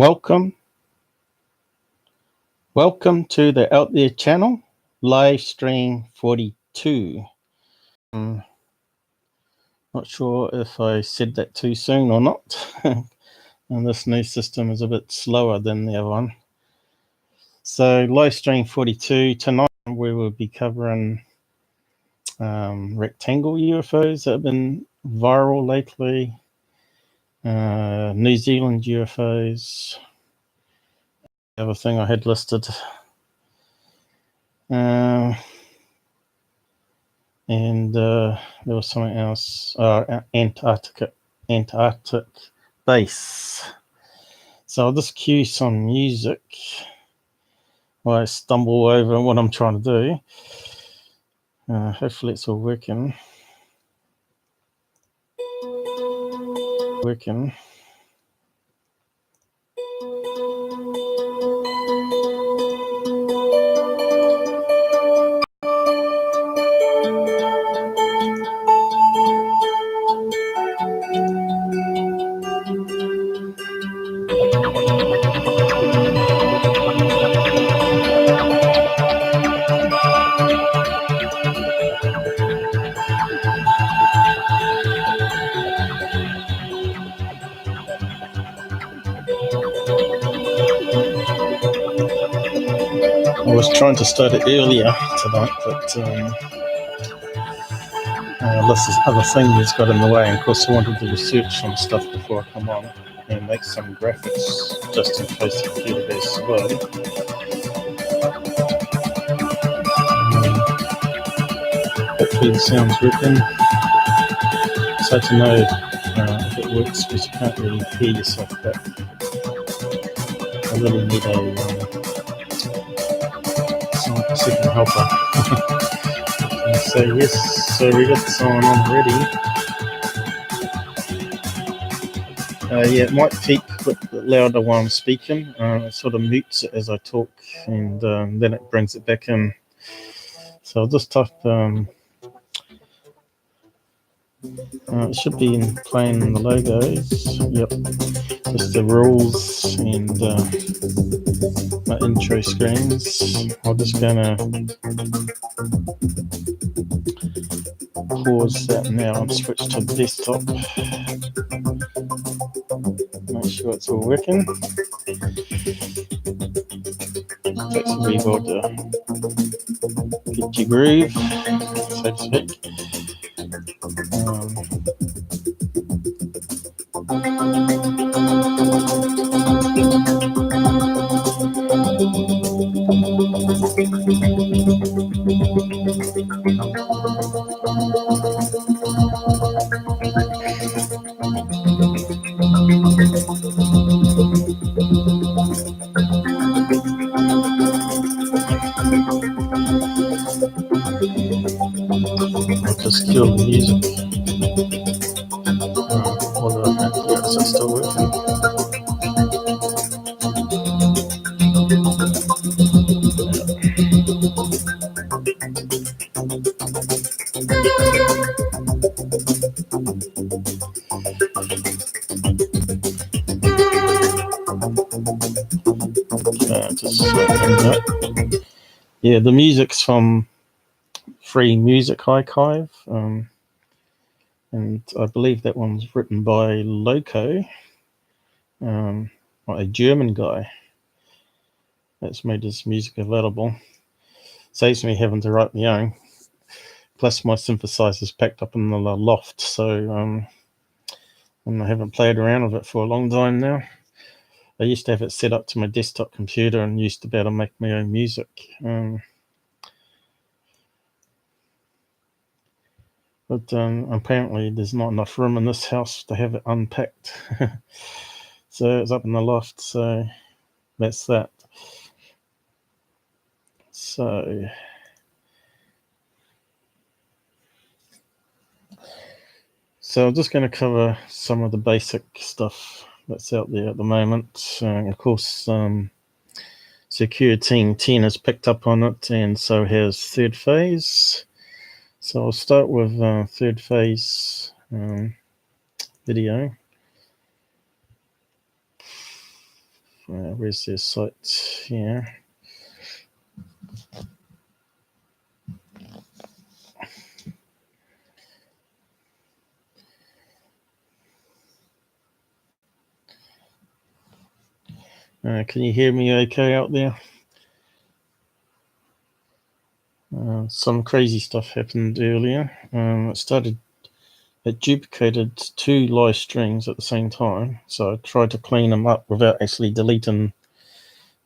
Welcome to the Out There channel, live stream 42. Not sure if I said that too soon or not. And this new system is a bit slower than the other one. So live stream 42, tonight we will be covering rectangle UFOs that have been viral lately, New Zealand UFOs, the other thing I had listed. And there was something else, Antarctic base. So I'll just cue some music while I stumble over what I'm trying to do. Hopefully it's all working. I was trying to start it earlier tonight, but this other thing has got in the way. And of course, I wanted to research some stuff before I come on and make some graphics just in case the computer goes slow. Hopefully the sound's working. It's hard to know if it works because you can't really hear yourself back. I really need a second helper. So yes, so we got someone on ready. Yeah, it might peak a bit louder while I'm speaking. It sort of mutes it as I talk, and then it brings it back in. So I'll just type. It should be in plain the logos. Yep, just the rules and my intro screens. I'm just gonna pause that now and switch to desktop. Make sure it's all working. Takes a wee while to get your groove, so to speak. I'll just kill the music. Yeah, is it still working? Yeah, the music's from Free Music Archive, and I believe that one's written by Loco, a German guy that's made his music available. Saves me having to write my own. Plus my synthesizer's packed up in the loft, so and I haven't played around with it for a long time now. I used to have it set up to my desktop computer and used to be able to make my own music. But apparently there's not enough room in this house to have it unpacked. So it's up in the loft, so that's that. So I'm just going to cover some of the basic stuff that's out there at the moment. Of course, Secureteam 10 has picked up on it, and so has Third Phase. So I'll start with Third Phase video. Where's their site here? Can you hear me okay out there? Some crazy stuff happened earlier. It duplicated 2 live strings at the same time, so I tried to clean them up without actually deleting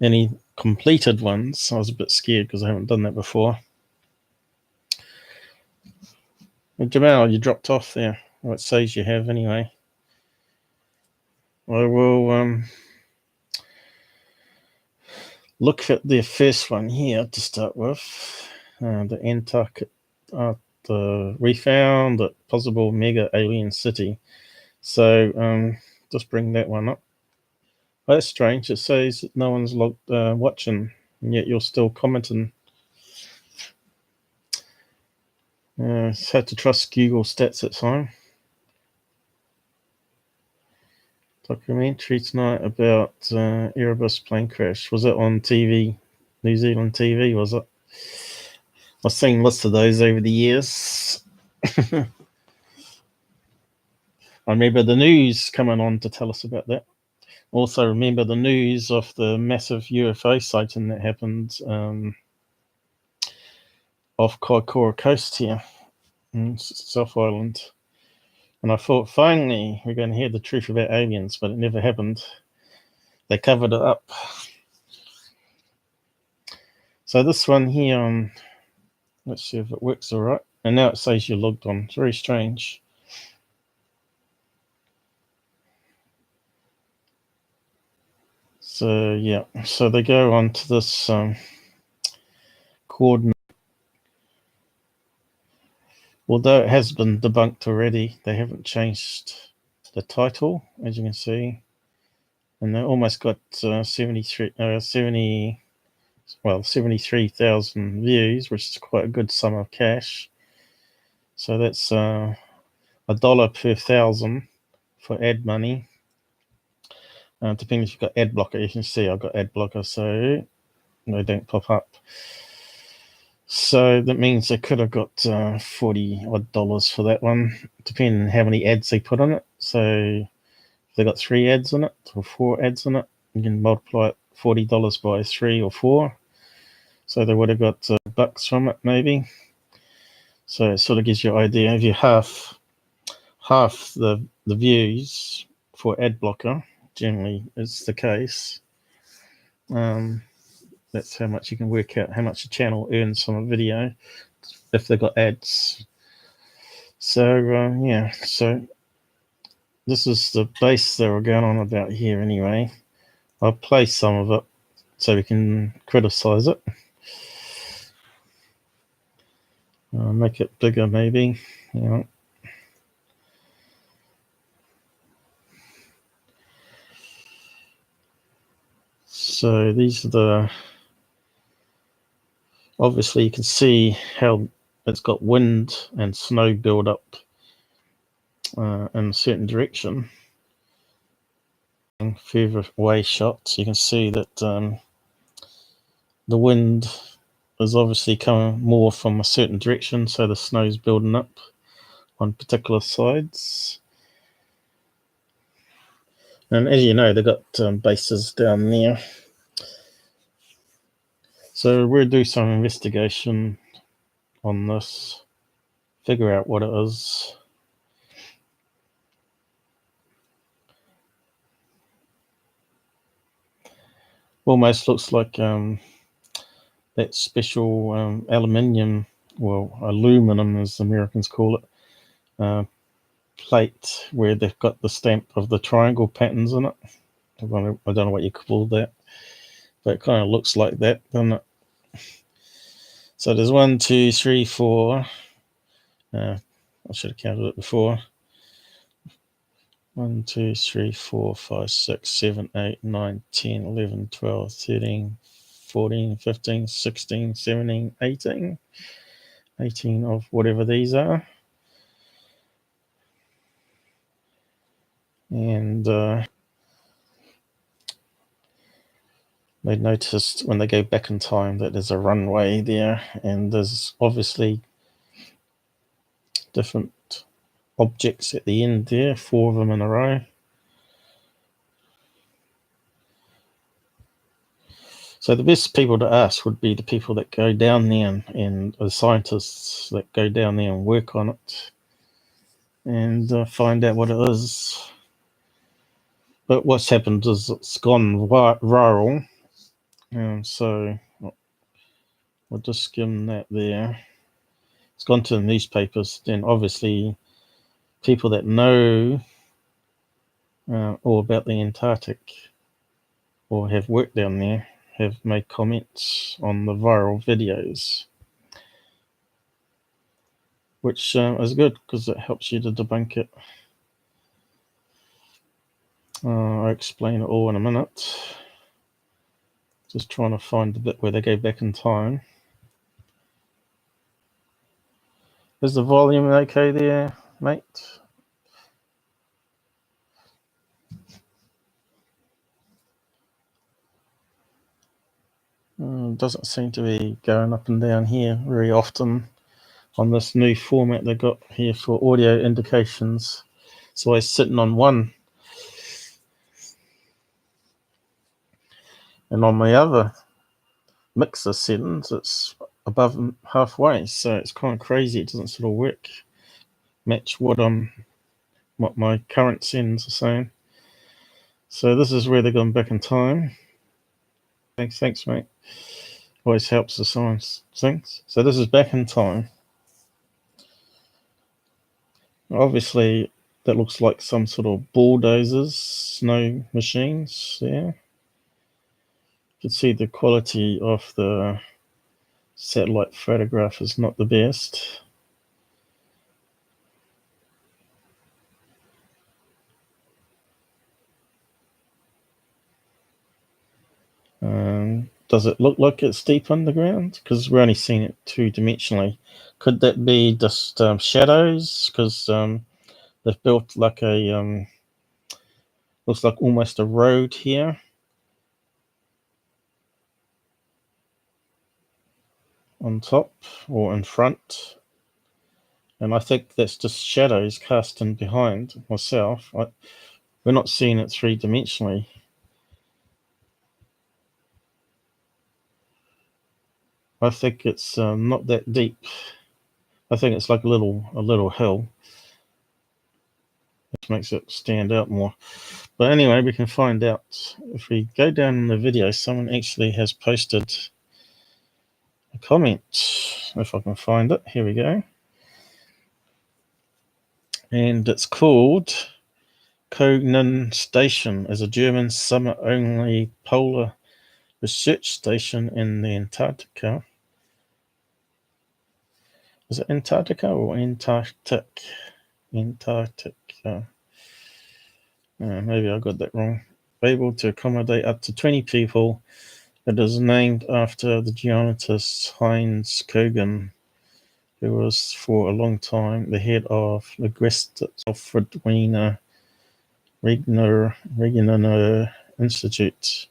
any completed ones. I was a bit scared because I haven't done that before. Jamal, you dropped off there. Well, it says you have anyway. I will look at the first one here to start with. The Antarctica, we found a possible mega alien city. So just bring that one up. Oh, that's strange. It says that no one's watching, and yet you're still commenting. Had to trust Google Stats at time. Documentary tonight about Erebus plane crash. Was it on TV? New Zealand TV, was it? I've seen lots of those over the years. I remember the news coming on to tell us about that. Also remember the news of the massive UFO sighting that happened off Kaikoura Coast here in South Island. And I thought, finally, we're going to hear the truth about aliens, but it never happened. They covered it up. So this one here, let's see if it works all right. And now it says you're logged on. It's very strange. So, yeah. So they go on to this coordinate. Although it has been debunked already, they haven't changed the title, as you can see. And they almost got 73,000 views, which is quite a good sum of cash. So that's $1 per 1,000 for ad money. Depending if you've got ad blocker, you can see I've got ad blocker, so they don't pop up. So that means they could have got $40 odd for that one, depending on how many ads they put on it. So if they got 3 ads on it or 4 ads on it, you can multiply it $40 by 3 or 4. So they would have got bucks from it, maybe. So it sort of gives you an idea. If you half the views for ad blocker, generally is the case. That's how much you can work out how much a channel earns from a video if they've got ads. So yeah, so this is the base that we're going on about here anyway. I'll play some of it so we can criticize it. Make it bigger maybe. Yeah. So these are the, obviously you can see how it's got wind and snow build up in a certain direction. And further away shots, you can see that the wind is obviously coming more from a certain direction, so the snow's building up on particular sides. And as you know, they've got bases down there. So we'll do some investigation on this, figure out what it is. Almost looks like that special aluminium, well, aluminum as the Americans call it, plate where they've got the stamp of the triangle patterns in it. I don't know what you call that, but it kind of looks like that, doesn't it? So there's 1, 2, 3, 4. I should have counted it before. 1, 2, 3, 4, 5, 6, 7, 8, 9, 10, 11, 12, 13, 14, 15, 16, 17, 18. 18 of whatever these are. And they noticed when they go back in time that there's a runway there, and there's obviously different objects at the end there, 4 of them in a row. So the best people to ask would be the people that go down there and the scientists that go down there and work on it and find out what it is. But what's happened is it's gone viral, so we'll just skim that there. It's gone to the newspapers. Then obviously people that know all about the Antarctic or have worked down there have made comments on the viral videos, which is good because it helps you to debunk it. I'll explain it all in a minute. Just trying to find the bit where they go back in time. Is the volume okay there, mate? Doesn't seem to be going up and down here very often on this new format they got here for audio indications. It's always sitting on one. And on my other mixer settings, it's above halfway. So it's kind of crazy. It doesn't sort of work, match what my current settings are saying. So this is where they're going back in time. Thanks, mate. Always helps the science things. So this is back in time. Obviously, that looks like some sort of bulldozers, snow machines there. You can see the quality of the satellite photograph is not the best. Does it look like it's deep underground? Because we're only seeing it 2-dimensionally. Could that be just shadows? Because they've built like a looks like almost a road here on top or in front, and I think that's just shadows cast in behind myself. We're not seeing it 3-dimensionally. I think it's not that deep. I think it's like a little hill, which makes it stand out more. But anyway, we can find out. If we go down in the video, someone actually has posted a comment. If I can find it, here we go. And it's called Konin Station, is a German summer-only polar research station in the Antarctica. Is it Antarctica or Antarctic? Antarctica. Maybe I got that wrong. Able to accommodate up to 20 people. It is named after the geologist Heinz Kogan, who was for a long time the head of the Alfred Wegener Institute.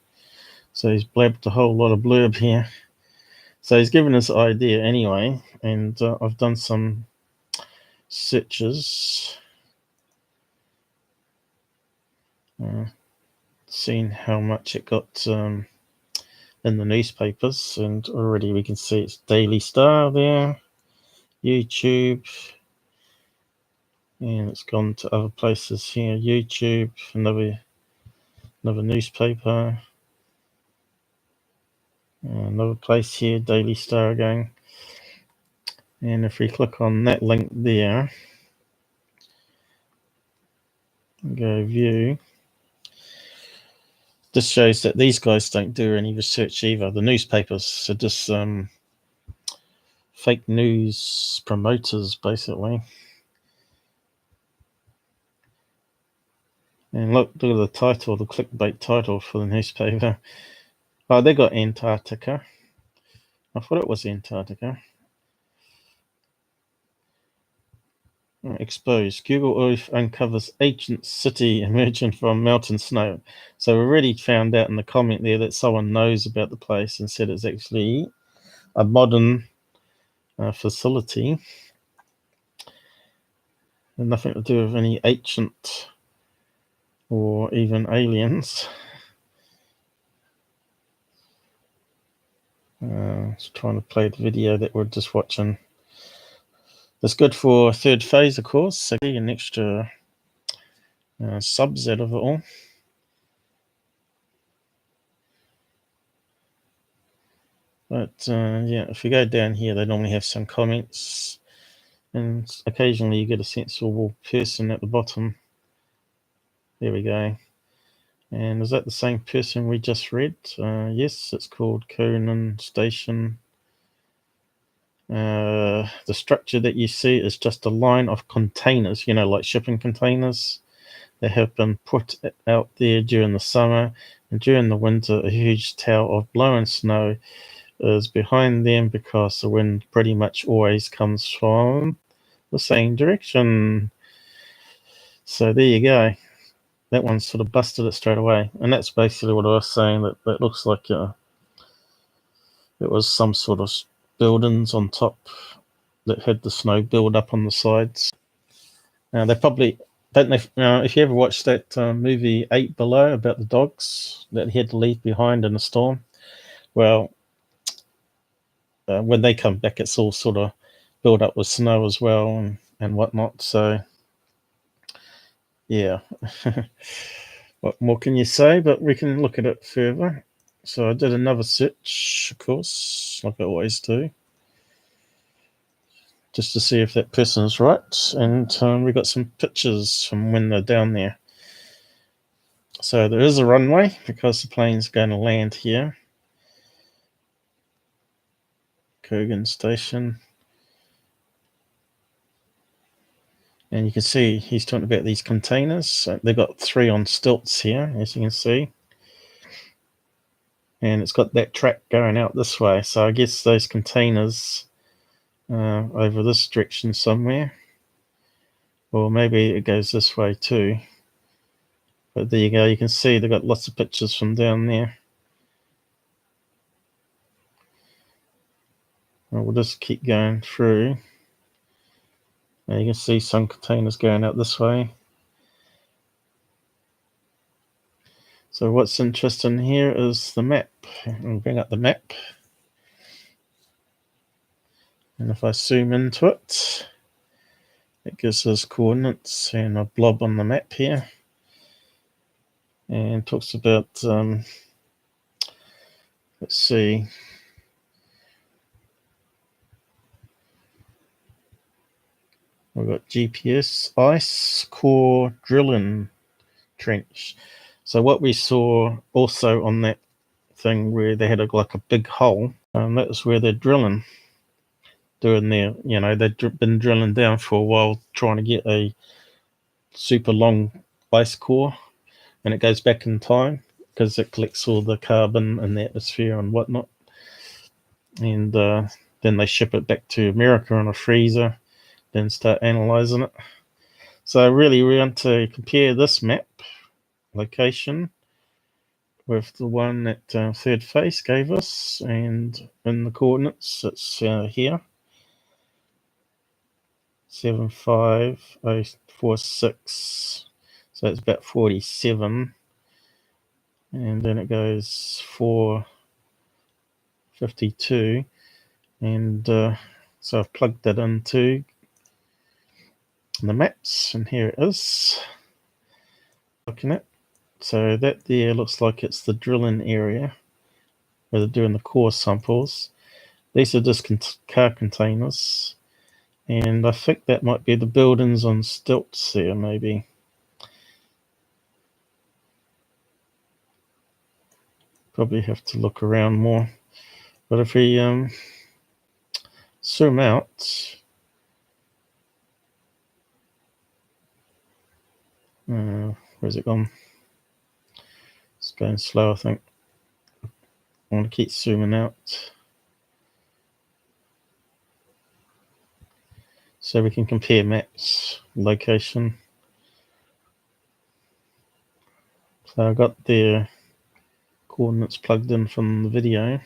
So he's blabbed a whole lot of blurb here. So he's given us an idea anyway, and I've done some searches, seen how much it got in the newspapers, and already we can see it's Daily Star there, YouTube, and it's gone to other places here, YouTube, another newspaper, another place here, Daily Star again. And if we click on that link there, go view, this shows that these guys don't do any research either. The newspapers are just fake news promoters, basically. And look at the title, the clickbait title for the newspaper. Oh, they got Antarctica. I thought it was Antarctica. Exposed. Google Earth uncovers ancient city emerging from mountain snow. So we already found out in the comment there that someone knows about the place and said it's actually a modern facility and nothing to do with any ancient or even aliens. Just trying to play the video that we're just watching. That's good for third phase, of course. So an extra subset of it all. But yeah, if you go down here, they normally have some comments, and occasionally you get a sensible person at the bottom. There we go. And is that the same person we just read? Yes, it's called Conan Station. The structure that you see is just a line of containers, like shipping containers. They have been put out there during the summer, and during the winter, a huge tower of blowing snow is behind them because the wind pretty much always comes from the same direction. So there you go. That one sort of busted it straight away. And that's basically what I was saying, that looks like it was some sort of buildings on top that had the snow build up on the sides. They probably, don't they, if you ever watched that movie 8 Below about the dogs that he had to leave behind in a storm, well, when they come back, it's all sort of built up with snow as well and whatnot. So, yeah. What more can you say? But we can look at it further. So I did another search, of course, like I always do, just to see if that person is right. And we got some pictures from when they're down there. So there is a runway because the plane's going to land here. Kogan Station. And you can see he's talking about these containers. They've got 3 on stilts here, as you can see. And it's got that track going out this way. So I guess those containers over this direction somewhere. Or maybe it goes this way too. But there you go. You can see they've got lots of pictures from down there. We'll just keep going through. Now you can see some containers going out this way. So what's interesting here is the map. I'll bring up the map. And if I zoom into it, it gives us coordinates and a blob on the map here. And talks about, let's see, we've got GPS, ice, core, drilling trench. So what we saw also on that thing where they had like a big hole, that was where they're drilling, doing their, they've been drilling down for a while trying to get a super long ice core, and it goes back in time because it collects all the carbon in the atmosphere and whatnot. And then they ship it back to America in a freezer, then start analyzing it. So really we want to compare this map location with the one that Third Phase gave us, and in the coordinates it's here, 75046, so it's about 47, and then it goes 452, and so I've plugged that into the maps, and here it is. Looking at, so that there looks like it's the drilling area where they're doing the core samples. These are just car containers, and I think that might be the buildings on stilts there, maybe. Probably have to look around more. But if we zoom out, where's it gone? It's going slow, I think. I want to keep zooming out. so we can compare maps, location. So I got the coordinates plugged in from the video,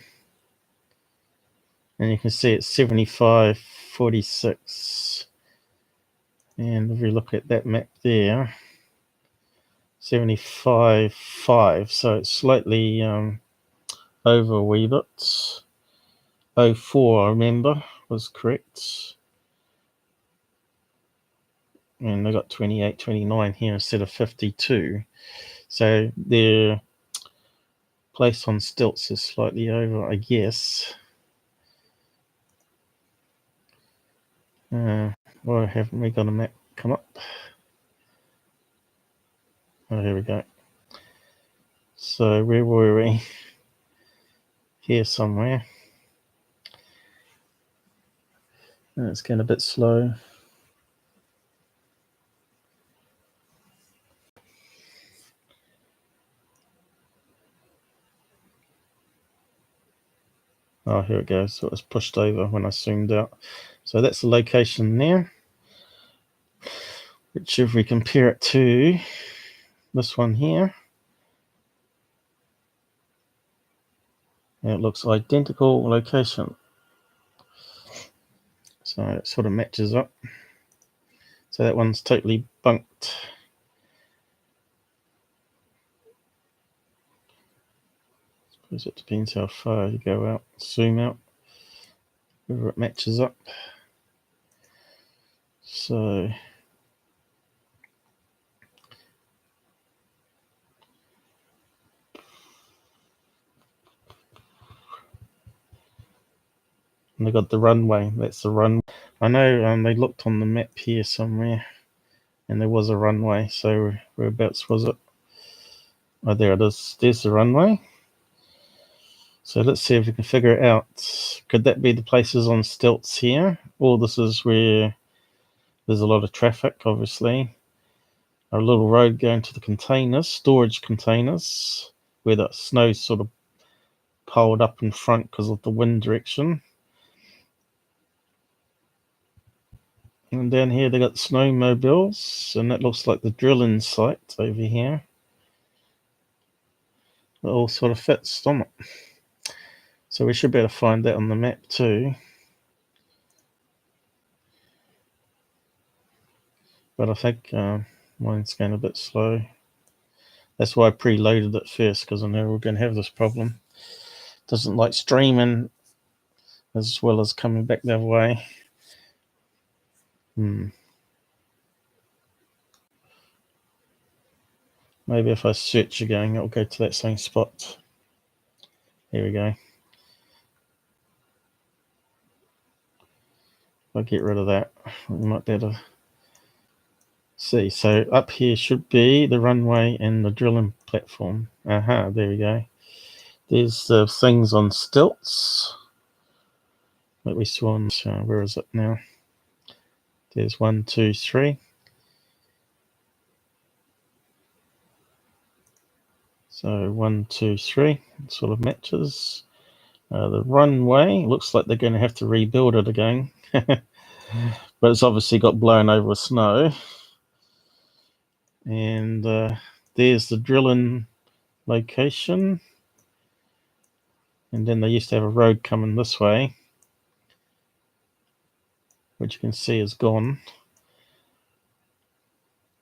and you can see it's 7546. And if we look at that map there, 75.5, so it's slightly over a wee bit. 04, I remember, was correct. And they got 28, 29 here instead of 52. So their place on stilts is slightly over, I guess. Why haven't we got a map come up? Oh, here we go. So where were we? Here somewhere. And it's getting a bit slow. Oh, here it goes. So it was pushed over when I zoomed out. So that's the location there. Which if we compare it to this one here, it looks identical location. So it sort of matches up. So that one's totally bunked. I suppose it depends how far you go out, zoom out, whether it matches up. So and they got the runway. That's the runway. I know they looked on the map here somewhere, and there was a runway. So whereabouts was it? Oh, there it is. There's the runway. So let's see if we can figure it out. Could that be the places on stilts here? Or this is where there's a lot of traffic, obviously. A little road going to the containers, storage containers, where the snow's sort of piled up in front because of the wind direction. And down here they got snowmobiles, and that looks like the drilling site over here. It all sort of fits, doesn't it? So we should be able to find that on the map too. But I think mine's going a bit slow. That's why I preloaded it first, because I know we're going to have this problem. Doesn't like streaming as well as coming back the other way. Maybe if I search again, it'll go to that same spot. Here we go. If I get rid of that, we might be able to see. So up here should be the runway and the drilling platform. There we go. There's the things on stilts that we saw on, where is it now? There's 1, 2, 3. So 1, 2, 3 sort of matches. The runway looks like they're going to have to rebuild it again. But it's obviously got blown over with snow. And there's the drilling location. And then they used to have a road coming this way, which you can see is gone.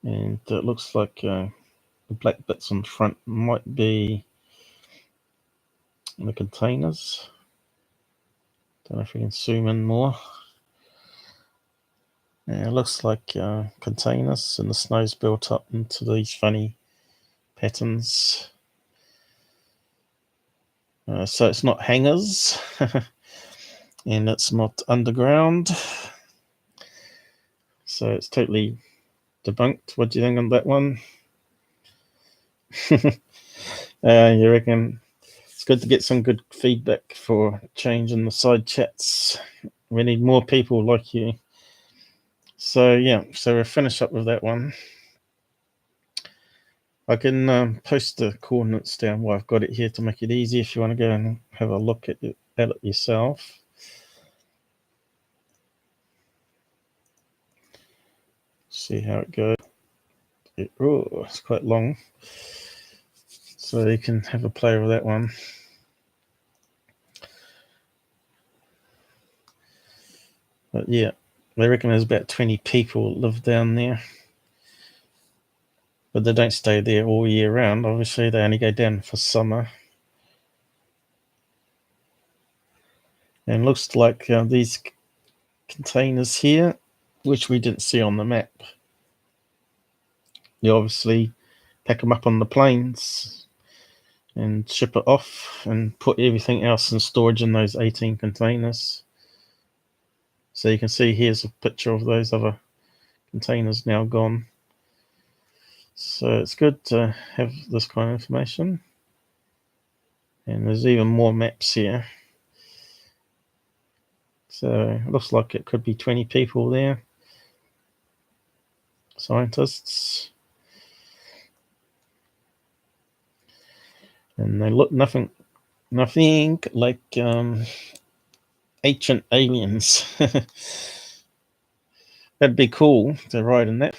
And it looks like the black bits on the front might be the containers. Don't know if we can zoom in more. Yeah, it looks like containers, and the snow's built up into these funny patterns. So it's not hangars, and it's not underground. So it's totally debunked. What do you think on that one? You reckon? It's good to get some good feedback for change in the side chats. We need more people like you. So yeah, so we'll finish up with that one. I can post the coordinates down. Well, I've got it here to make it easy if you want to go and have a look at it yourself. See how it goes. Oh, it's quite long. So you can have a play with that one. But yeah, they reckon there's about 20 people live down there. But they don't stay there all year round. Obviously, they only go down for summer. And it looks like these containers here, which we didn't see on the map, you obviously pack them up on the planes and ship it off and put everything else in storage in those 18 containers. So you can see here's a picture of those other containers now gone. So it's good to have this kind of information. And there's even more maps here. So it looks like it could be 20 people there. Scientists. And they look nothing like ancient aliens. That'd be cool to ride in that.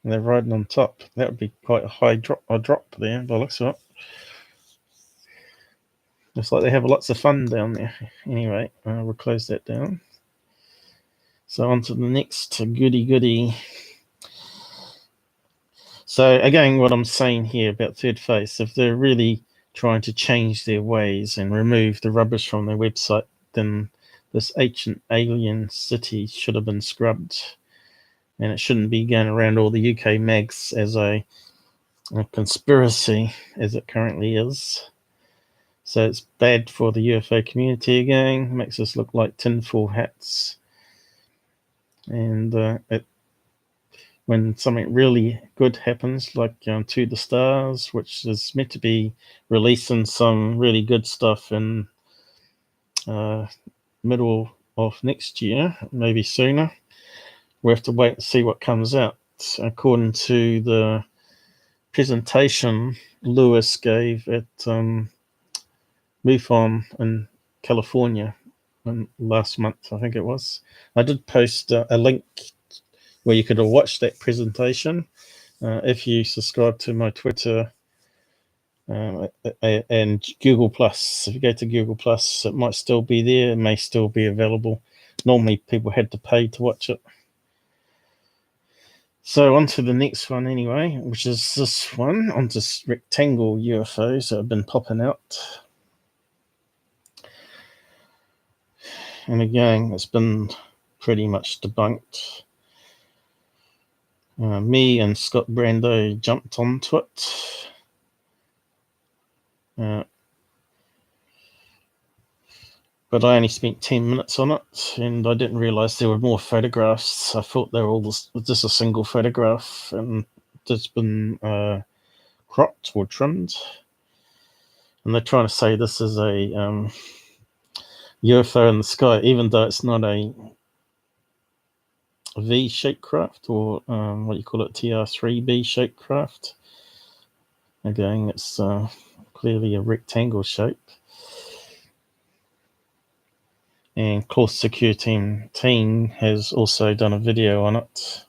And they're riding on top. That would be quite a high drop there by the looks of it. Looks like they have lots of fun down there. Anyway, we'll close that down. So on to the next goody. So again, what I'm saying here about third phase, if they're really trying to change their ways and remove the rubbish from their website, then this ancient alien city should have been scrubbed. And it shouldn't be going around all the UK mags as a conspiracy as it currently is. So it's bad for the UFO community again, makes us look like tinfoil hats. And when something really good happens, like To the Stars, which is meant to be releasing some really good stuff in middle of next year, maybe sooner, we have to wait and see what comes out. According to the presentation Lewis gave at MUFON in California last month, I think it was. I did post a link where you could have watched that presentation if you subscribe to my Twitter and Google Plus. If you go to Google Plus, it might still be there. It may still be available. Normally, people had to pay to watch it. So on to the next one anyway, which is this one, onto rectangle UFOs that have been popping out. And again, it's been pretty much debunked. Me and Scott Brando jumped onto it. But I only spent 10 minutes on it, and I didn't realise there were more photographs. I thought they were all just a single photograph, and it's been cropped or trimmed. And they're trying to say this is a UFO in the sky, even though it's not a V-shaped craft, or what do you call it, TR3B shaped craft. Again, it's clearly a rectangle shape. And of course, secureteam has also done a video on it.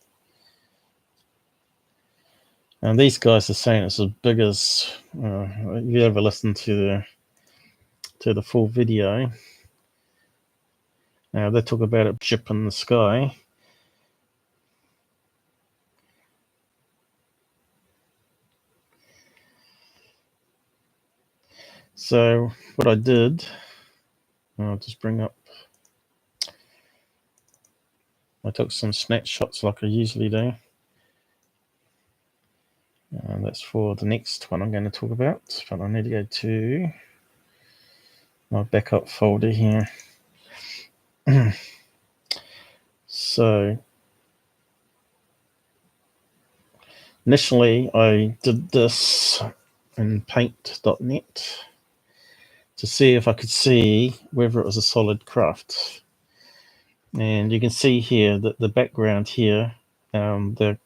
And these guys are saying it's as big as, if you ever listen to the full video, they talk about a ship in the sky. So what I did, I'll just bring up, I took some snapshots like I usually do. That's for the next one I'm going to talk about, but I need to go to my backup folder here. So initially I did this in paint.net to see if I could see whether it was a solid craft. And you can see here that the background here, they're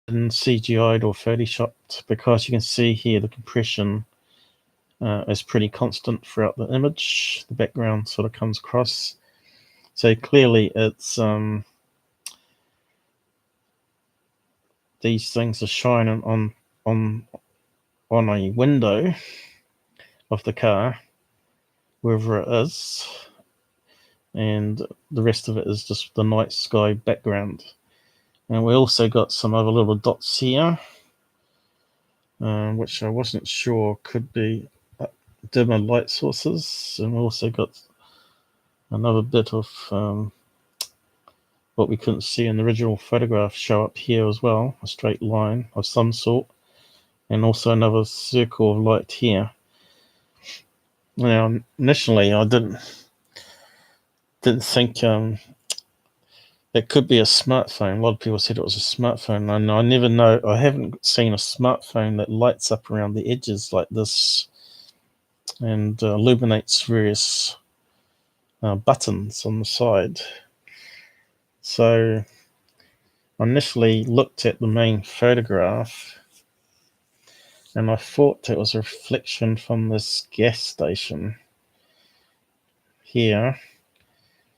CGI'd or photoshopped, because you can see here the compression is pretty constant throughout the image. The background sort of comes across. So clearly it's these things are shining on a window of the car, wherever it is, and the rest of it is just the night sky background. And we also got some other little dots here, which I wasn't sure could be dimmer light sources. And we also got another bit of what we couldn't see in the original photograph show up here as well, a straight line of some sort, and also another circle of light here. Now, initially, I didn't think it could be a smartphone. A lot of people said it was a smartphone, and I never know. I haven't seen a smartphone that lights up around the edges like this and illuminates various buttons on the side. So I initially looked at the main photograph, and I thought it was a reflection from this gas station here.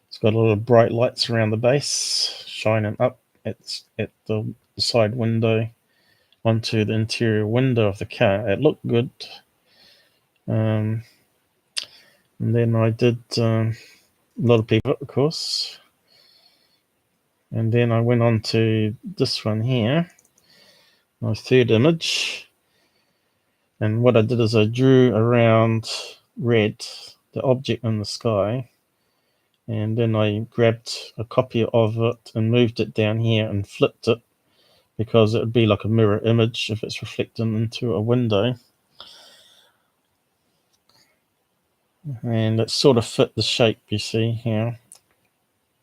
It's got a lot of bright lights around the base, shining up at the side window onto the interior window of the car. It looked good. And then I did a lot of people, of course. And then I went on to this one here, my third image. And what I did is I drew around red the object in the sky. And then I grabbed a copy of it and moved it down here and flipped it, because it would be like a mirror image if it's reflecting into a window. And it sort of fit the shape, you see here,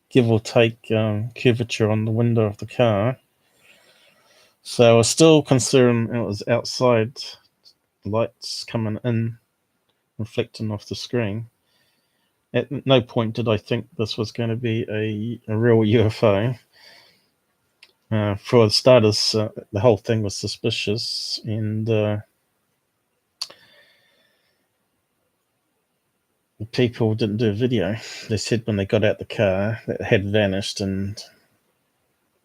give or take curvature on the window of the car. So I was still concerned it was outside lights coming in, reflecting off the screen. At no point did I think this was going to be a real UFO. For starters, the whole thing was suspicious, and the people didn't do a video. They said when they got out the car that it had vanished and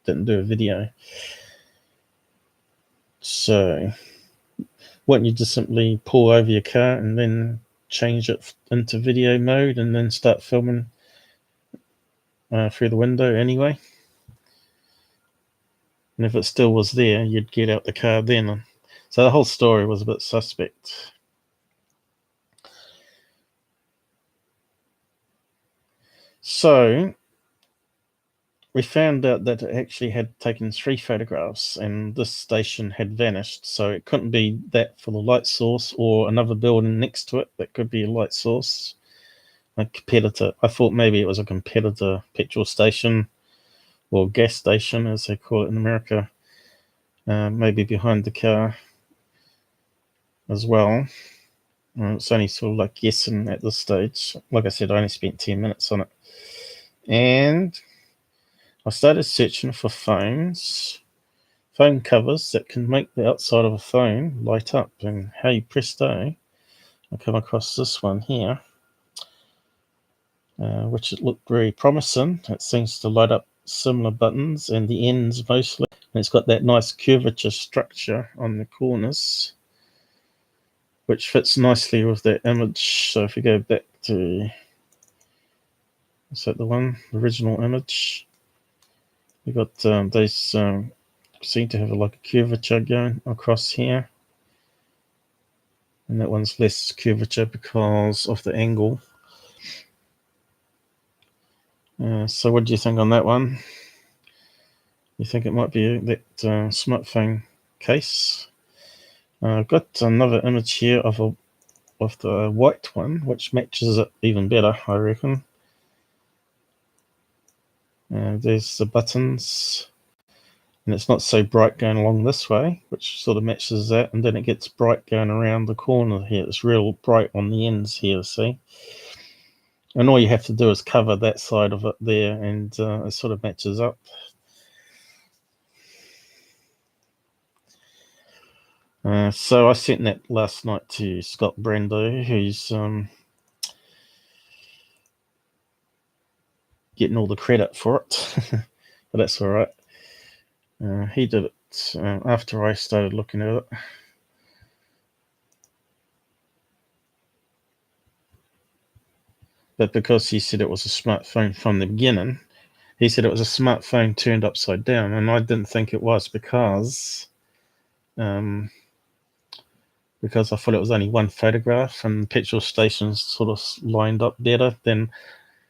didn't do a video. So wouldn't you just simply pull over your car and then change it into video mode and then start filming through the window anyway? And if it still was there, you'd get out the car then. So the whole story was a bit suspect. So we found out that it actually had taken 3 photographs, and this station had vanished. So it couldn't be that for the light source, or another building next to it that could be a light source. A competitor. I thought maybe it was a competitor petrol station or gas station, as they call it in America, maybe behind the car as well. It's only sort of like guessing at this stage. Like I said, I only spent 10 minutes on it. And I started searching for phone covers that can make the outside of a phone light up. And hey presto, I come across this one here, which it looked very promising. It seems to light up similar buttons and the ends mostly. And it's got that nice curvature structure on the corners, which fits nicely with that image. So if we go back to, is that the one, the original image? We got those seem to have like a curvature going across here, and that one's less curvature because of the angle. So what do you think on that one? You think it might be that smartphone case? I've got another image here of the white one, which matches it even better, I reckon. There's the buttons, and it's not so bright going along this way, which sort of matches that, and then it gets bright going around the corner here. It's real bright on the ends here, see? And all you have to do is cover that side of it there, and it sort of matches up. So I sent that last night to Scott Brando, who's getting all the credit for it, but that's all right. He did it after I started looking at it. But because he said it was a smartphone from the beginning, he said it was a smartphone turned upside down, and I didn't think it was because I thought it was only one photograph, and petrol stations sort of lined up better than,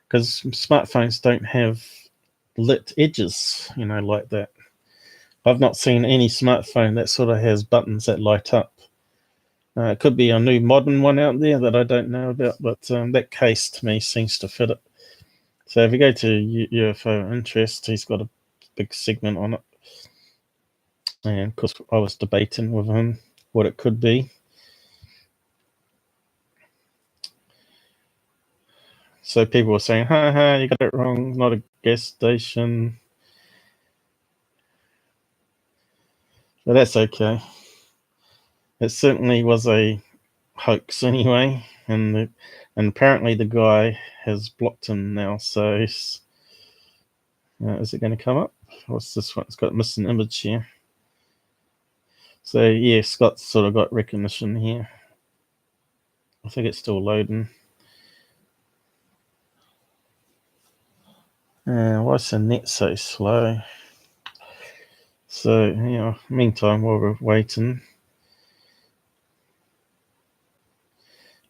because smartphones don't have lit edges, like that. I've not seen any smartphone that sort of has buttons that light up. It could be a new modern one out there that I don't know about, but that case to me seems to fit it. So if you go to UFO Interest, he's got a big segment on it. And of course, I was debating with him what it could be. So people were saying, ha, you got it wrong, not a gas station. But that's okay. It certainly was a hoax anyway, and apparently the guy has blocked him now. So is it going to come up? What's this one? It's got a missing image here. So yeah, Scott's sort of got recognition here. I think it's still loading. Why's the net so slow? So meantime, while we're waiting,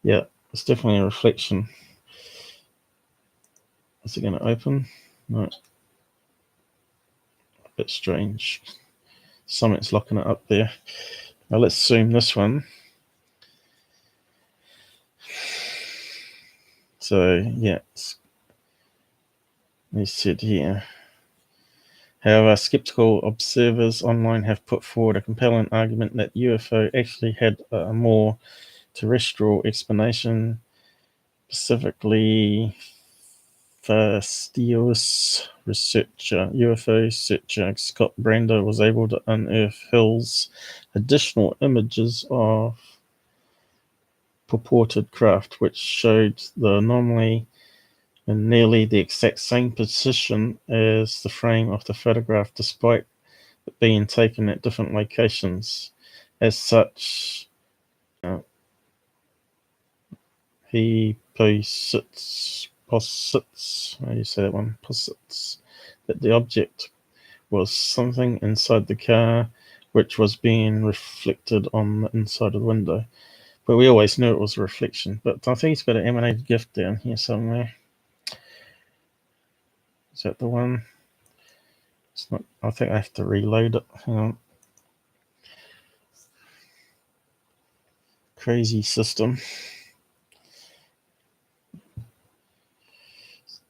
yeah, it's definitely a reflection. Is it going to open? No. A bit strange. Something's locking it up there. Now let's zoom this one. So yeah, they said here. However, skeptical observers online have put forward a compelling argument that UFO actually had a more terrestrial explanation. Specifically, fastidious UFO researcher Scott Brander was able to unearth Hill's additional images of purported craft, which showed the anomaly in nearly the exact same position as the frame of the photograph, despite it being taken at different locations. As such, he posits that the object was something inside the car which was being reflected on the inside of the window. But we always knew it was a reflection. But I think he's got an emanated gift down here somewhere. Is that the one? It's not. I think I have to reload it. Hang on. Crazy system.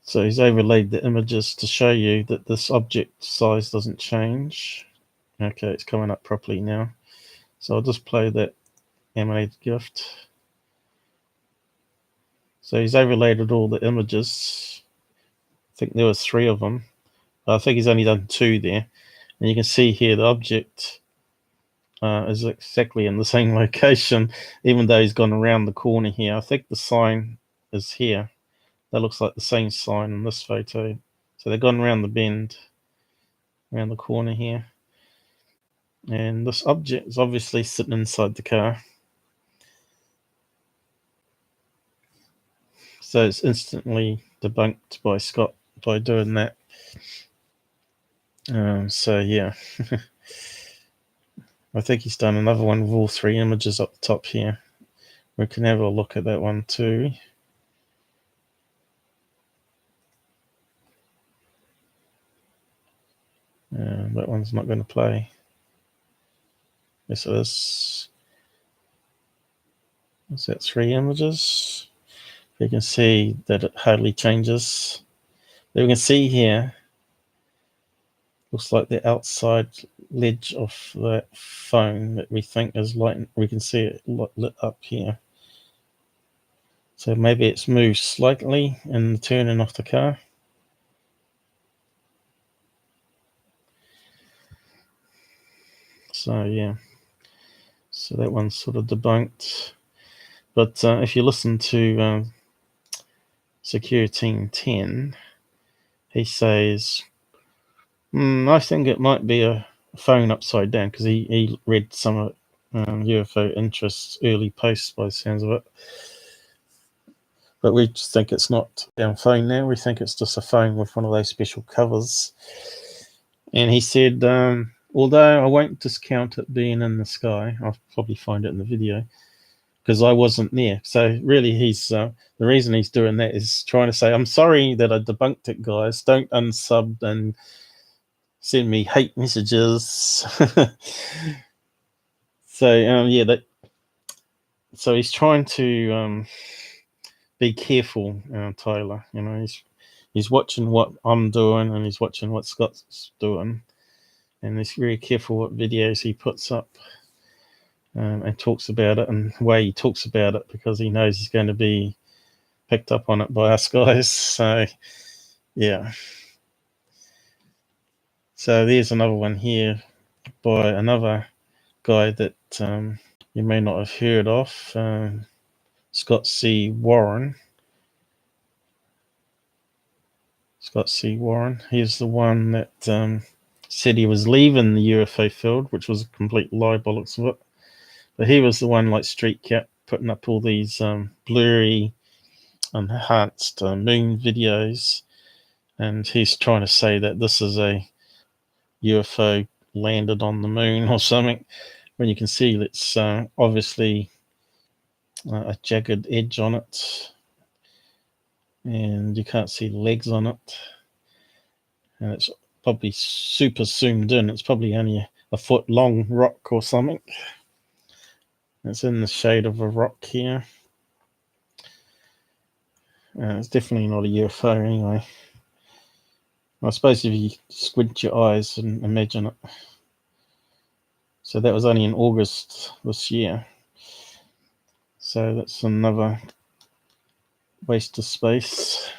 So he's overlaid the images to show you that this object size doesn't change. Okay, it's coming up properly now. So I'll just play that emanated gift. So he's overlaid all the images. I think there was 3 of them. I think he's only done 2 there. And you can see here the object is exactly in the same location, even though he's gone around the corner here. I think the sign is here. That looks like the same sign in this photo. So they've gone around the bend, around the corner here. And this object is obviously sitting inside the car. So it's instantly debunked by Scott by doing that. So yeah, I think he's done another one with all 3 images up the top here. We can have a look at that one too. That one's not going to play. Yes, it is. Is that 3 images? You can see that it hardly changes. But we can see here, looks like the outside ledge of that phone that we think is light. We can see it lit up here. So maybe it's moved slightly in the turning of the car. So yeah, so that one's sort of debunked. But if you listen to Secureteam 10, he says, I think it might be a phone upside down, because he read some of UFO Interest's early posts by the sounds of it. But we just think it's not a phone now. We think it's just a phone with one of those special covers. And he said, although I won't discount it being in the sky, I'll probably find it in the video, because I wasn't there. So really, he's the reason he's doing that is trying to say, I'm sorry that I debunked it, guys. Don't unsub and send me hate messages. So so he's trying to be careful, Tyler. You know, he's watching what I'm doing, and he's watching what Scott's doing, and he's very careful what videos he puts up, and talks about it, and the way he talks about it, because he knows he's going to be picked up on it by us guys. So yeah. So there's another one here by another guy that you may not have heard of, Scott C. Warren. Scott C. Warren. He's the one that said he was leaving the UFO field, which was a complete lie by looks of it. But he was the one, like Street Cat, putting up all these blurry, enhanced moon videos, and he's trying to say that this is a UFO landed on the moon or something, when you can see it's obviously a jagged edge on it, and you can't see legs on it, and it's probably super zoomed in. It's probably only a foot long rock or something. It's in the shade of a rock here. It's definitely not a UFO anyway. I suppose if you squint your eyes and imagine it. So that was only in August this year. So that's another waste of space.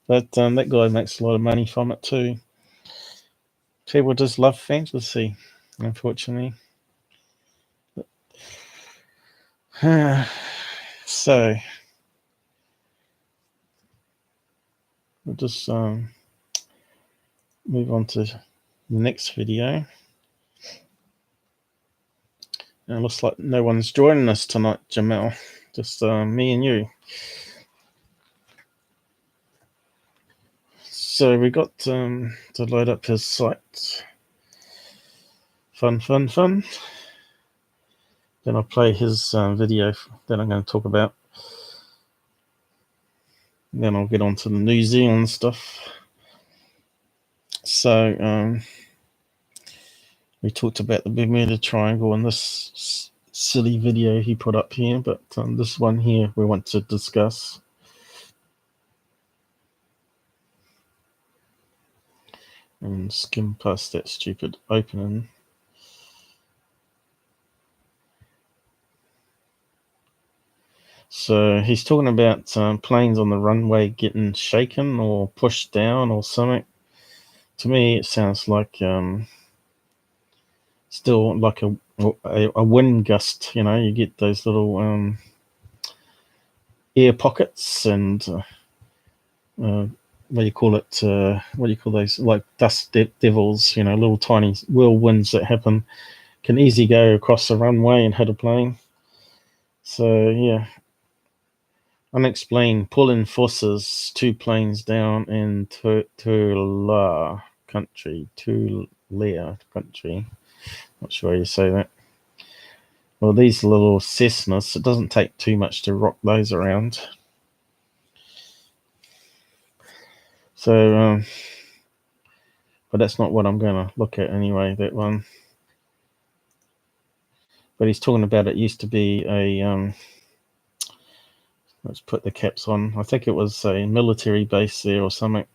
But that guy makes a lot of money from it too. People just love fantasy, unfortunately. So we'll just move on to the next video. And it looks like no one's joining us tonight, Jamel. Just me and you. So we got to load up his site. Fun. Then I'll play his video that I'm going to talk about. Then I'll get on to the New Zealand stuff. So we talked about the Bermuda Triangle in this silly video he put up here, but this one here we want to discuss. And skim past that stupid opening. So he's talking about planes on the runway getting shaken or pushed down or something. To me, it sounds like still like a wind gust. You know, you get those little air pockets and what do you call it? What do you call those? Like dust devils. You know, little tiny whirlwinds that happen. Can easily go across the runway and hit a plane. So yeah. Unexplained pulling forces, 2 planes down in Tulare country. Not sure how you say that. Well, these little Cessnas, it doesn't take too much to rock those around. So, but that's not what I'm going to look at anyway, that one. But he's talking about it used to be a, let's put the caps on. I think it was a military base there or something.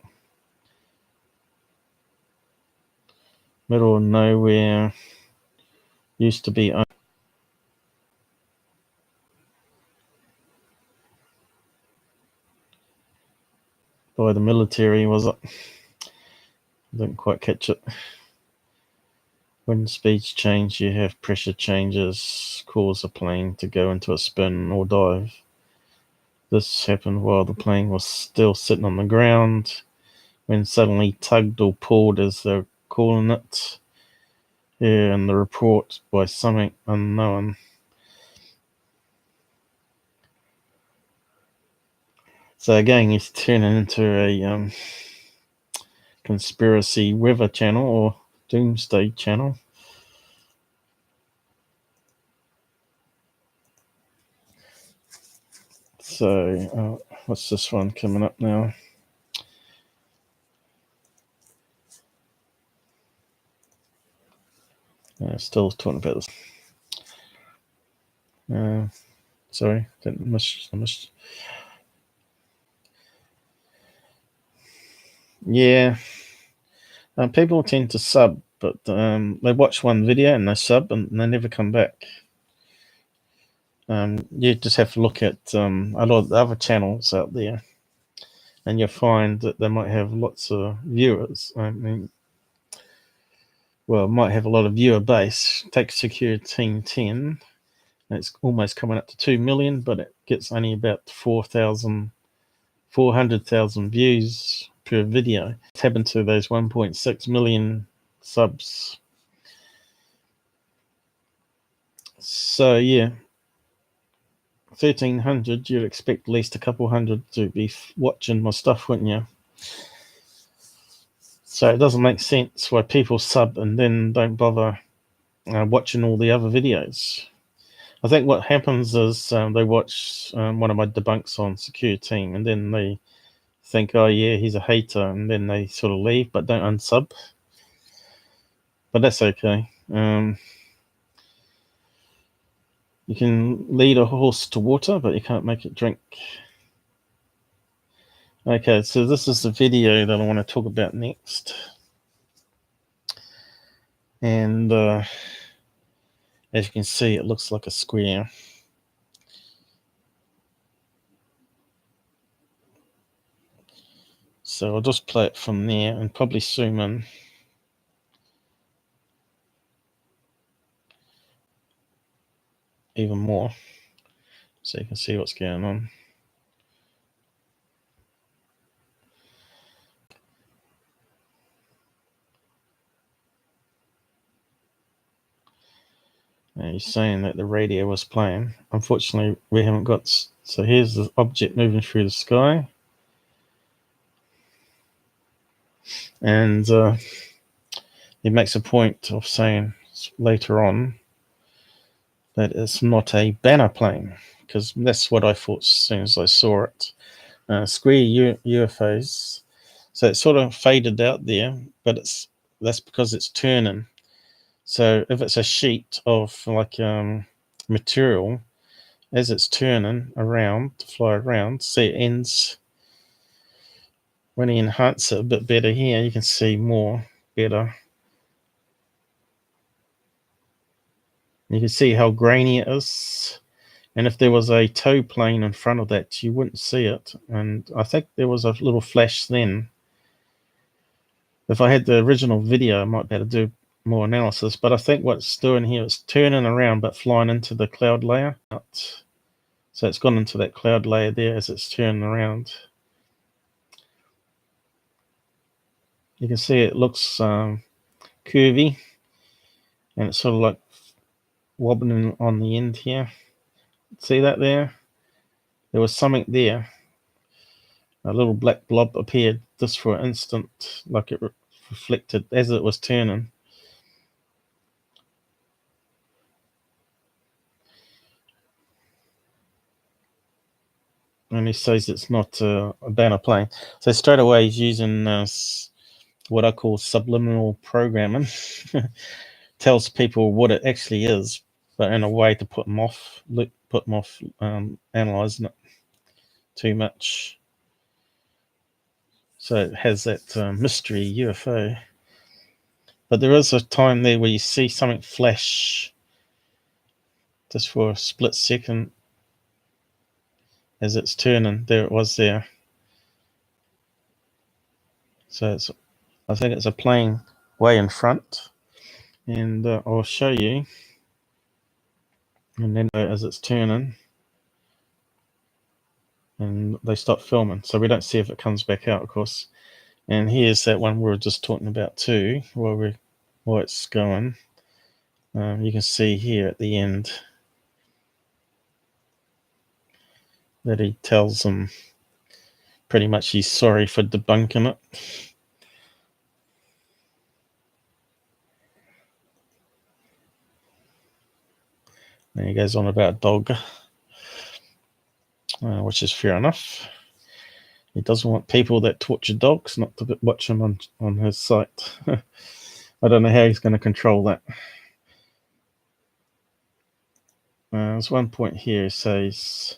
Middle of nowhere. Used to be by the military, was it? Didn't quite catch it. When speeds change, you have pressure changes, cause a plane to go into a spin or dive. This happened while the plane was still sitting on the ground. when suddenly tugged or pulled, as they're calling it. Yeah, and the report by something unknown. So again, he's turning into a conspiracy weather channel or doomsday channel. So what's this one coming up now? Still talking about this. Sorry, didn't miss. Yeah, people tend to sub, but they watch one video and they sub and they never come back. You just have to look at a lot of the other channels out there, and you'll find that they might have lots of viewers. I mean, well, might have a lot of viewer base. Take secureteam 10, and it's almost coming up to 2 million, but it gets only about 400,000 views per video. It's happened to those 1.6 million subs. So yeah, 1,300, you'd expect at least a couple hundred to be watching my stuff, wouldn't you? So it doesn't make sense why people sub and then don't bother watching all the other videos. I think what happens is they watch one of my debunks on secureteam and then they think, oh yeah, he's a hater, and then they sort of leave but don't unsub. But that's okay. You can lead a horse to water, but you can't make it drink. Okay, so this is the video that I want to talk about next. And as you can see, it looks like a square. So I'll just play it from there and probably zoom in. Even more, so you can see what's going on. Now he's saying that the radio was playing. Unfortunately, we haven't got. So here's the object moving through the sky, and he makes a point of saying later on that it's not a banner plane, because that's what I thought as soon as I saw it. Square UFOs. So it sort of faded out there, but that's because it's turning. So if it's a sheet of like material, as it's turning around to fly around, see it ends. When you enhance it a bit better here, you can see more better. You can see how grainy it is. And if there was a tow plane in front of that, you wouldn't see it. And I think there was a little flash then. If I had the original video, I might be able to do more analysis. But I think what it's doing here is turning around but flying into the cloud layer. So it's gone into that cloud layer there as it's turning around. You can see it looks curvy, and it's sort of like wobbling on the end here. See that there? There was something there. A little black blob appeared just for an instant, like it reflected as it was turning. And he says it's not a banner plane. So straight away he's using what I call subliminal programming. Tells people what it actually is, but in a way to put them off analysing it too much. So it has that mystery UFO. But there is a time there where you see something flash just for a split second as it's turning. There it was there. So I think it's a plane way in front. And I'll show you. And then as it's turning, and they stop filming. So we don't see if it comes back out, of course. And here's that one we were just talking about too, where it's going. You can see here at the end that he tells them pretty much he's sorry for debunking it. And he goes on about dog, which is fair enough. He doesn't want people that torture dogs not to watch them on his site. I don't know how he's going to control that. There's one point here, he says,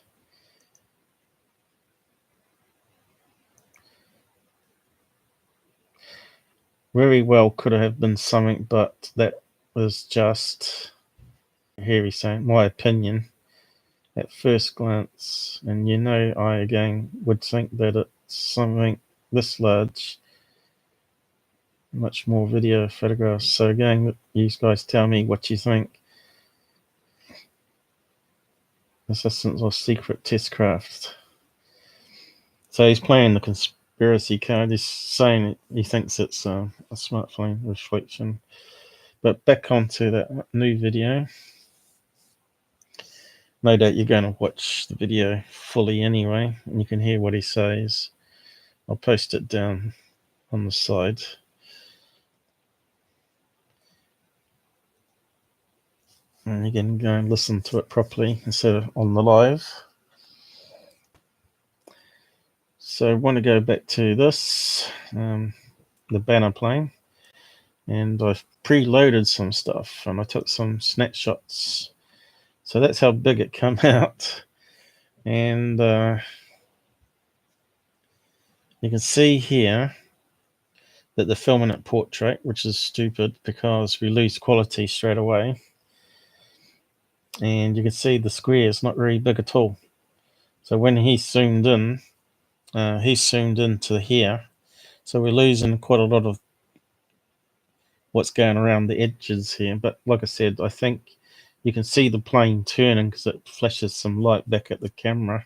very well could have been something, but that was just, here he's saying, my opinion at first glance. And I again would think that it's something this large, much more video photographs. So again, you guys tell me what you think. Assistance or secret test craft. So he's playing the conspiracy card. He's saying he thinks it's a smartphone reflection. But back onto that new video. No doubt you're going to watch the video fully anyway, and you can hear what he says. I'll post it down on the side. And you can go and listen to it properly instead of on the live. So I want to go back to this, the banner plane. And I've preloaded some stuff, and I took some snapshots. So that's how big it came out. And you can see here that they're filming at portrait, which is stupid because we lose quality straight away. And you can see the square is not very big at all. So when he zoomed in to here. So we're losing quite a lot of what's going around the edges here. But like I said, I think you can see the plane turning because it flashes some light back at the camera.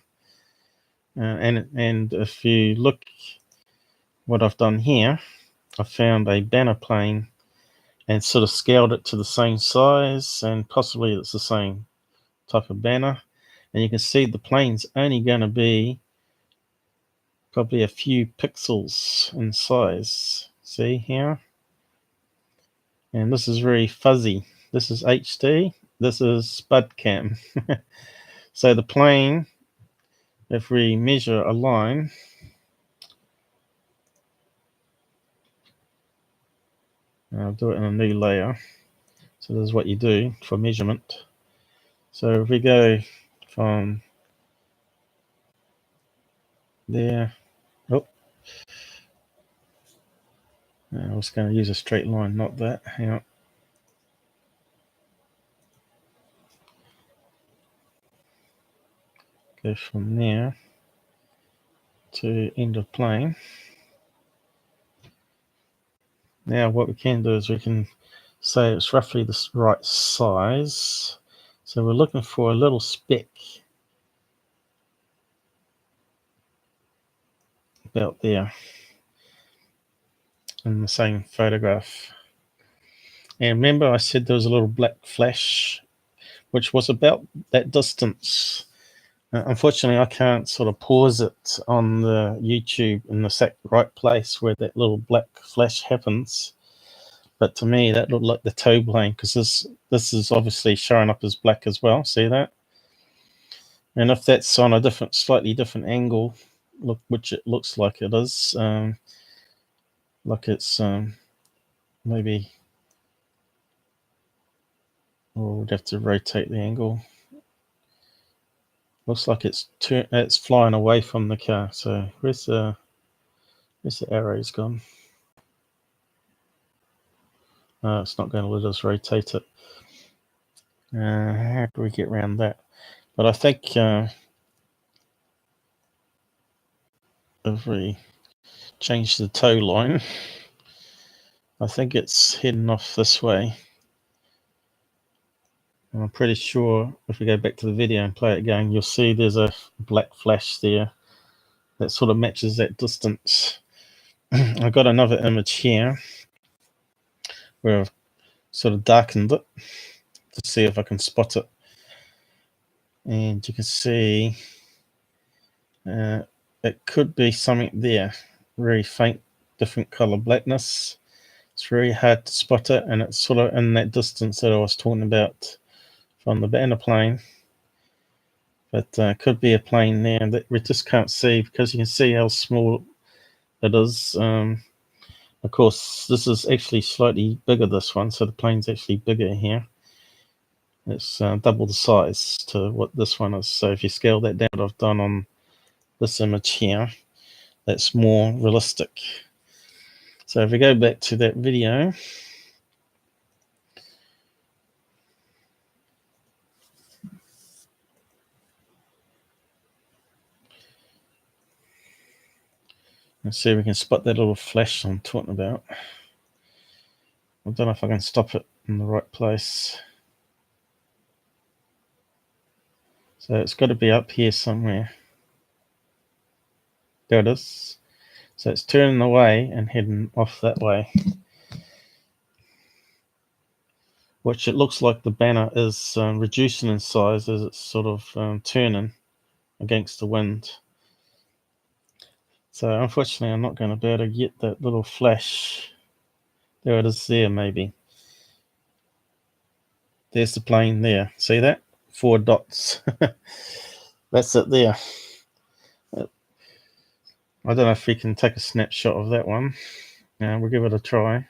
And if you look what I've done here, I found a banner plane and sort of scaled it to the same size, and possibly it's the same type of banner. And you can see the plane's only going to be probably a few pixels in size. See here? And this is very fuzzy. This is HD. This is spud cam. So the plane, if we measure a line, I'll do it in a new layer. So this is what you do for measurement. So if we go from there, I was going to use a straight line, not that. Hang on. Go from there to end of plane. Now what we can do is we can say it's roughly the right size. So we're looking for a little speck about there in the same photograph. And remember I said there was a little black flash which was about that distance. Unfortunately, I can't sort of pause it on the YouTube in the right place where that little black flash happens. But to me, that looked like the tow plane because this is obviously showing up as black as well. See that? And if that's on a slightly different angle, which it looks like it is, like it's maybe, we'd have to rotate the angle. Looks like it's flying away from the car. So where's the arrow's gone? It's not going to let us rotate it. How do we get around that? But I think if we change the tow line, I think it's heading off this way. And I'm pretty sure if we go back to the video and play it again, you'll see there's a black flash there that sort of matches that distance. I got another image here where I've sort of darkened it to see if I can spot it. And you can see it could be something there, very faint, different color blackness. It's very hard to spot it, and it's sort of in that distance that I was talking about from the banner plane. But could be a plane there that we just can't see because you can see how small it is. Of course, this is actually slightly bigger, this one, so the plane's actually bigger here. It's double the size to what this one is. So if you scale that down, what I've done on this image here, that's more realistic. So if we go back to that video, let's see if we can spot that little flash I'm talking about. I don't know if I can stop it in the right place. So it's got to be up here somewhere. There it is. So it's turning away and heading off that way, which it looks like the banner is reducing in size as it's sort of turning against the wind. So unfortunately, I'm not going to be able to get that little flash. There it is there, maybe. There's the plane there. See that? 4 dots. That's it there. I don't know if we can take a snapshot of that one. We'll give it a try.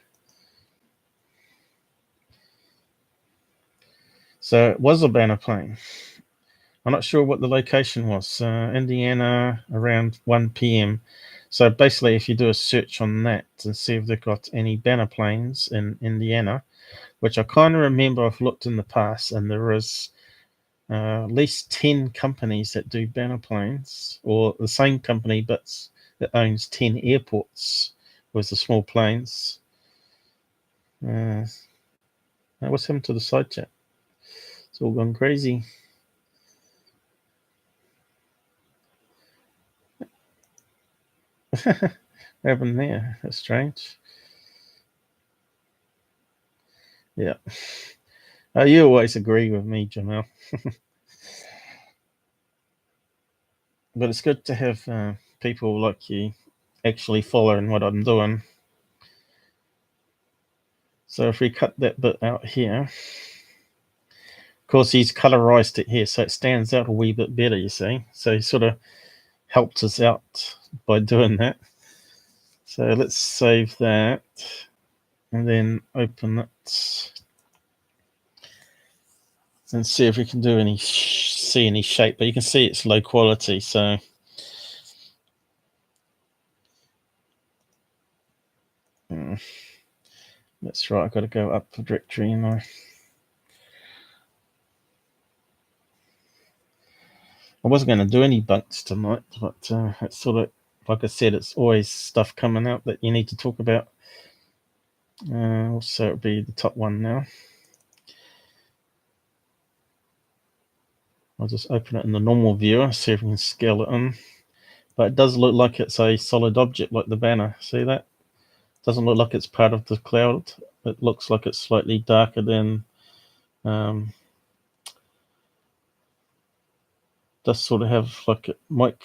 So it was a banner plane. I'm not sure what the location was. Indiana, around 1 p.m. So basically, if you do a search on that and see if they've got any banner planes in Indiana, which I kind of remember I've looked in the past, and there is at least 10 companies that do banner planes, or the same company but that owns 10 airports with the small planes. What's happened to the side chat? It's all gone crazy. What happened there? That's strange. Yeah. You always agree with me, Jamel. But it's good to have people like you actually following what I'm doing. So if we cut that bit out here, of course he's colorized it here so it stands out a wee bit better, you see. So he sort of helped us out by doing that. So let's save that and then open it and see if we can do any see any shape. But you can see it's low quality, so that's right. I've got to go up the directory, and I wasn't going to do any bunks tonight, but it's sort of, like I said, it's always stuff coming out that you need to talk about. So it'll be the top one now. I'll just open it in the normal viewer, see if we can scale it in. But it does look like it's a solid object, like the banner. See that? It doesn't look like it's part of the cloud. It looks like it's slightly darker than does sort of have, like,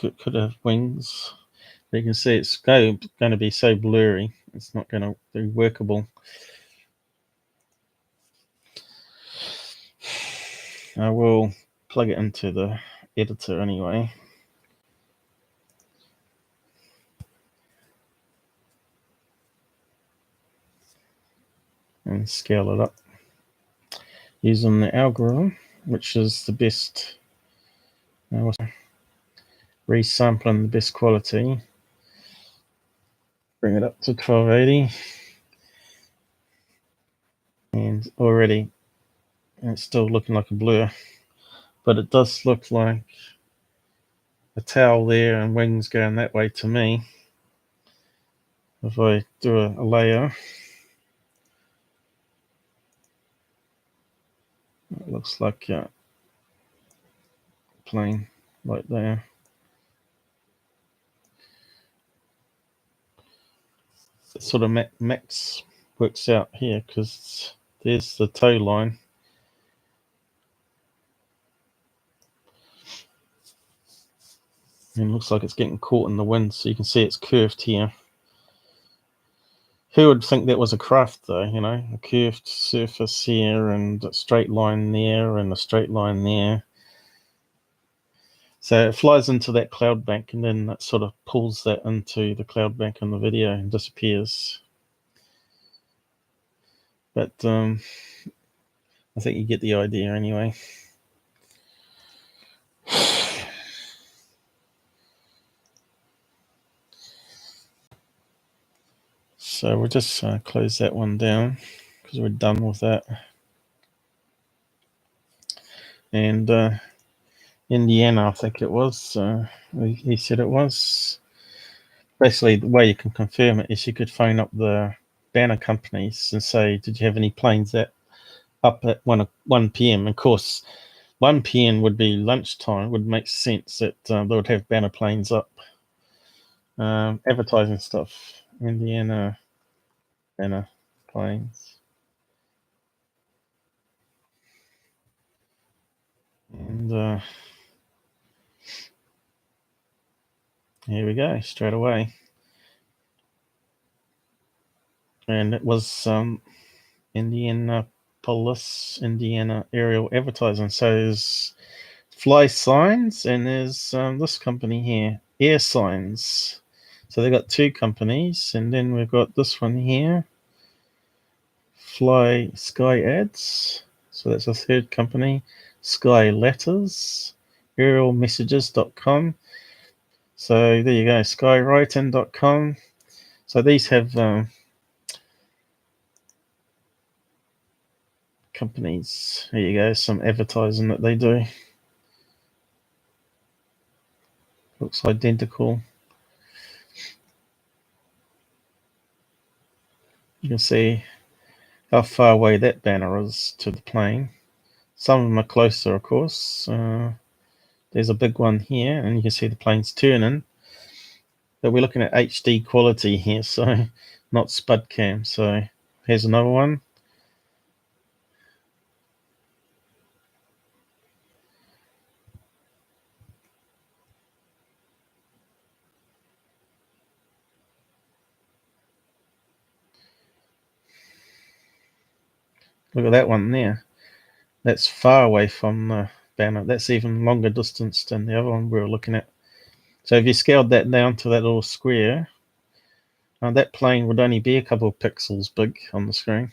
it could have wings. But you can see it's going to be so blurry, it's not going to be workable. I will plug it into the editor anyway. And scale it up using the algorithm, which is the best. Resampling the best quality. Bring it up to 1280. And already it's still looking like a blur. But it does look like a tail there and wings going that way to me. If I do a layer, it looks like a plane right there. It sort of max works out here because there's the tow line. And it looks like it's getting caught in the wind, so you can see it's curved here. Who would think that was a craft, though? You know, a curved surface here, and a straight line there, and a straight line there. So it flies into that cloud bank, and then that sort of pulls that into the cloud bank in the video and disappears. But I think you get the idea anyway. So we'll just close that one down because we're done with that. And Indiana, I think it was, he said it was. Basically, the way you can confirm it is you could phone up the banner companies and say, did you have any planes that up at 1 p.m.? Of course, 1 p.m. would be lunchtime. It would make sense that they would have banner planes up. Advertising stuff. Indiana banner planes. And here we go, straight away. And it was Indianapolis, Indiana aerial advertising. So there's fly signs, and there's this company here, air signs. So they've got two companies, and then we've got this one here, Fly Sky Ads. So that's a third company, Sky Letters, aerialmessages.com. So there you go, skywriting.com. So these have companies. There you go, some advertising that they do. Looks identical. You can see how far away that banner is to the plane. Some of them are closer, of course. There's a big one here, and you can see the plane's turning. But we're looking at HD quality here, so not spud cam. So here's another one. Look at that one there. That's far away from the banner. That's even longer distance than the other one we were looking at. So if you scaled that down to that little square, that plane would only be a couple of pixels big on the screen.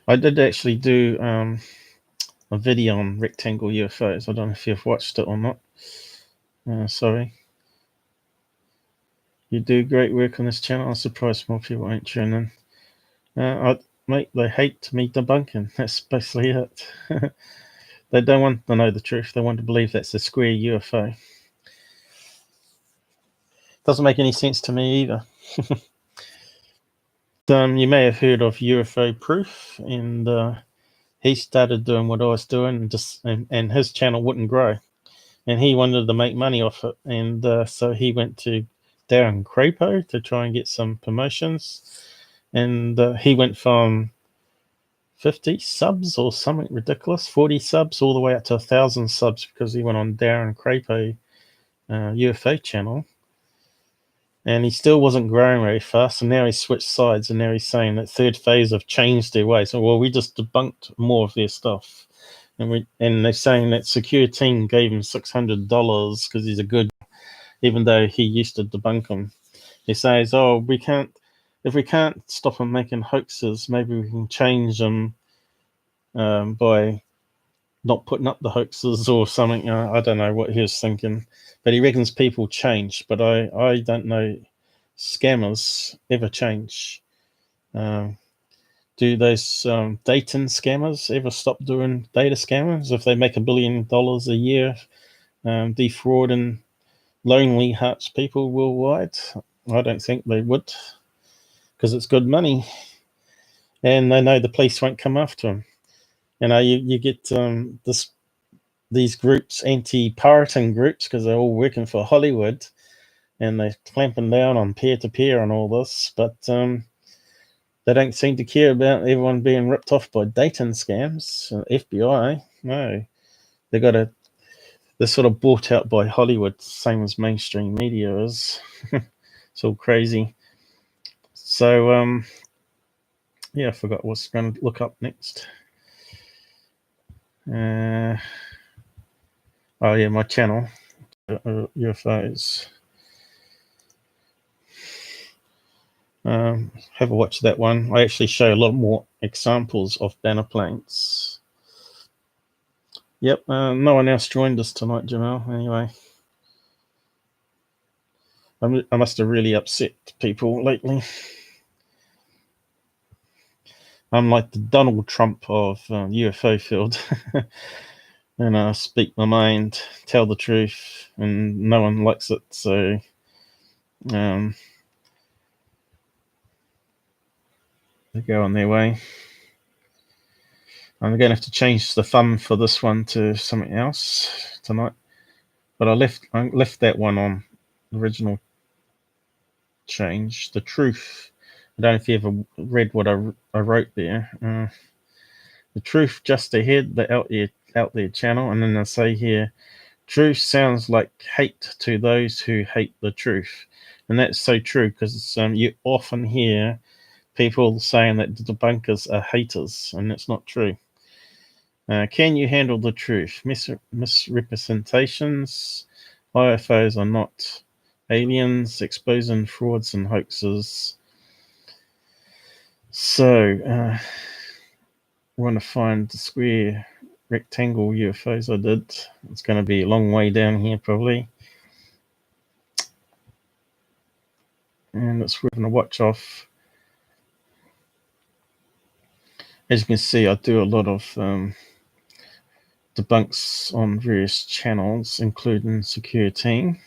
I did actually do a video on Rectangle UFOs. I don't know if you've watched it or not. Sorry. You do great work on this channel. I'm surprised more people ain't tuning in. Mate, they hate me debunking. That's basically it. They don't want to know the truth. They want to believe that's a square UFO. Doesn't make any sense to me either. You may have heard of UFO Proof, and he started doing what I was doing, and his channel wouldn't grow, and he wanted to make money off it, and so he went to Darren Crapo to try and get some promotions, and he went from 50 subs or something ridiculous, 40 subs, all the way up to 1,000 subs because he went on Darren Crapo UFO channel. And he still wasn't growing very fast, and now he switched sides, and now he's saying that Third Phase have changed their ways. So, well, we just debunked more of their stuff, and they're saying that secureteam gave him $600 because he's a good, even though he used to debunk them. He says, "Oh, if we can't stop them making hoaxes, maybe we can change them by not putting up the hoaxes or something." I don't know what he was thinking, but he reckons people change. But I don't know. Scammers ever change? Do those Dayton scammers ever stop doing data scammers if they make $1 billion a year defrauding lonely hearts people worldwide? I don't think they would, because it's good money, and they know the police won't come after them. You know, you get this these groups, anti-pirating groups, because they're all working for Hollywood, and they're clamping down on peer-to-peer and all this, but they don't seem to care about everyone being ripped off by dating scams. FBI, no, they're sort of bought out by Hollywood, same as mainstream media is. It's all crazy. So yeah, I forgot what's going to look up next. Oh yeah, my channel, UFOs. Have a watch that one. I actually show a lot more examples of banner planes. Yep, no one else joined us tonight, Jamal. Anyway, I must have really upset people lately. I'm like the Donald Trump of UFO field. And I speak my mind, tell the truth, and no one likes it. So they go on their way. I'm going to have to change the thumb for this one to something else tonight. But I left that one on the original change. The truth. I don't know if you ever read what I wrote there. The truth just ahead, the out there channel, and then I say here, truth sounds like hate to those who hate the truth, and that's so true because you often hear people saying that the debunkers are haters, and that's not true. Can you handle the truth? Misrepresentations. UFOs are not aliens, exposing frauds and hoaxes. So, I want to find the square rectangle UFOs I did. It's going to be a long way down here, probably. And it's worth a watch off. As you can see, I do a lot of debunks on various channels, including secureteam.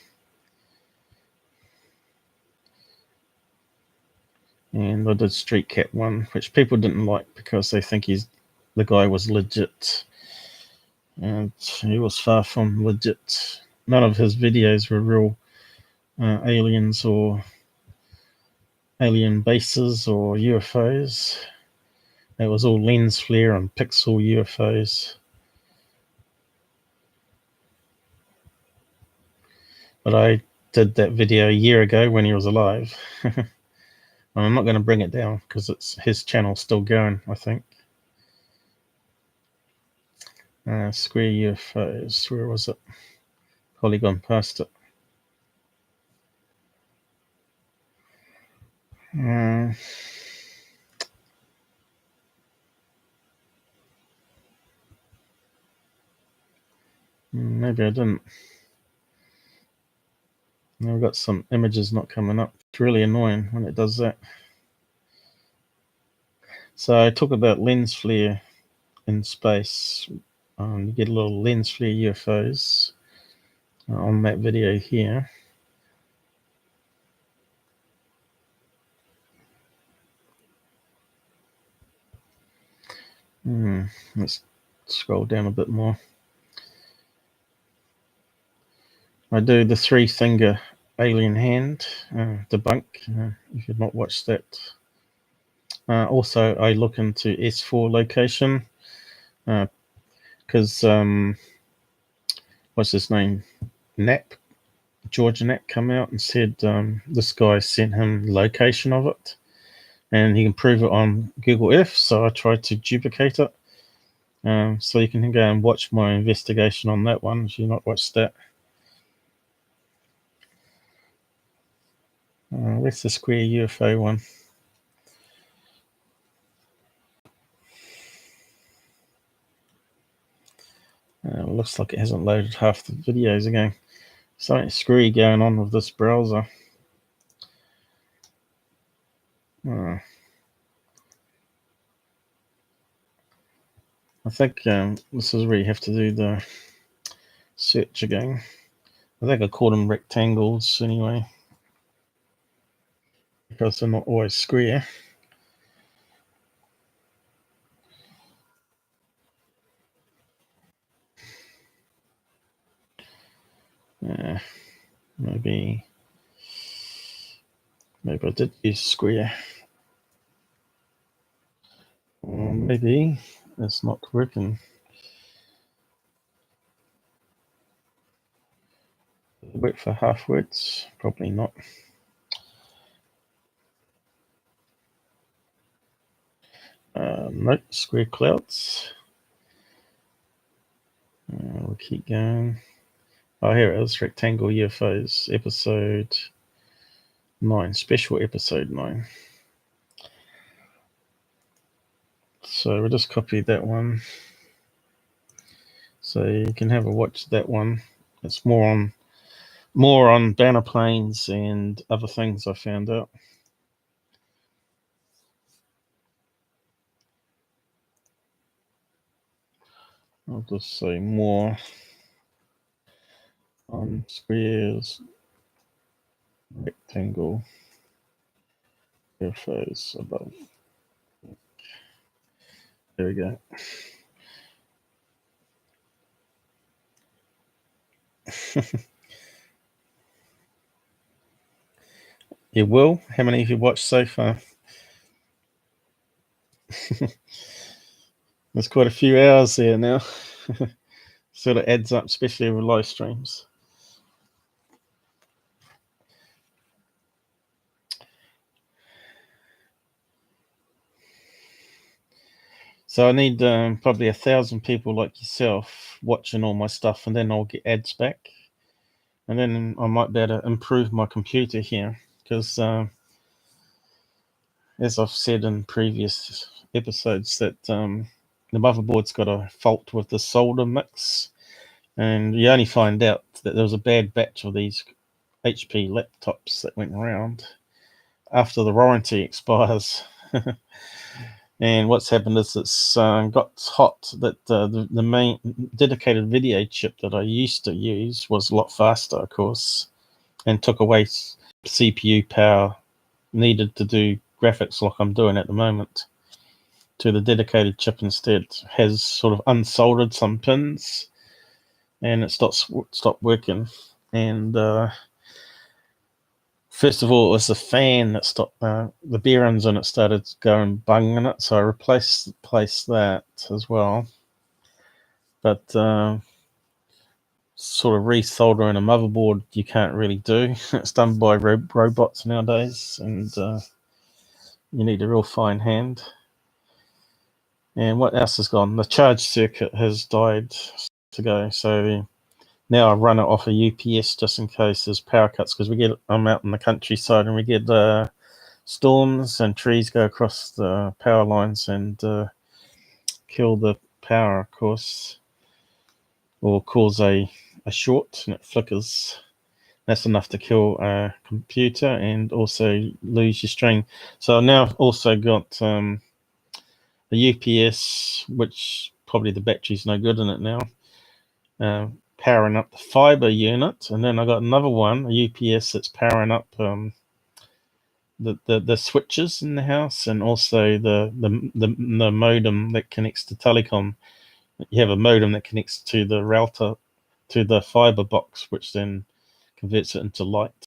And I did Street Cat one, which people didn't like because they think the guy was legit. And he was far from legit. None of his videos were real aliens or alien bases or UFOs. It was all lens flare and pixel UFOs. But I did that video a year ago when he was alive. I'm not going to bring it down because his channel's still going, I think. Square UFOs, where was it? Probably gone past it. Maybe I didn't. I've got some images not coming up. It's really annoying when it does that. So I talk about lens flare in space. You get a little lens flare UFOs on that video here. Let's scroll down a bit more. I do the 3-finger alien hand debunk. If you've not watched that. Also, I look into S4 location because what's his name? George Knapp come out and said this guy sent him location of it, and he can prove it on Google Earth. So I tried to duplicate it. So you can go and watch my investigation on that one if you've not watched that. Where's the square UFO one? Looks like it hasn't loaded half the videos again. Something screwy going on with this browser. I think this is where you have to do the search again. I think I called them rectangles anyway, because they're not always square. Maybe I did use square. Or maybe it's not working. Work for half words? Probably not. Nope, square clouds. We'll keep going. Oh, here it is. Rectangle UFOs, episode 9, special episode 9. So we'll just copy that one. So you can have a watch that one. It's more on banner planes and other things I found out. I'll just say more on squares, rectangle, UFOs above. There we go. You will? How many have you watched so far? There's quite a few hours there now. Sort of adds up, especially with live streams. So I need probably 1,000 people like yourself watching all my stuff, and then I'll get ads back. And then I might be able to improve my computer here, because as I've said in previous episodes, that the motherboard's got a fault with the solder mix, and you only find out that there was a bad batch of these HP laptops that went around after the warranty expires. And what's happened is it's got hot, that the main dedicated video chip that I used to use was a lot faster, of course, and took away CPU power needed to do graphics like I'm doing at the moment. To the dedicated chip instead has sort of unsoldered some pins, and it stopped working. And first of all, it was the fan that stopped. The bearings on it started going bung in it, so I replaced that as well. But sort of resoldering a motherboard you can't really do. It's done by robots nowadays, and you need a real fine hand. And what else has gone? The charge circuit has died to go, so now I run it off a UPS just in case there's power cuts, because I'm out in the countryside and we get storms and trees go across the power lines and kill the power, of course, or cause a short and it flickers. That's enough to kill a computer and also lose your string. So now I've also got a UPS, which probably the battery's no good in it now, powering up the fiber unit, and then I got another one, a UPS, that's powering up the switches in the house, and also the modem that connects to telecom. You have a modem that connects to the router, to the fiber box, which then converts it into light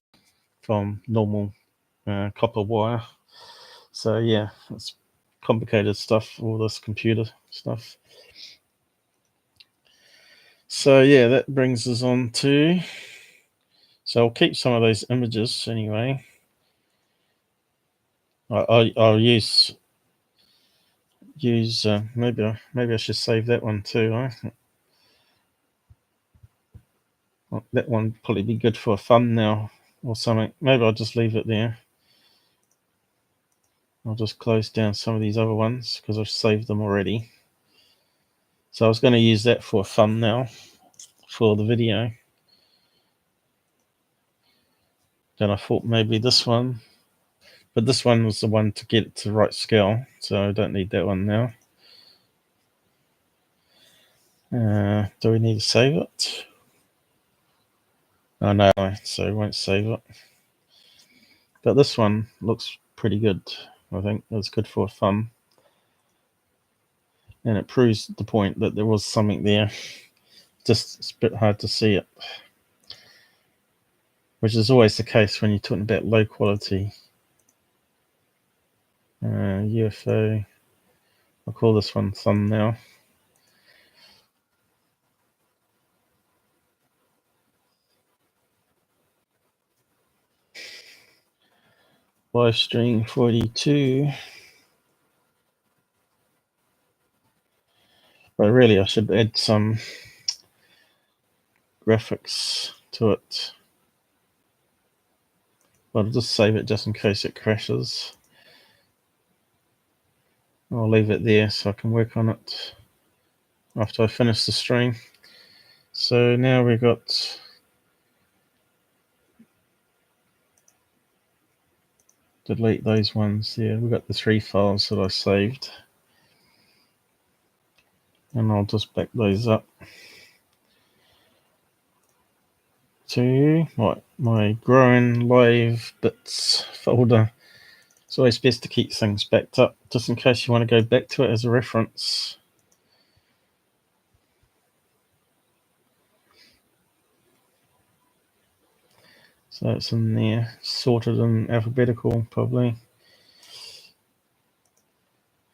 from normal copper wire. So yeah, it's complicated stuff, all this computer stuff. So yeah, that brings us on to, so I'll keep some of those images anyway. I'll use maybe I should save that one too. Well, that one probably be good for a thumbnail or something. Maybe I'll just leave it there. I'll just close down some of these other ones because I've saved them already. So I was going to use that for a thumbnail for the video. Then I thought maybe this one, but this one was the one to get it to the right scale, so I don't need that one now. Do we need to save it? Oh no, so I won't save it. But this one looks pretty good. I think it's good for fun. And it proves the point that there was something there. Just it's a bit hard to see it. which is always the case when you're talking about low quality UFO. I'll call this one thumbnail. Live stream 42. But really, I should add some graphics to it. But I'll just save it just in case it crashes. I'll leave it there so I can work on it after I finish the stream. So now we've got delete those ones there. We've got the 3 files that I saved. And I'll just back those up to my growing live bits folder. It's always best to keep things backed up just in case you want to go back to it as a reference. So it's in there, sorted in alphabetical probably.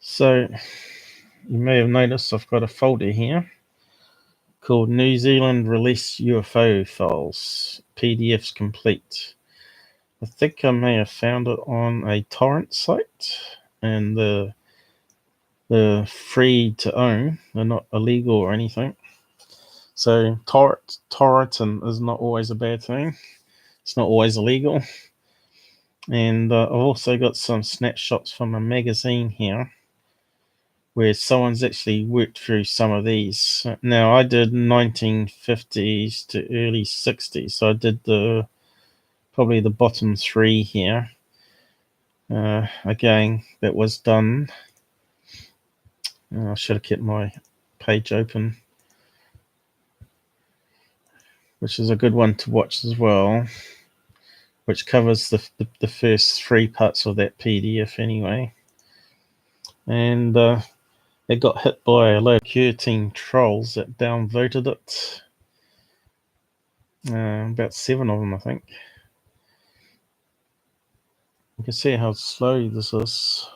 So you may have noticed I've got a folder here called New Zealand Release UFO Files, PDFs complete. I think I may have found it on a torrent site, and they're free to own. They're not illegal or anything. So torrenting is not always a bad thing. It's not always illegal. And I've also got some snapshots from a magazine here where someone's actually worked through some of these. Now, I did 1950s to early 60s, so I did probably the bottom 3 here. Again, that was done. I should have kept my page open, which is a good one to watch as well, which covers the first 3 parts of that PDF anyway. And it got hit by a load of secureteam trolls that downvoted it. About 7 of them, I think. You can see how slow this is.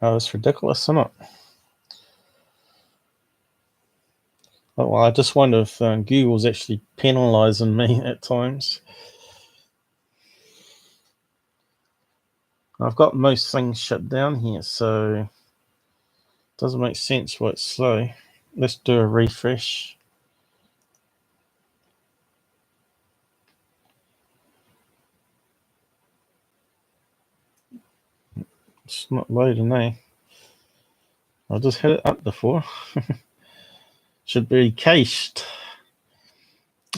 Oh, it's ridiculous, isn't it? Oh, well, I just wonder if Google's actually penalising me at times. I've got most things shut down here, so it doesn't make sense why it's slow. Let's do a refresh. It's not loading, eh? I just had it up before. Should be cached.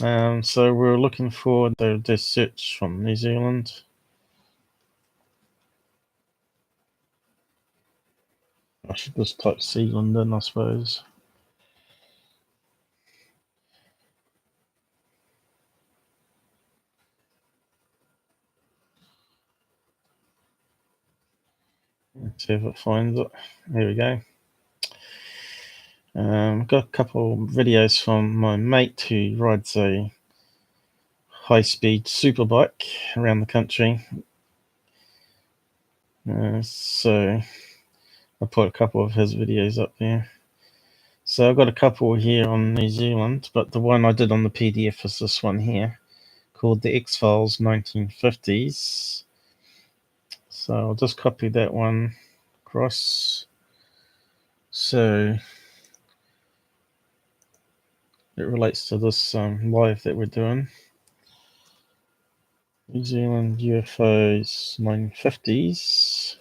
So we're looking for the search from New Zealand. I should just type Zealand in, I suppose. Let's see if it finds it. There we go. Got a couple of videos from my mate who rides a high-speed superbike around the country. So I put a couple of his videos up there. So I've got a couple here on New Zealand, but the one I did on the PDF is this one here, called the X-Files 1950s. So I'll just copy that one across. So it relates to this live that we're doing. New Zealand UFOs 1950s.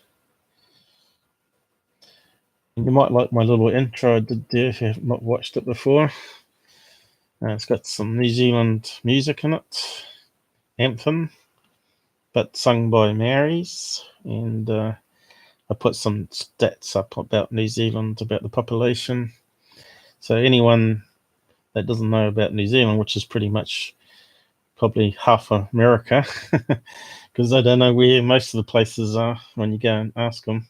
You might like my little intro I did there if you have not watched it before. It's got some New Zealand music in it, anthem, but sung by Maoris. And I put some stats up about New Zealand, about the population. So anyone that doesn't know about New Zealand, which is pretty much probably half of America, because they don't know where most of the places are when you go and ask them.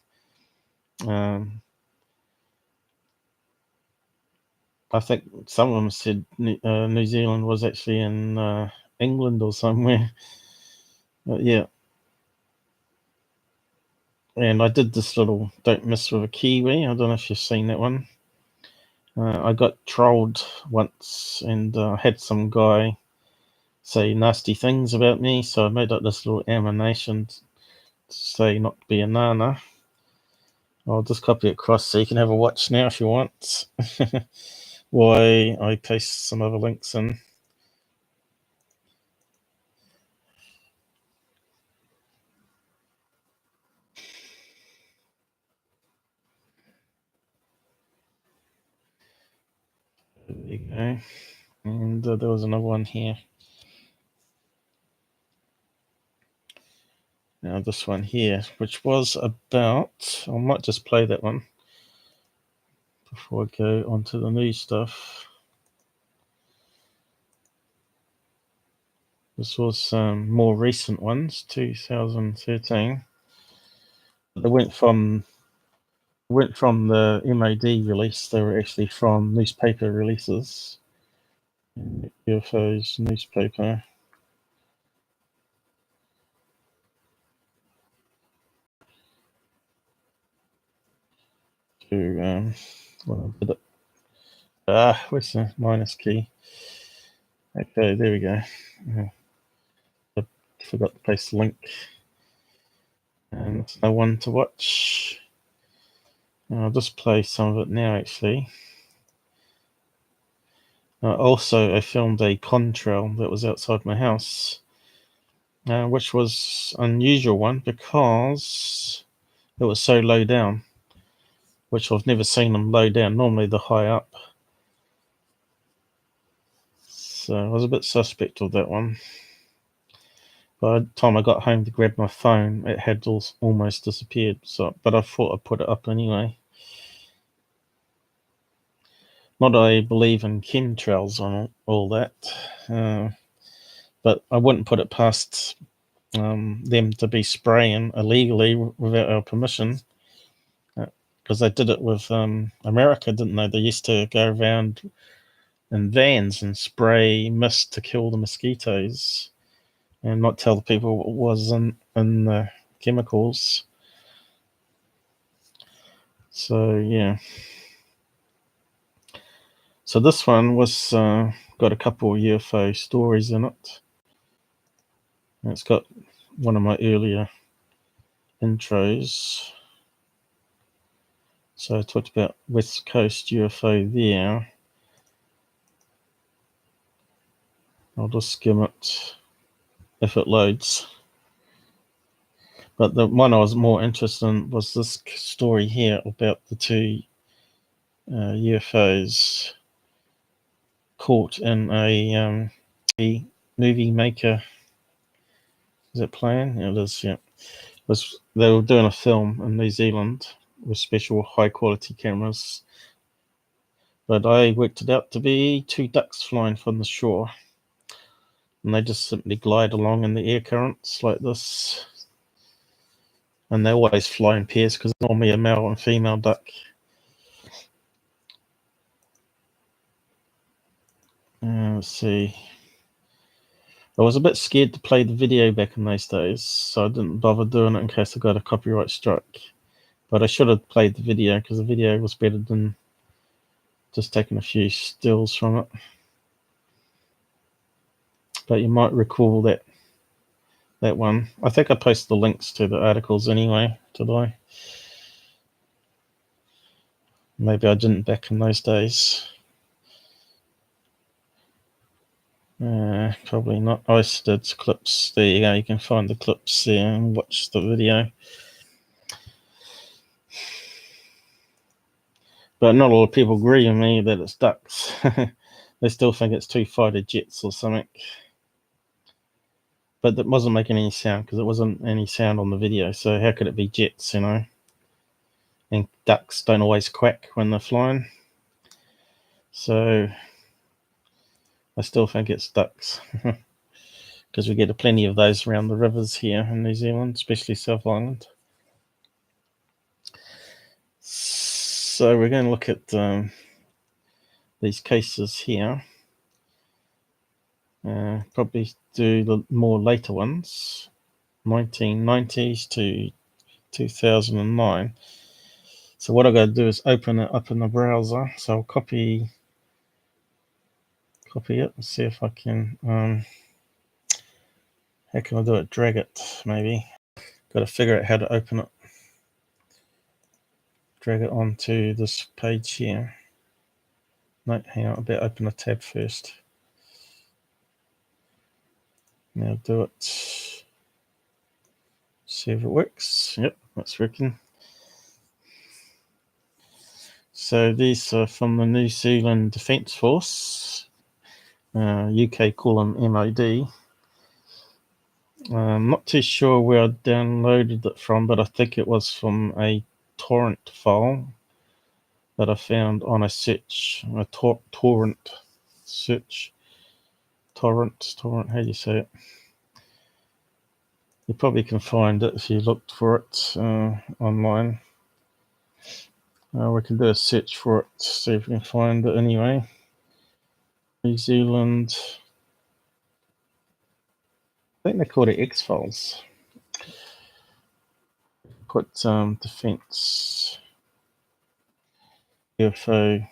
I think some of them said New Zealand was actually in England or somewhere. But yeah. And I did this little don't mess with a Kiwi. I don't know if you've seen that one. I got trolled once and had some guy say nasty things about me, so I made up this little animation to say not to be a nana. I'll just copy it across so you can have a watch now if you want. Why I paste some other links in. There you go. And there was another one here. Now this one here, which was about, I might just play that one before I go on to the new stuff. This was some more recent ones, 2013. They went from the MOD release. They were actually from newspaper releases. UFOs newspaper. To well, I did it. Where's the minus key? Okay, there we go. I forgot to paste the link. And there's no one to watch. I'll just play some of it now, actually. Also, I filmed a contrail that was outside my house, which was an unusual one because it was so low down, which I've never seen them low down. Normally they're high up. So I was a bit suspect of that one. By the time I got home to grab my phone, it had almost disappeared. So, but I thought I'd put it up anyway. Not that I believe in chemtrails and all that, but I wouldn't put it past them to be spraying illegally without our permission, because they did it with America, didn't they? They used to go around in vans and spray mist to kill the mosquitoes and not tell the people what was in the chemicals. So yeah. So this one was got a couple of UFO stories in it. And it's got one of my earlier intros. So I talked about West Coast UFO there. I'll just skim it if it loads. But the one I was more interested in was this story here about the two UFOs caught in a movie maker. Is it playing? Yeah, it is, yeah. They were doing a film in New Zealand with special high quality cameras. But I worked it out to be two ducks flying from the shore. And they just simply glide along in the air currents like this. And they always fly in pairs because it's normally a male and female duck. Let's see. I was a bit scared to play the video back in those days, so I didn't bother doing it in case I got a copyright strike. But I should have played the video because the video was better than just taking a few stills from it. But you might recall that one. I think I posted the links to the articles anyway, did I? Maybe I didn't back in those days. Probably not. I did clips. There you go. You can find the clips there and watch the video. But not a lot of people agree with me that it's ducks. They still think it's two fighter jets or something. But that wasn't making any sound because it wasn't any sound on the video. So how could it be jets, you know? And ducks don't always quack when they're flying. So I still think it's ducks. Because we get plenty of those around the rivers here in New Zealand, especially South Island. So we're going to look at the these cases here. Probably do the more later ones, 1990s to 2009. So what I've got to do is open it up in the browser. So I'll copy it and see if I can. How can I do it? Drag it, maybe. Got to figure out how to open it. Drag it onto this page here. No, hang on, I better open a tab first. Now do it. See if it works. Yep, that's working. So these are from the New Zealand Defence Force. UK call them MOD. I'm not too sure where I downloaded it from, but I think it was from a torrent file that I found on a search, a torrent search. Torrent, how do you say it? You probably can find it if you looked for it online. We can do a search for it, see if we can find it anyway. New Zealand, I think they called it X-Files. Put defense UFO.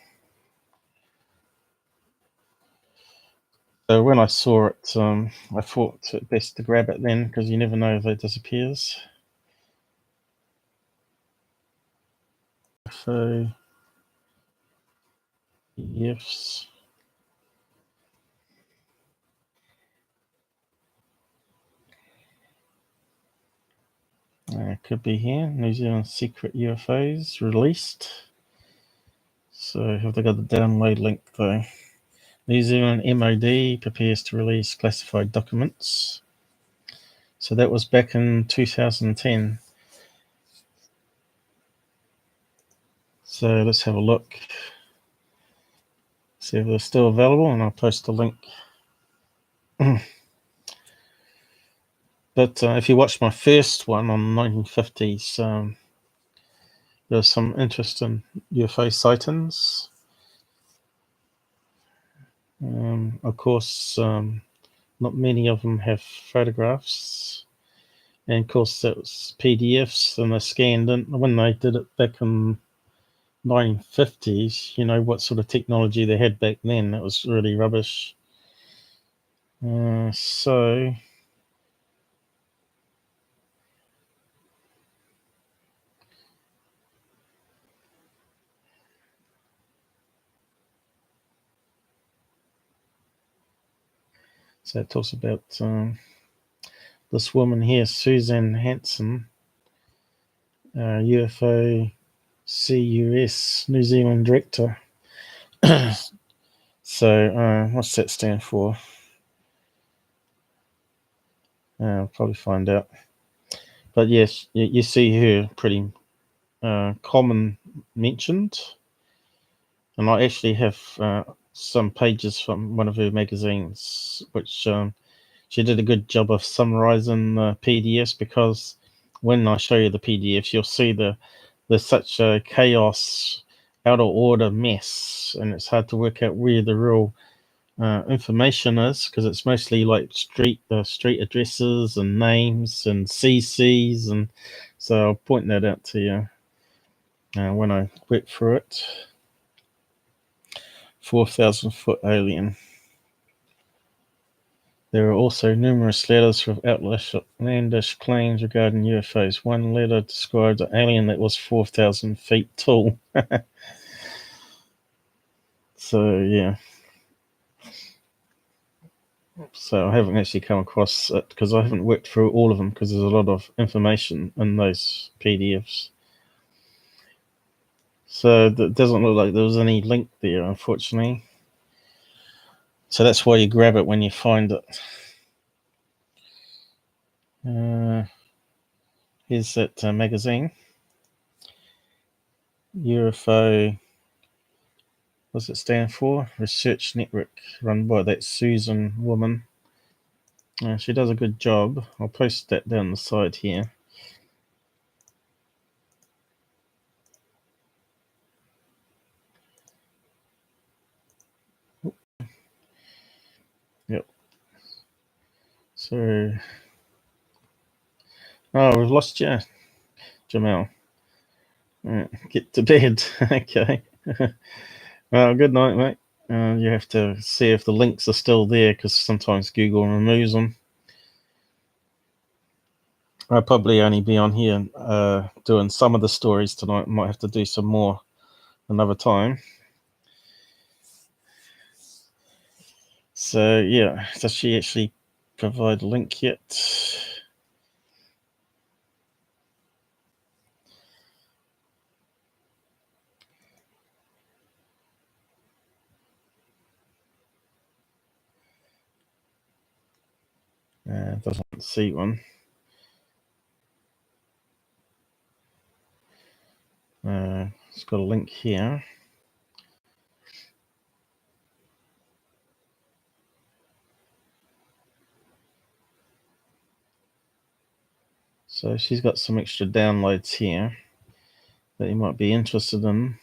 So when I saw it, I thought it best to grab it then, because you never know if it disappears. UFO PDFs. Could be here. New Zealand secret UFOs released. So have they got the download link though? New Zealand MOD prepares to release classified documents. So that was back in 2010. So let's have a look. See if they're still available, and I'll post a link. But if you watch my first one on the 1950s, there's some interesting UFO sightings. Of course, not many of them have photographs. And of course, that was PDFs, and they scanned in. When they did it back in 1950s, you know what sort of technology they had back then. It was really rubbish. So it talks about this woman here, Suzanne Hanson, UFO CUS New Zealand director. So what's that stand for? I'll probably find out. But yes, you see her pretty common mentioned. And I actually have some pages from one of her magazines, which she did a good job of summarizing the PDFs, because when I show you the PDFs, you'll see there's such a chaos, out of order mess, and it's hard to work out where the real information is, because it's mostly like street addresses and names and CCs, and so I'll point that out to you when I work through it. 4,000-foot alien. There are also numerous letters with outlandish claims regarding UFOs. One letter described an alien that was 4,000 feet tall. So, yeah. So I haven't actually come across it, because I haven't worked through all of them, because there's a lot of information in those PDFs. So it doesn't look like there was any link there, unfortunately. So that's why you grab it when you find it. Here's that magazine. UFO, what's it stand for? Research Network, run by that Susan woman. She does a good job. I'll post that down the side here. So, oh, we've lost you, Jamal. Right, get to bed. Okay. Well, good night, mate. You have to see if the links are still there, because sometimes Google removes them. I'll probably only be on here doing some of the stories tonight. Might have to do some more another time. So yeah, does she actually provide a link yet? Doesn't see one. It's got a link here. So she's got some extra downloads here that you might be interested in.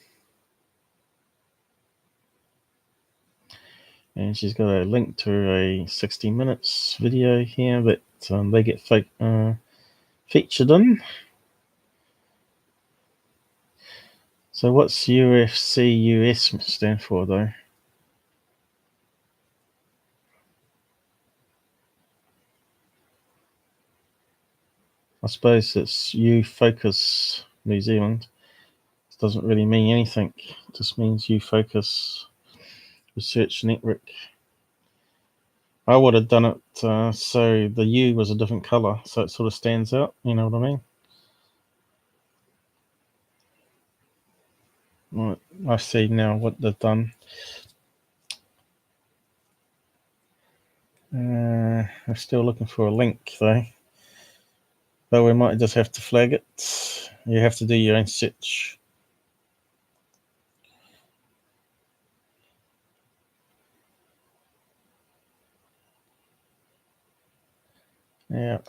And she's got a link to a 60 minutes video here that they get featured in. So what's UFCUS stand for, though? I suppose it's UFOCUS New Zealand. It doesn't really mean anything. It just means UFOCUS Research Network. I would have done it so the U was a different colour, so it sort of stands out. You know what I mean? Right, I see now what they've done. I'm still looking for a link, though. But we might just have to flag it. You have to do your own search. Yeah.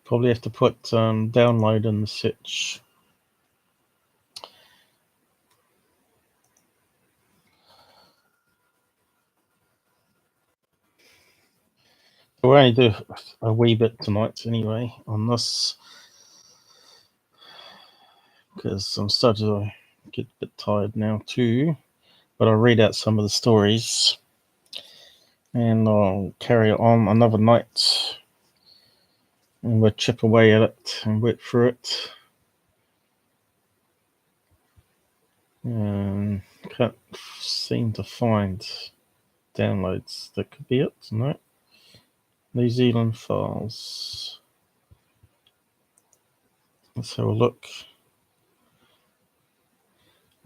Probably have to put download in the search. We'll only do a wee bit tonight anyway on this, because I'm starting to get a bit tired now too. But I'll read out some of the stories and I'll carry it on another night, and we'll chip away at it and work through it. Can't seem to find downloads. That could be it. No. New Zealand files. Let's have a look.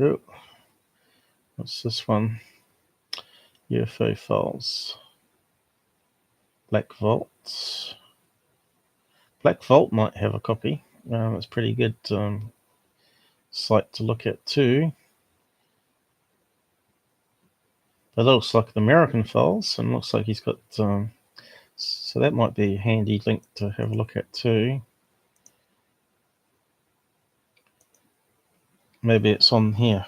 Oh, what's this one? UFO files. Black Vault. Black Vault might have a copy. It's a pretty good site to look at too. That looks like the American files, and looks like he's got so that might be a handy link to have a look at too. Maybe it's on here.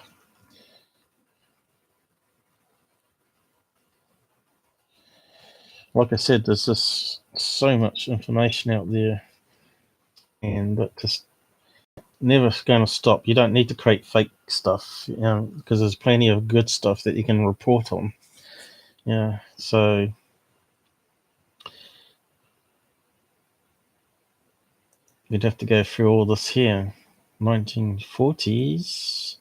Like I said, there's just so much information out there, and that just never going to stop. You don't need to create fake stuff, because there's plenty of good stuff that you can report on. Yeah, so you'd have to go through all this here. 1940s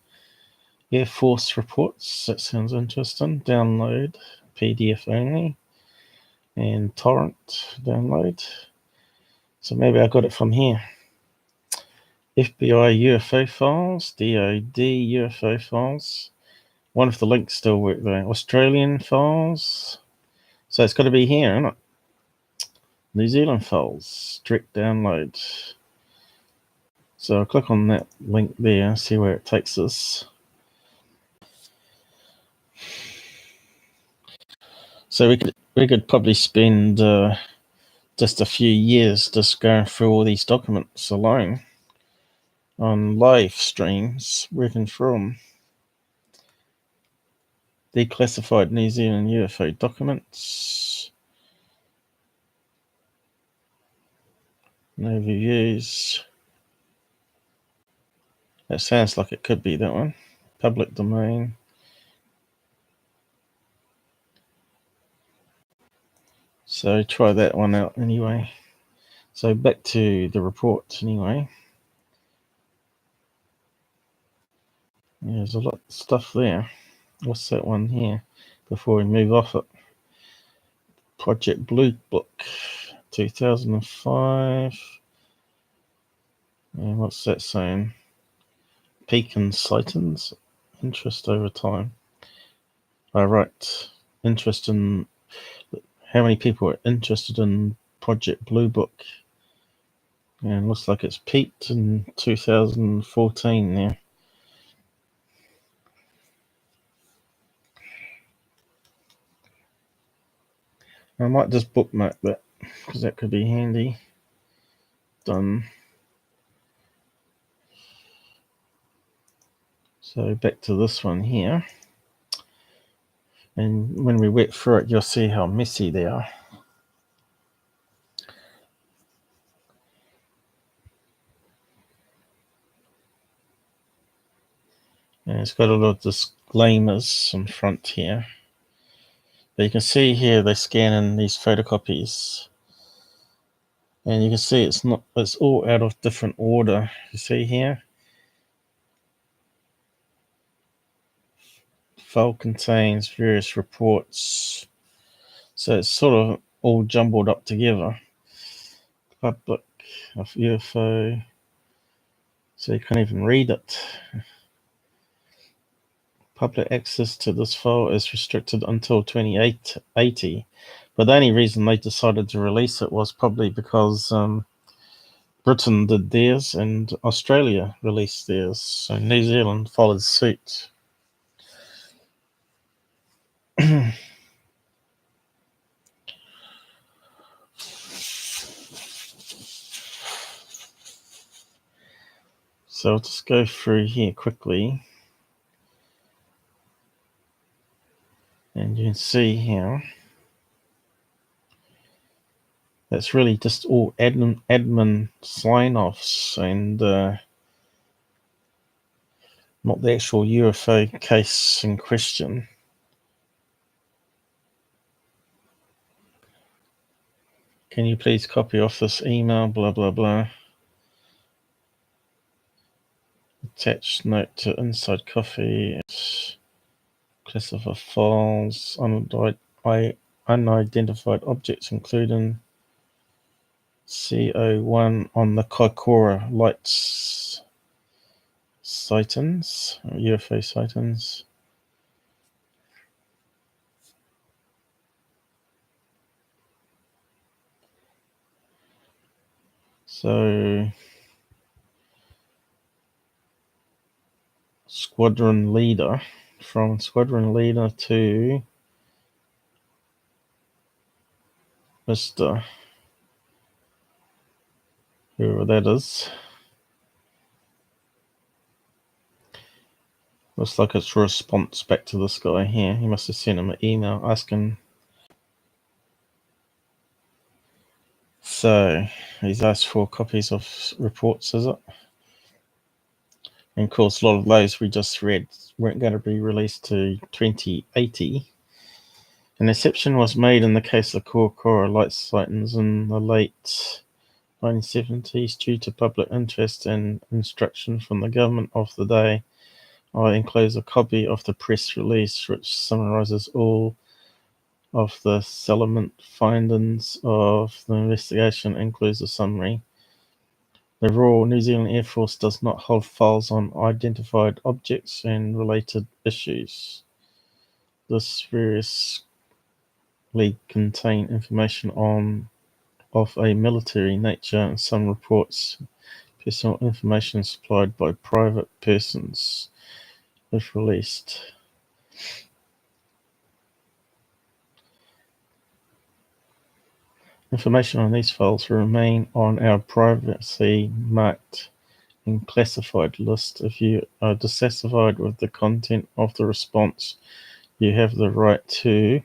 Air Force reports. That sounds interesting. Download, PDF only, and torrent download. So maybe I got it from here. FBI UFO files, DOD UFO files. One of the links still work though. Australian files. So it's got to be here, isn't it? New Zealand files, direct download. So I'll click on that link there, see where it takes us. So we could probably spend just a few years just going through all these documents alone on live streams, working through them. Declassified New Zealand UFO documents. No reviews. That sounds like it could be that one. Public domain. So try that one out anyway. So back to the report anyway. Yeah, there's a lot of stuff there. What's that one here? Before we move off it. Project Blue Book, 2005. And what's that saying? Pecan sightings. Interest over time. All right. Interest in how many people are interested in Project Blue Book. And looks like it's peaked in 2014 now. I might just bookmark that because that could be handy. Done. So back to this one here. And when we wet through it, you'll see how messy they are. And it's got a lot of disclaimers on front here. But you can see here they scan in these photocopies. And you can see it's all out of different order. You see here? File contains various reports. So it's sort of all jumbled up together. Public of UFO. So you can't even read it. Public access to this file is restricted until 2080. But the only reason they decided to release it was probably because Britain did theirs and Australia released theirs. So New Zealand followed suit. So I'll just go through here quickly. And you can see here that's really just all admin sign-offs and not the actual UFO case in question. Can you please copy off this email, blah, blah, blah. Attached note to inside coffee. Classify files, unidentified objects, including CO1 on the Kaikoura lights sightings, UFO sightings. So, squadron leader, from squadron leader to Mr. whoever that is. Looks like it's a response back to this guy here. He must have sent him an email asking. So, he's asked for copies of reports, is it? And of course, a lot of those we just read weren't going to be released to 2080. An exception was made in the case of Kaikoura light sightings in the late 1970s due to public interest and instruction from the government of the day. I enclose a copy of the press release which summarizes all of the settlement findings of the investigation, includes a summary. The Royal New Zealand Air Force does not hold files on identified objects and related issues. This variously contain information of a military nature and some reports personal information supplied by private persons if released. Information on these files will remain on our privacy marked and classified list. If you are dissatisfied with the content of the response, you have the right to,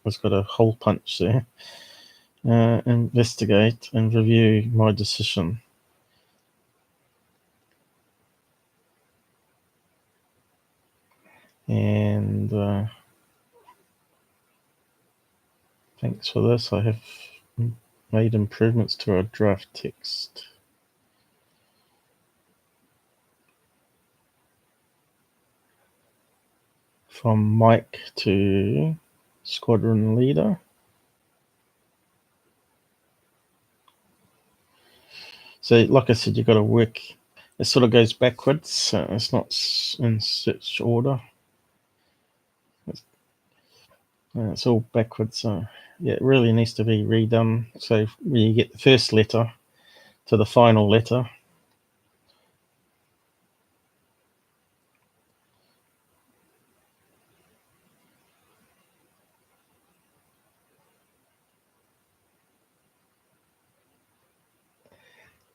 it's got a hole punch there, investigate and review my decision. And thanks for this. I have made improvements to our draft text. From Mike to squadron leader. So, like I said, you've got to work. It sort of goes backwards. It's not in search order. It's all backwards. Yeah, it really needs to be redone. So when you get the first letter to the final letter,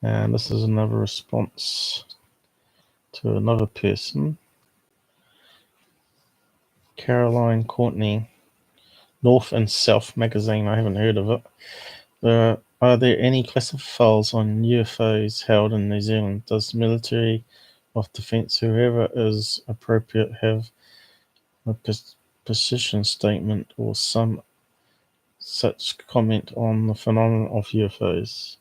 and this is another response to another person. Caroline Courtney, North and South magazine. I haven't heard of it. Are there any classified files on UFOs held in New Zealand? Does the Military of Defence, whoever is appropriate, have a position statement or some such comment on the phenomenon of UFOs?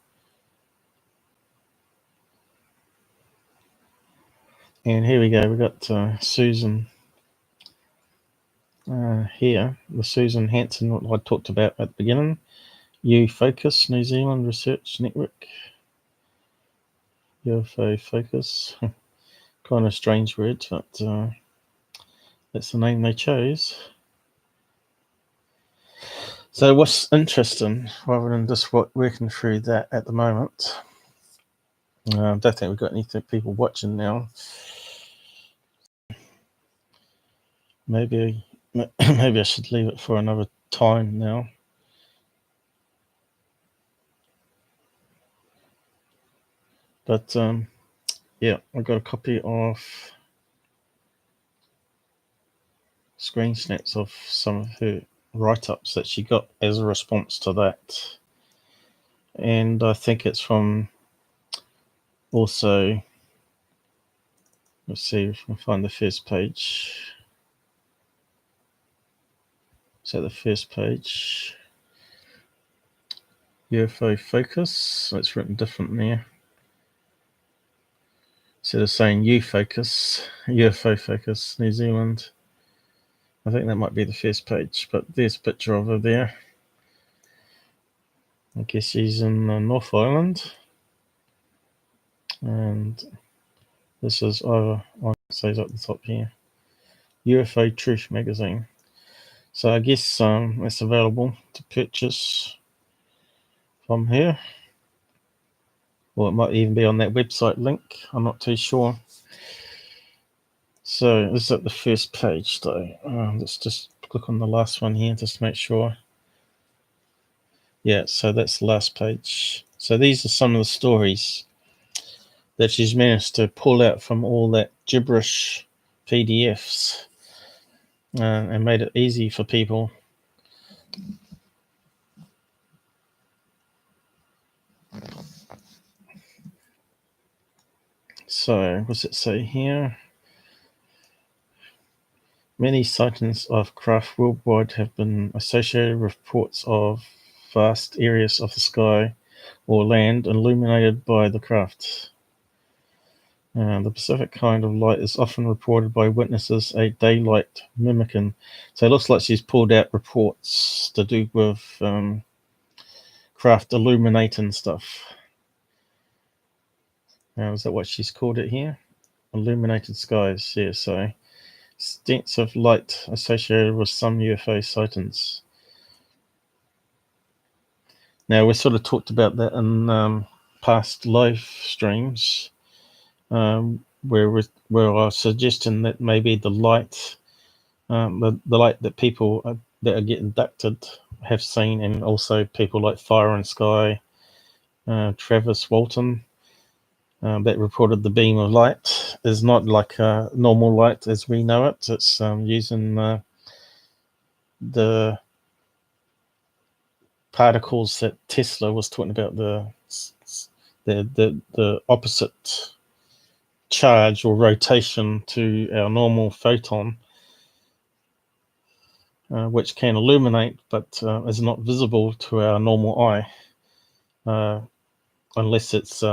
And here we go. We got Susan here, the Susan Hanson, what I talked about at the beginning. UFOCUS, New Zealand Research Network. UFOCUS. Kind of strange word, but that's the name they chose. So what's interesting, rather than just working through that at the moment, I don't think we've got any people watching now. Maybe I should leave it for another time now. But yeah, I got a copy of screen snaps of some of her write-ups that she got as a response to that. And I think it's from also, let's see if I can find the first page. So the first page, UFOCUS, so it's written different there. Instead of saying UFOCUS, New Zealand. I think that might be the first page, but there's a picture of her there. I guess she's in North Island. And this is over, I say at the top here, UFO Truth magazine. So I guess it's available to purchase from here. Or it might even be on that website link. I'm not too sure. So this is at the first page though. Let's just click on the last one here just to make sure. Yeah, so that's the last page. So these are some of the stories that she's managed to pull out from all that gibberish PDFs and made it easy for people. So what's it say here? Many sightings of craft worldwide have been associated with reports of vast areas of the sky or land illuminated by the craft. The specific kind of light is often reported by witnesses a daylight mimicking. So it looks like she's pulled out reports to do with craft illuminating stuff. Is that what she's called it here? Illuminated skies, yeah, so stints of light associated with some UFO sightings. Now, we sort of talked about that in past live streams, where I was suggesting that maybe the light, the light that people that are getting abducted have seen, and also people like Fire and Sky, Travis Walton, that reported the beam of light is not like a normal light as we know it. It's using the particles that Tesla was talking about, the opposite charge or rotation to our normal photon, which can illuminate but is not visible to our normal eye, unless it's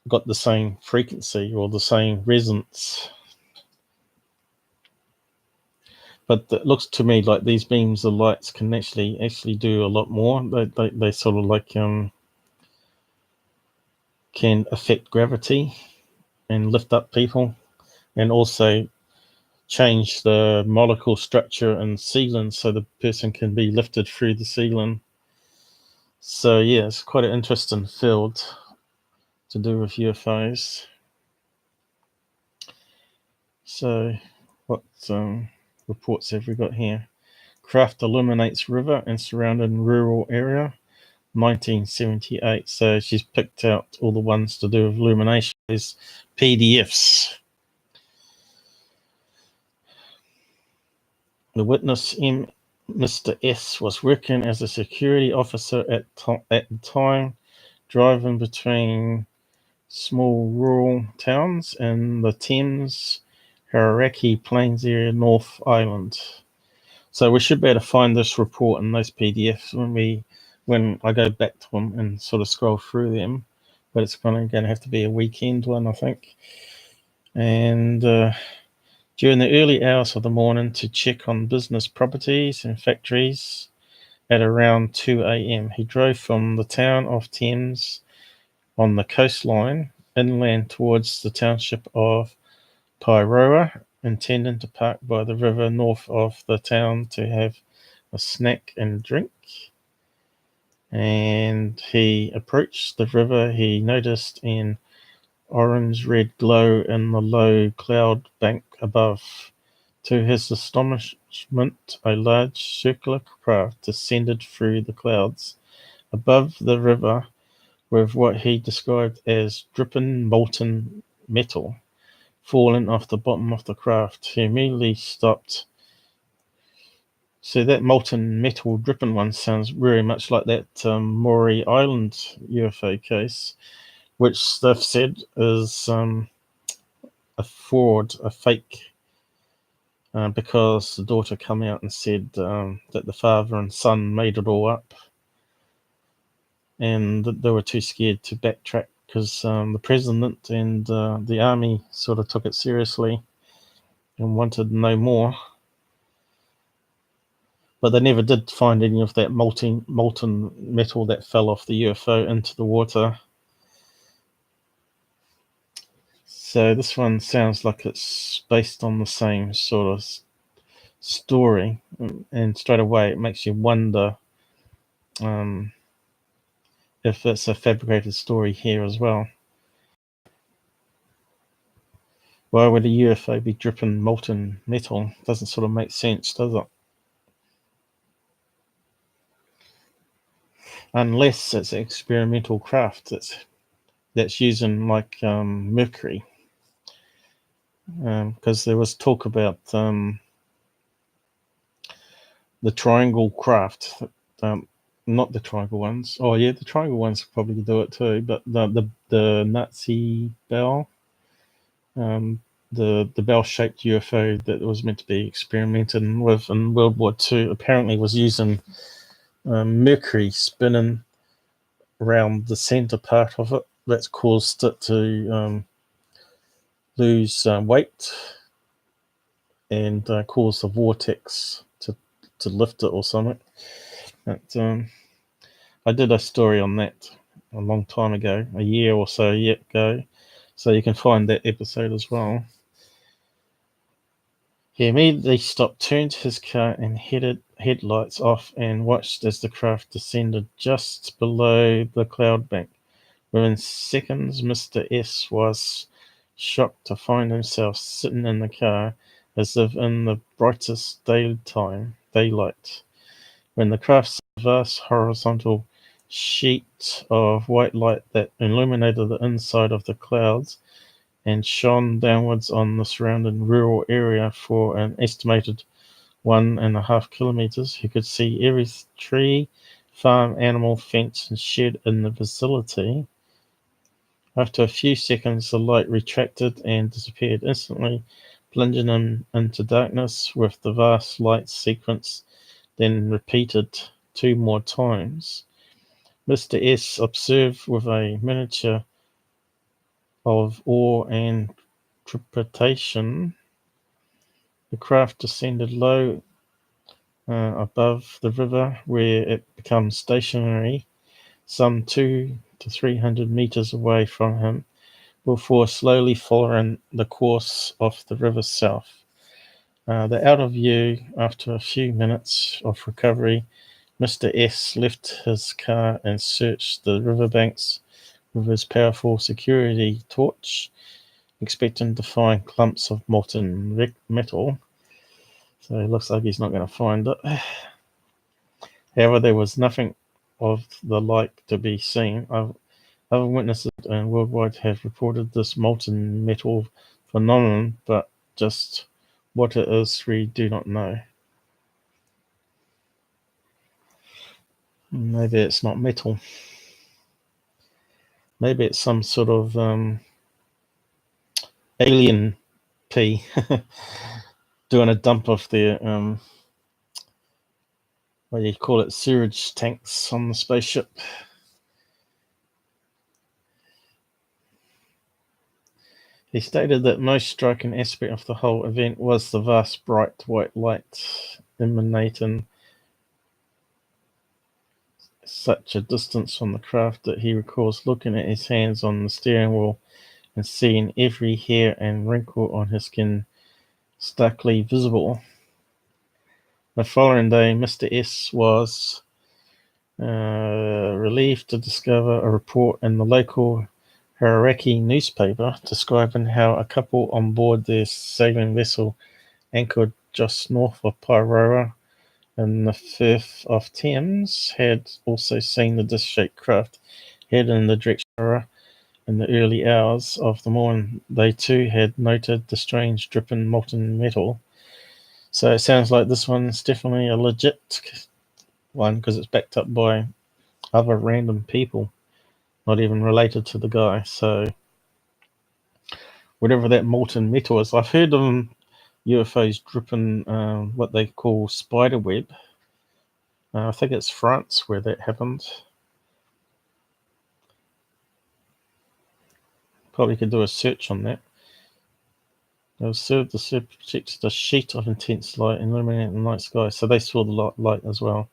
got the same frequency or the same resonance. But it looks to me like these beams of lights can actually do a lot more. They sort of like can affect gravity and lift up people, and also change the molecule structure and sealant so the person can be lifted through the sealant. So yeah, it's quite an interesting field to do with UFOs. So what reports have we got here? Craft illuminates river and surrounding rural area, 1978. So she's picked out all the ones to do with illumination as PDFs. The witness, Mr. S, was working as a security officer at the time, driving between small rural towns in the Thames, Hauraki Plains area, North Island. So we should be able to find this report in those PDFs when I go back to them and sort of scroll through them. But it's going to have to be a weekend one, I think. And during the early hours of the morning to check on business properties and factories at around 2 a.m. He drove from the town of Thames on the coastline inland towards the township of Tairoa, intending to park by the river north of the town to have a snack and drink. And he approached the river. He noticed an orange-red glow in the low cloud bank above. To his astonishment, a large circular craft descended through the clouds above the river with what he described as dripping molten metal falling off the bottom of the craft. He immediately stopped. So that molten metal dripping one sounds very much like that Maury Island UFO case, which they've said is a fraud, a fake, because the daughter came out and said that the father and son made it all up, and they were too scared to backtrack because the president and the army sort of took it seriously and wanted to know more. But they never did find any of that molten metal that fell off the UFO into the water. So this one sounds like it's based on the same sort of story, and straight away it makes you wonder if it's a fabricated story here as well. Why would a UFO be dripping molten metal? Doesn't sort of make sense, does it? Unless it's an experimental craft that's using like mercury, because there was talk about the triangle craft, not the triangle ones. Oh yeah, the triangle ones probably do it too, but the Nazi bell, the bell-shaped UFO that was meant to be experimented with in World War II apparently was using mercury spinning around the center part of it. That's caused it to lose weight and cause the vortex to lift it or something. But, I did a story on that a long time ago, a year or so ago, so you can find that episode as well. He immediately stopped, turned his car and headlights off and watched as the craft descended just below the cloud bank. Within seconds, Mr. S was shocked to find himself sitting in the car as if in the brightest daylight, when the craft's vast horizontal sheet of white light that illuminated the inside of the clouds and shone downwards on the surrounding rural area for an estimated 1.5 kilometers. He could see every tree, farm, animal, fence, and shed in the vicinity. After a few seconds, the light retracted and disappeared instantly, plunging him into darkness with the vast light sequence then repeated 2 more times. Mr. S observed with a miniature of awe and trepidation. The craft descended low above the river, where it becomes stationary some 200 to 300 meters away from him, before slowly following the course of the river south. They're out of view after a few minutes of recovery. Mr. S left his car and searched the riverbanks with his powerful security torch, expecting to find clumps of molten metal. So it looks like he's not going to find it. However, there was nothing of the like to be seen. Other witnesses and worldwide have reported this molten metal phenomenon, but just what it is, we do not know. Maybe it's not metal. Maybe it's some sort of alien pee doing a dump of their what do you call it, sewage tanks on the spaceship. He stated that most striking aspect of the whole event was the vast bright white light emanating such a distance from the craft that he recalls looking at his hands on the steering wheel and seeing every hair and wrinkle on his skin starkly visible. The following day, Mr. S was relieved to discover a report in the local Hauraki newspaper describing how a couple on board their sailing vessel anchored just north of Pyroa in the Firth of Thames had also seen the disc-shaped craft head in the direction of Pyroa in the early hours of the morning. They too had noted the strange dripping molten metal. So it sounds like this one's definitely a legit one because it's backed up by other random people, not even related to the guy. So whatever that molten metal is, I've heard of UFOs dripping what they call spider web. I think it's France where that happened. Probably could do a search on that. They observed the subject a sheet of intense light illuminating the night sky. So they saw the light as well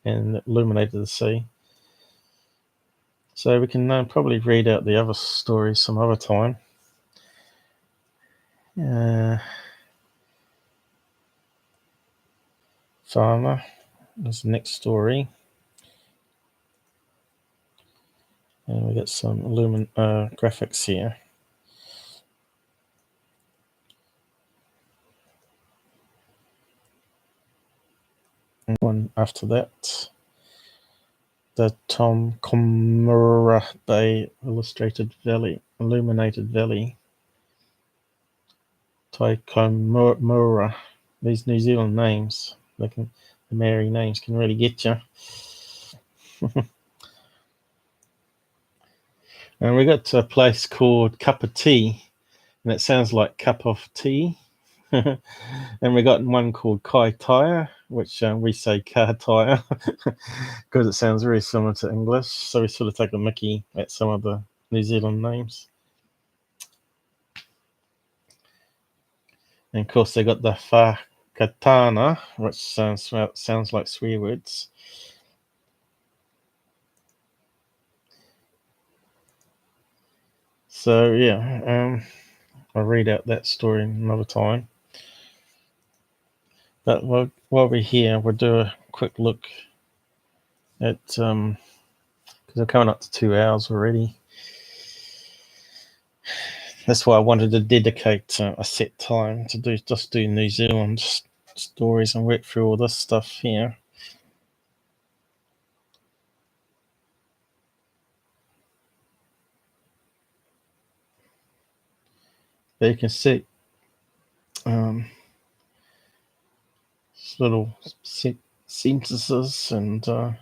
and it illuminated the sea. So we can probably read out the other stories some other time. Farmer is the next story. And we got some graphics here. And one after that, the Tom Komura Bay Illuminated Valley. Taikomura. These New Zealand names, the Maori names can really get you. And we got to a place called Cup of Tea, and it sounds like cup of tea. And we got one called Kai Taia, which we say Ka Taia because it sounds very similar to English. So we sort of take a mickey at some of the New Zealand names. And of course, they got the Whakatana, which sounds like swear words. So yeah, I'll read out that story another time. But while we're here, we'll do a quick look at because we're coming up to 2 hours already. That's why I wanted to dedicate a set time to do New Zealand stories and work through all this stuff here. But you can see little sentences and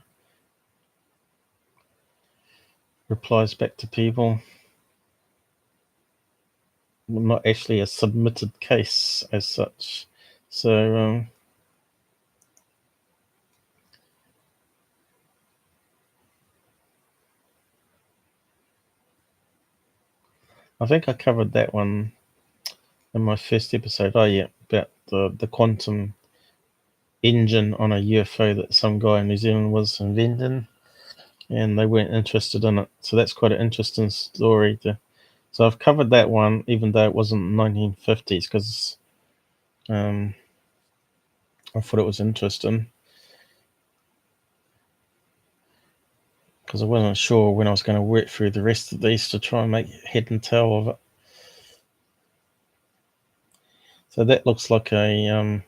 replies back to people. Not actually a submitted case as such. So I think I covered that one in my first episode. Oh yeah, about the quantum engine on a UFO that some guy in New Zealand was inventing, and they weren't interested in it. So that's quite an interesting story. So I've covered that one, even though it wasn't 1950s, because I thought it was interesting. Because I wasn't sure when I was going to work through the rest of these to try and make head and tail of it. So that looks like a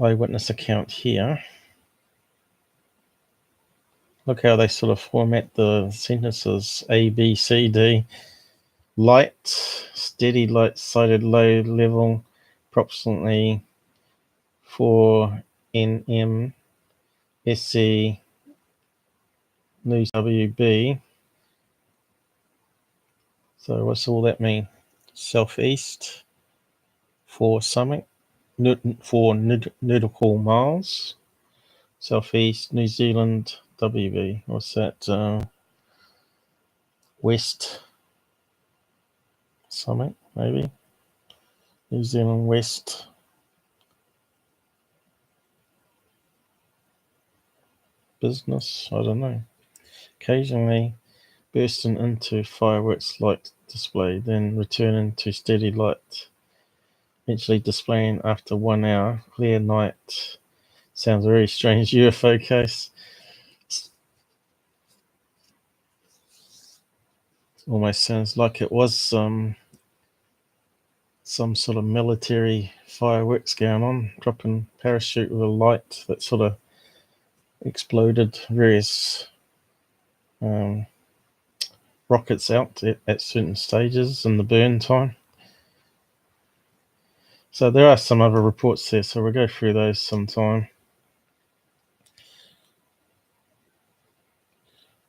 eyewitness account here. Look how they sort of format the sentences: A, B, C, D. Light, steady light, sighted low level, approximately 4 nm, SC, news WB. So what's all that mean? Southeast, 4 something, 4 nautical miles. Southeast, New Zealand, WB. What's that? West something, maybe. New Zealand West. Business, I don't know. Occasionally bursting into fireworks light display, then returning to steady light, eventually displaying after 1 hour. Clear night. Sounds a very strange UFO case. Almost sounds like it was some sort of military fireworks going on, dropping parachute with a light that sort of exploded various rockets out at certain stages in the burn time. So there are some other reports there, so we'll go through those sometime.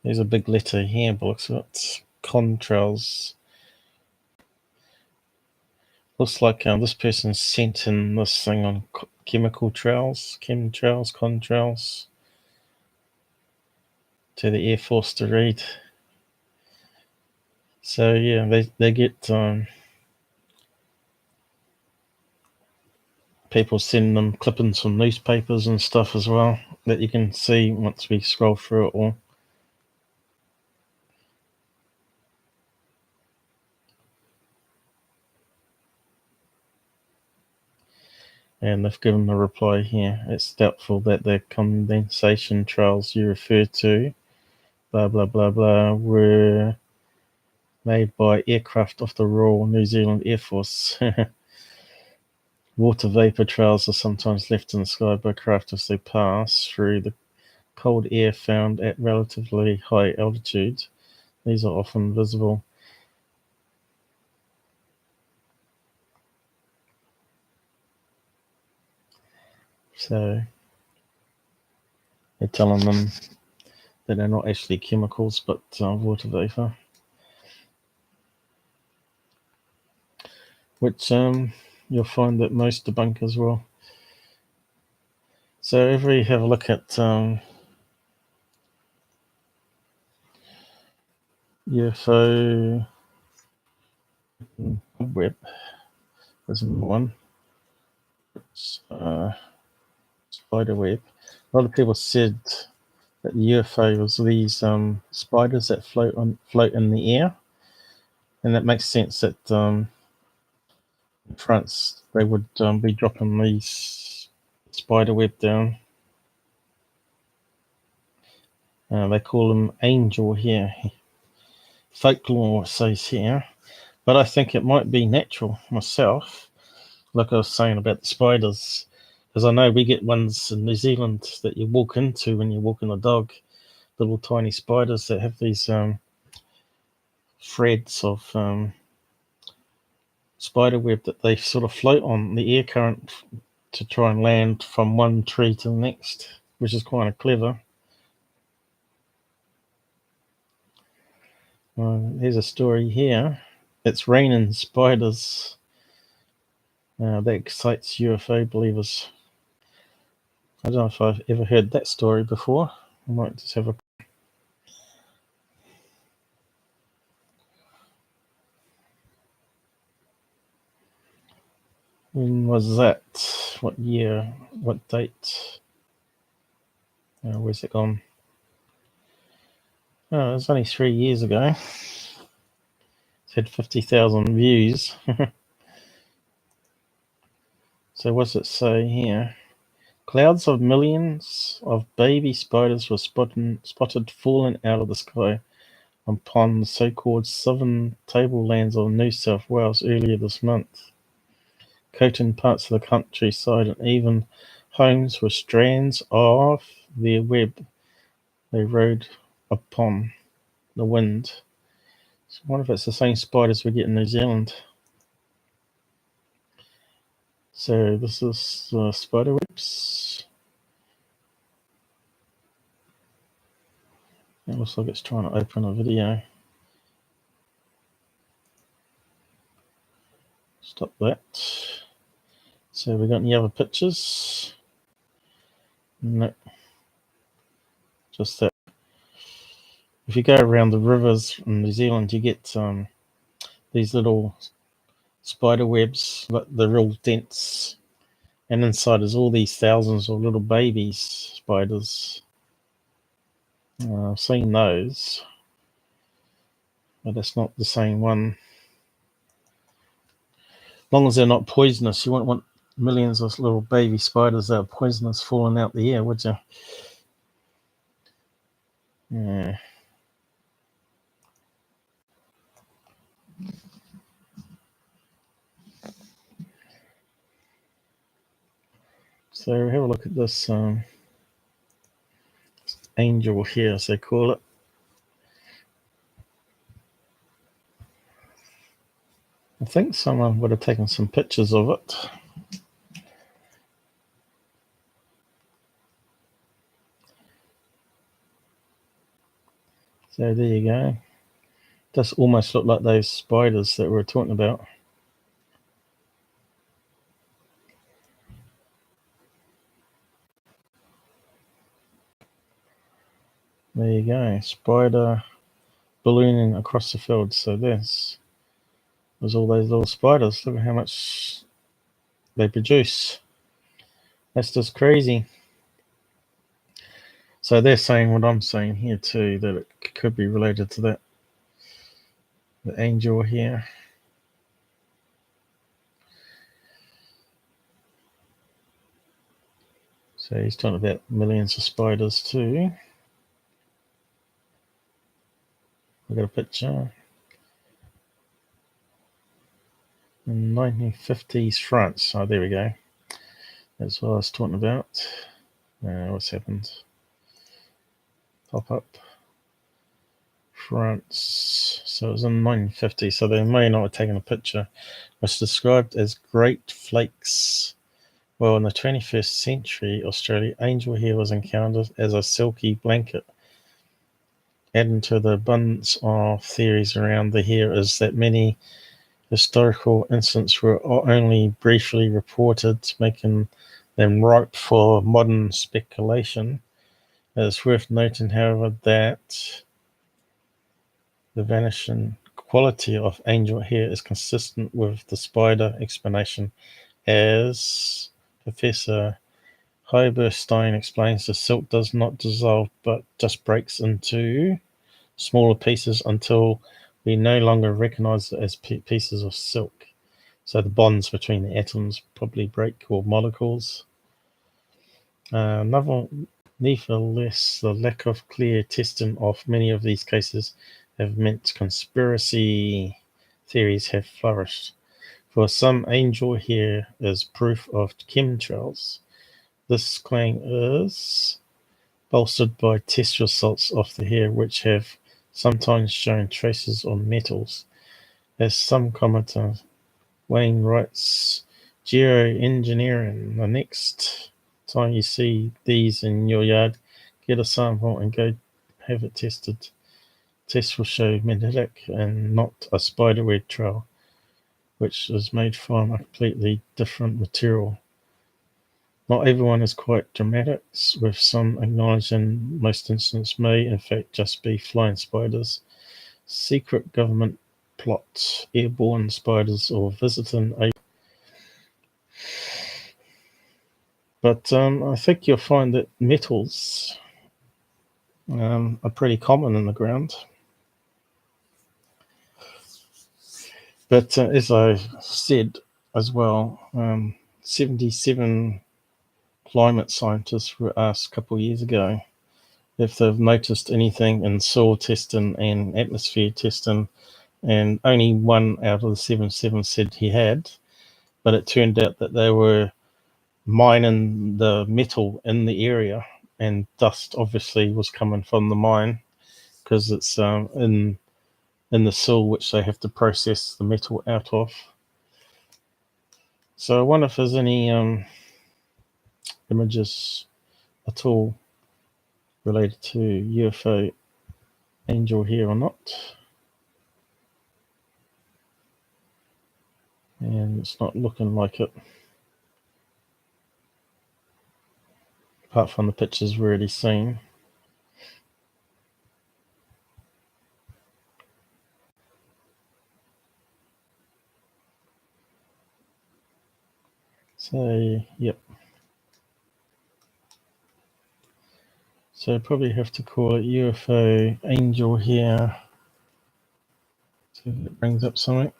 There's a big letter here, but looks like it's contrails. Looks like this person sent in this thing on chemical trails, chemtrails, contrails, to the Air Force to read. So yeah, they get people sending them clippings from newspapers and stuff as well that you can see once we scroll through it all. And they've given a reply here. It's doubtful that the condensation trails you refer to, blah, blah, blah, blah, were made by aircraft of the Royal New Zealand Air Force. Water vapor trails are sometimes left in the sky by craft as they pass through the cold air found at relatively high altitudes. These are often visible. So they're telling them that they're not actually chemicals, but water vapor. Which you'll find that most debunk as well. So if we have a look at UFO web, there's another one. It's spider web. A lot of people said that the UFO was these spiders that float in the air, and that makes sense that in France they would be dropping these spider web down. They call them angel here. Folklore says here, but I think it might be natural myself. Like I was saying about the spiders, because I know we get ones in New Zealand that you walk into when you're walking a dog, little tiny spiders that have these threads of spider web that they sort of float on the air current to try and land from one tree to the next, which is kind of clever. There's a story here. It's raining spiders. That excites UFO believers. I don't know if I've ever heard that story before. I might just have a... When was that? What year? What date? Where's it gone? Oh, it was only 3 years ago. It's had 50,000 views. So what's it say here? Clouds of millions of baby spiders were spotted falling out of the sky upon the so-called southern tablelands of New South Wales earlier this month, coating parts of the countryside and even homes with strands of their web they rode upon the wind. So I wonder if it's the same spiders we get in New Zealand. So this is spider webs. It looks like it's trying to open a video. Stop that. So we got any other pictures? No. Just that. If you go around the rivers in New Zealand, you get these little spider webs, but they're real dense. And inside is all these thousands of little baby spiders. I've seen those, but it's not the same one. As long as they're not poisonous, you wouldn't want millions of little baby spiders that are poisonous falling out the air, would you? Yeah. So have a look at this angel here, as they call it. I think someone would have taken some pictures of it. So there you go. Does almost look like those spiders that we were talking about. There you go. Spider ballooning across the field. So there's all those little spiders. Look at how much they produce. That's just crazy. So they're saying what I'm saying here too, that it could be related to that. The angel here. So he's talking about millions of spiders too. I've got a picture. In 1950s France. Oh, there we go. That's what I was talking about. What's happened? Pop up. France. So it was in 1950. So they may not have taken a picture. It's described as great flakes. Well, in the 21st century, Australia, angel hair was encountered as a silky blanket. Adding to the abundance of theories around the hair is that many historical incidents were only briefly reported, making them ripe for modern speculation. It is worth noting, however, that the vanishing quality of angel hair is consistent with the spider explanation, as Professor Hyberstein explains. The silk does not dissolve but just breaks into smaller pieces until we no longer recognize it as pieces of silk. So the bonds between the atoms probably break, or molecules. Nevertheless, the lack of clear testing of many of these cases have meant conspiracy theories have flourished. For some, angel hair is proof of chemtrails. This claim is bolstered by test results of the hair, which have sometimes shown traces of metals. As some commenters Wayne writes, geoengineering. The next time you see these in your yard, get a sample and go have it tested. Tests will show magnetic and not a spiderweb trail, which is made from a completely different material. Not everyone is quite dramatic, with some acknowledging most incidents may in fact just be flying spiders, secret government plots, airborne spiders, or visiting a. But I think you'll find that metals are pretty common in the ground. But as I said as well, 77 climate scientists were asked a couple of years ago if they've noticed anything in soil testing and atmosphere testing, and only 1 out of the 77 said he had, but it turned out that they were mining the metal in the area, and dust obviously was coming from the mine because it's in the soil which they have to process the metal out of. So I wonder if there's any images at all related to UFO angel here or not. And it's not looking like it, apart from the pictures we've already seen. So, yep. So probably have to call it UFO angel here. See if it brings up something.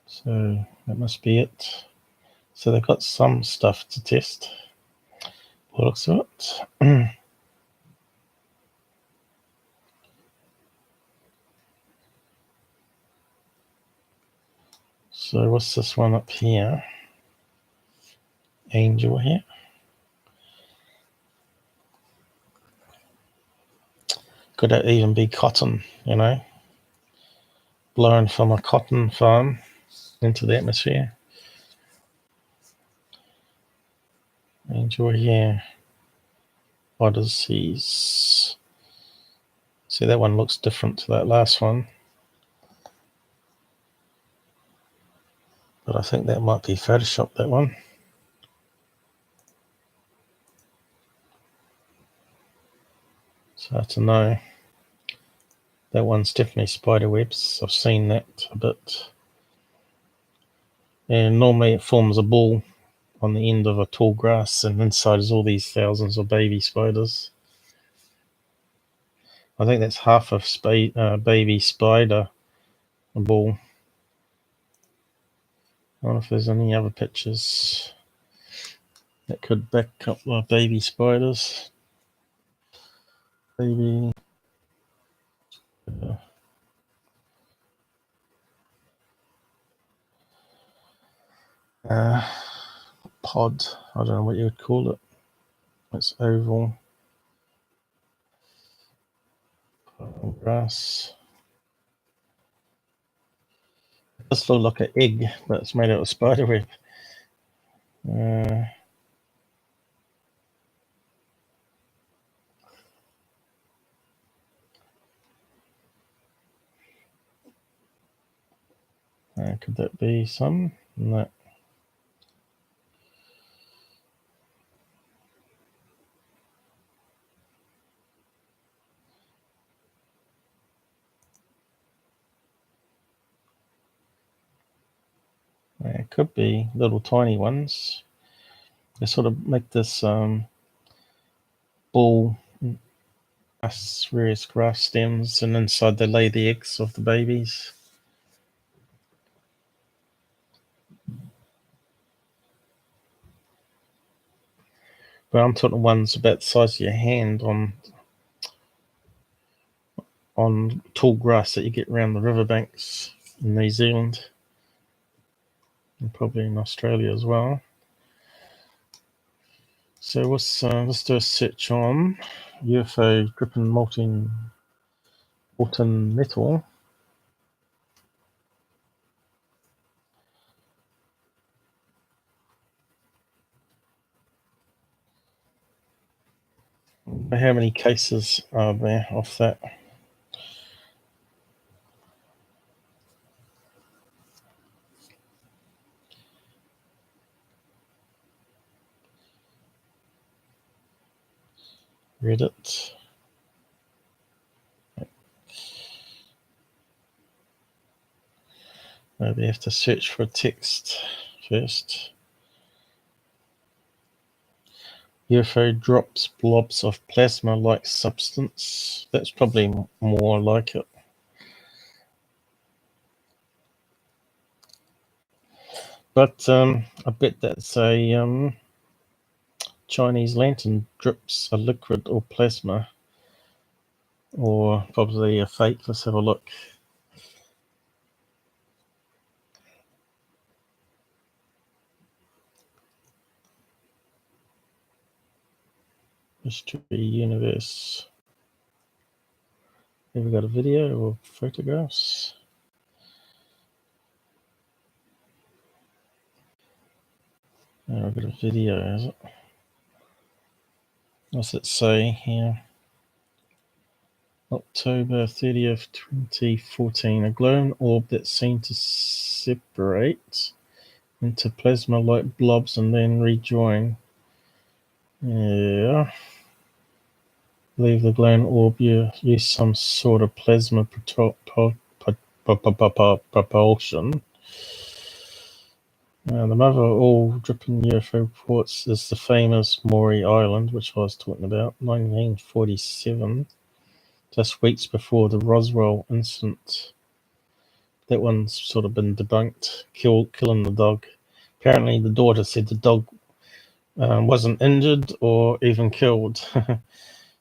So that must be it. So they've got some stuff to test. Looks of it. So what's this one up here? Angel here. Could it even be cotton, blown from a cotton farm into the atmosphere? Angel here. Odysseys. See, that one looks different to that last one. But I think that might be Photoshop, that one. It's hard to know. That one's definitely spider webs. I've seen that a bit. And normally it forms a ball on the end of a tall grass, and inside is all these thousands of baby spiders. I think that's half of baby spider ball. I wonder if there's any other pictures that could back up the baby spiders. Baby. Pod. I don't know what you would call it. It's oval. Grass. It does look like an egg, but it's made out of spider web. Could that be some? No. It could be little tiny ones. They sort of make this ball, various grass stems, and inside they lay the eggs of the babies. But I'm talking ones about the size of your hand on tall grass that you get around the riverbanks in New Zealand. and probably in Australia as well. So let's do a search on UFO dripping molten metal. How many cases are there of that? Reddit. Maybe have to search for a text first. UFO drops blobs of plasma-like substance. That's probably more like it. But I bet that's a Chinese lantern drips a liquid or plasma, or probably a fake. Let's have a look. Mystery Universe. Have we got a video or photographs? Oh, I've got a video, is it? What's it say here? October 30th, 2014. A glowing orb that seemed to separate into plasma-like blobs and then rejoin. Yeah. I believe the glowing orb used some sort of plasma propulsion. The mother of all dripping UFO reports is the famous Maury Island, which I was talking about, 1947, just weeks before the Roswell incident. That one's sort of been debunked, killing the dog. Apparently the daughter said the dog wasn't injured or even killed.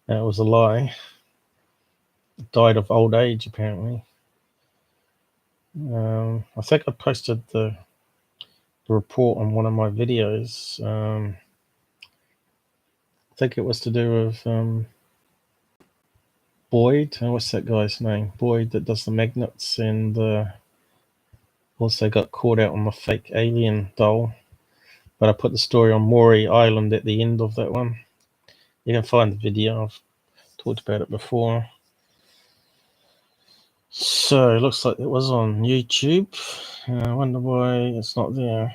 That was a lie. It died of old age, apparently. I think I posted the report on one of my videos. I think it was to do with Boyd. What's that guy's name? Boyd, that does the magnets, and also got caught out on the fake alien doll. But I put the story on Maury Island at the end of that one. You can find the video. I've talked about it before. So it looks like it was on YouTube. I wonder why it's not there.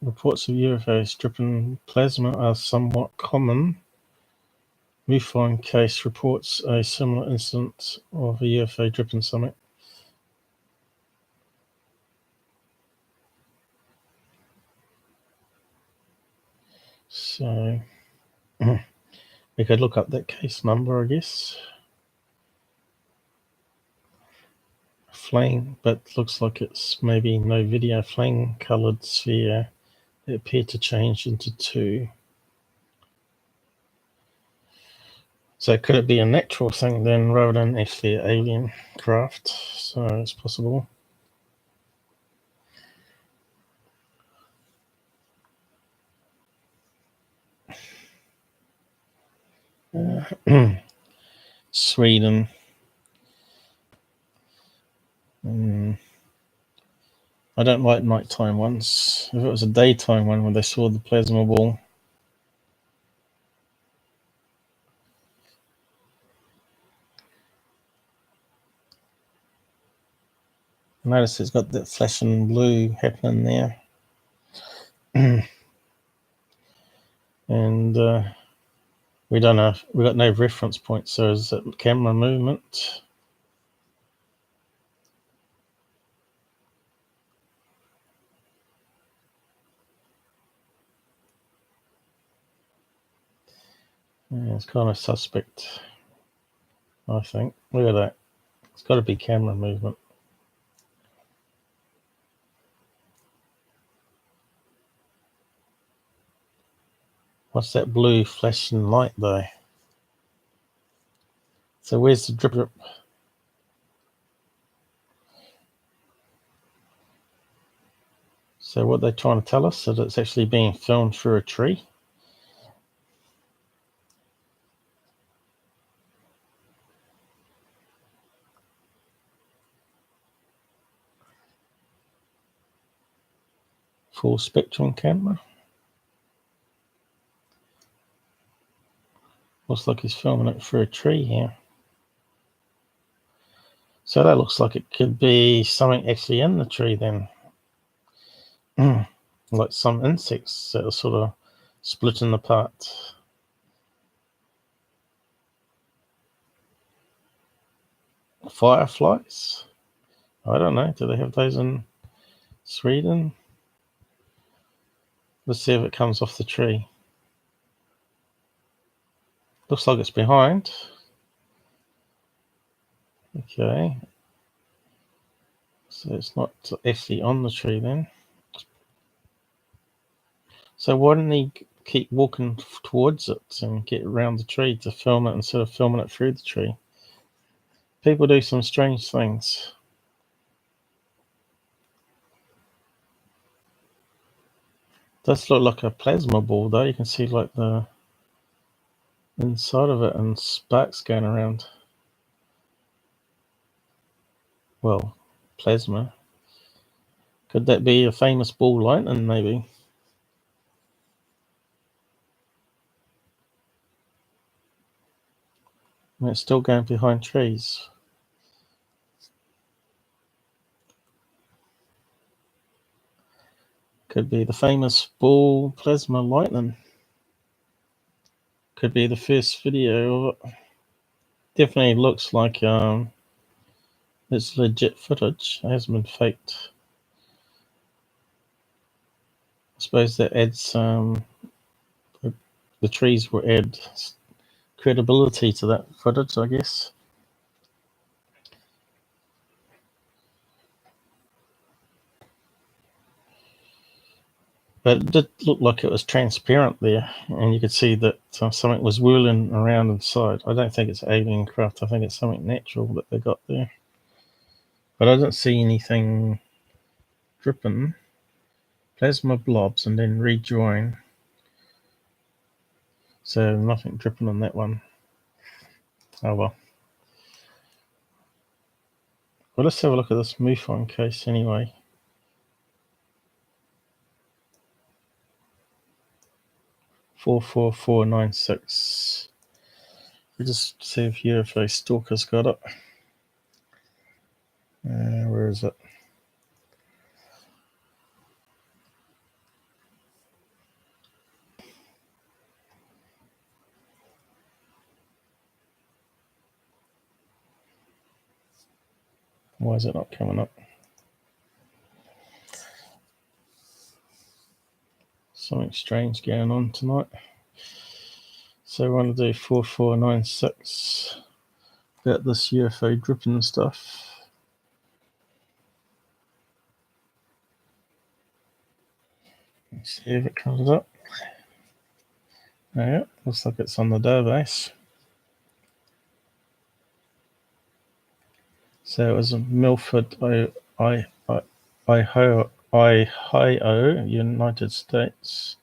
Reports of UFOs dripping plasma are somewhat common. MUFON case reports a similar incident of a UFO dripping something. So we could look up that case number, I guess. Flame, but looks like it's maybe no video. Flame colored sphere that appeared to change into two. So could it be a natural thing then rather than actually an alien craft? So it's possible. Sweden. I don't like nighttime ones. If it was a daytime one when they saw the plasma ball. Notice it's got that flashing blue happening there. And we don't know. We got no reference point. So is it camera movement? Yeah, it's kind of suspect, I think. Look at that. It's got to be camera movement. What's that blue flashing light though? So where's the drip? So what they're trying to tell us is that it's actually being filmed through a tree. Full spectrum camera. Looks like he's filming it through a tree here. So that looks like it could be something actually in the tree then. Like some insects that are sort of splitting apart. Fireflies? I don't know. Do they have those in Sweden? Let's see if it comes off the tree. Looks like it's behind. Okay. So it's not actually on the tree then. So why didn't he keep walking towards it and get around the tree to film it instead of filming it through the tree? People do some strange things. Does look like a plasma ball though. You can see like the inside of it and sparks going around. Well, plasma. Could that be a famous ball lightning maybe? And it's still going behind trees. Could be the famous ball plasma lightning. Could be the first video of it. Definitely looks like it's legit footage. It hasn't been faked. I suppose that adds the trees will add credibility to that footage, I guess. But it did look like it was transparent there, and you could see that something was whirling around inside. I don't think it's alien craft. I think it's something natural that they got there. But I didn't see anything dripping. Plasma blobs and then rejoin. So nothing dripping on that one. Oh well. Well, let's have a look at this MUFON case anyway. $44496. We'll just see if UFO Stalker's got it. Where is it? Why is it not coming up? Something strange going on tonight. So I want to do 4496 about this UFO dripping stuff. Let's see if it comes up. Oh, yeah, looks like it's on the database. So it was in Milford, Ohio, United States.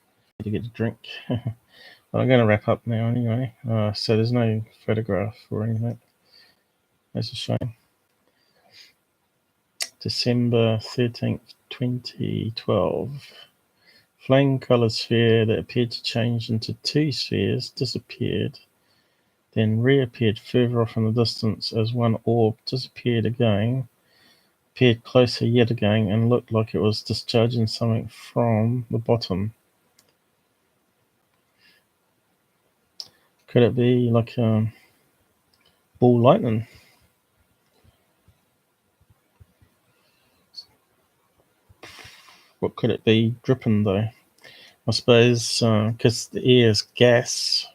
To get a drink. I'm going to wrap up now anyway. So there's no photograph or anything. That's a shame. December 13th, 2012. Flame-coloured sphere that appeared to change into two spheres disappeared, then reappeared further off in the distance as one orb disappeared again, appeared closer yet again, and looked like it was discharging something from the bottom. Could it be like a ball lightning? What could it be dripping though? I suppose because the air is gas,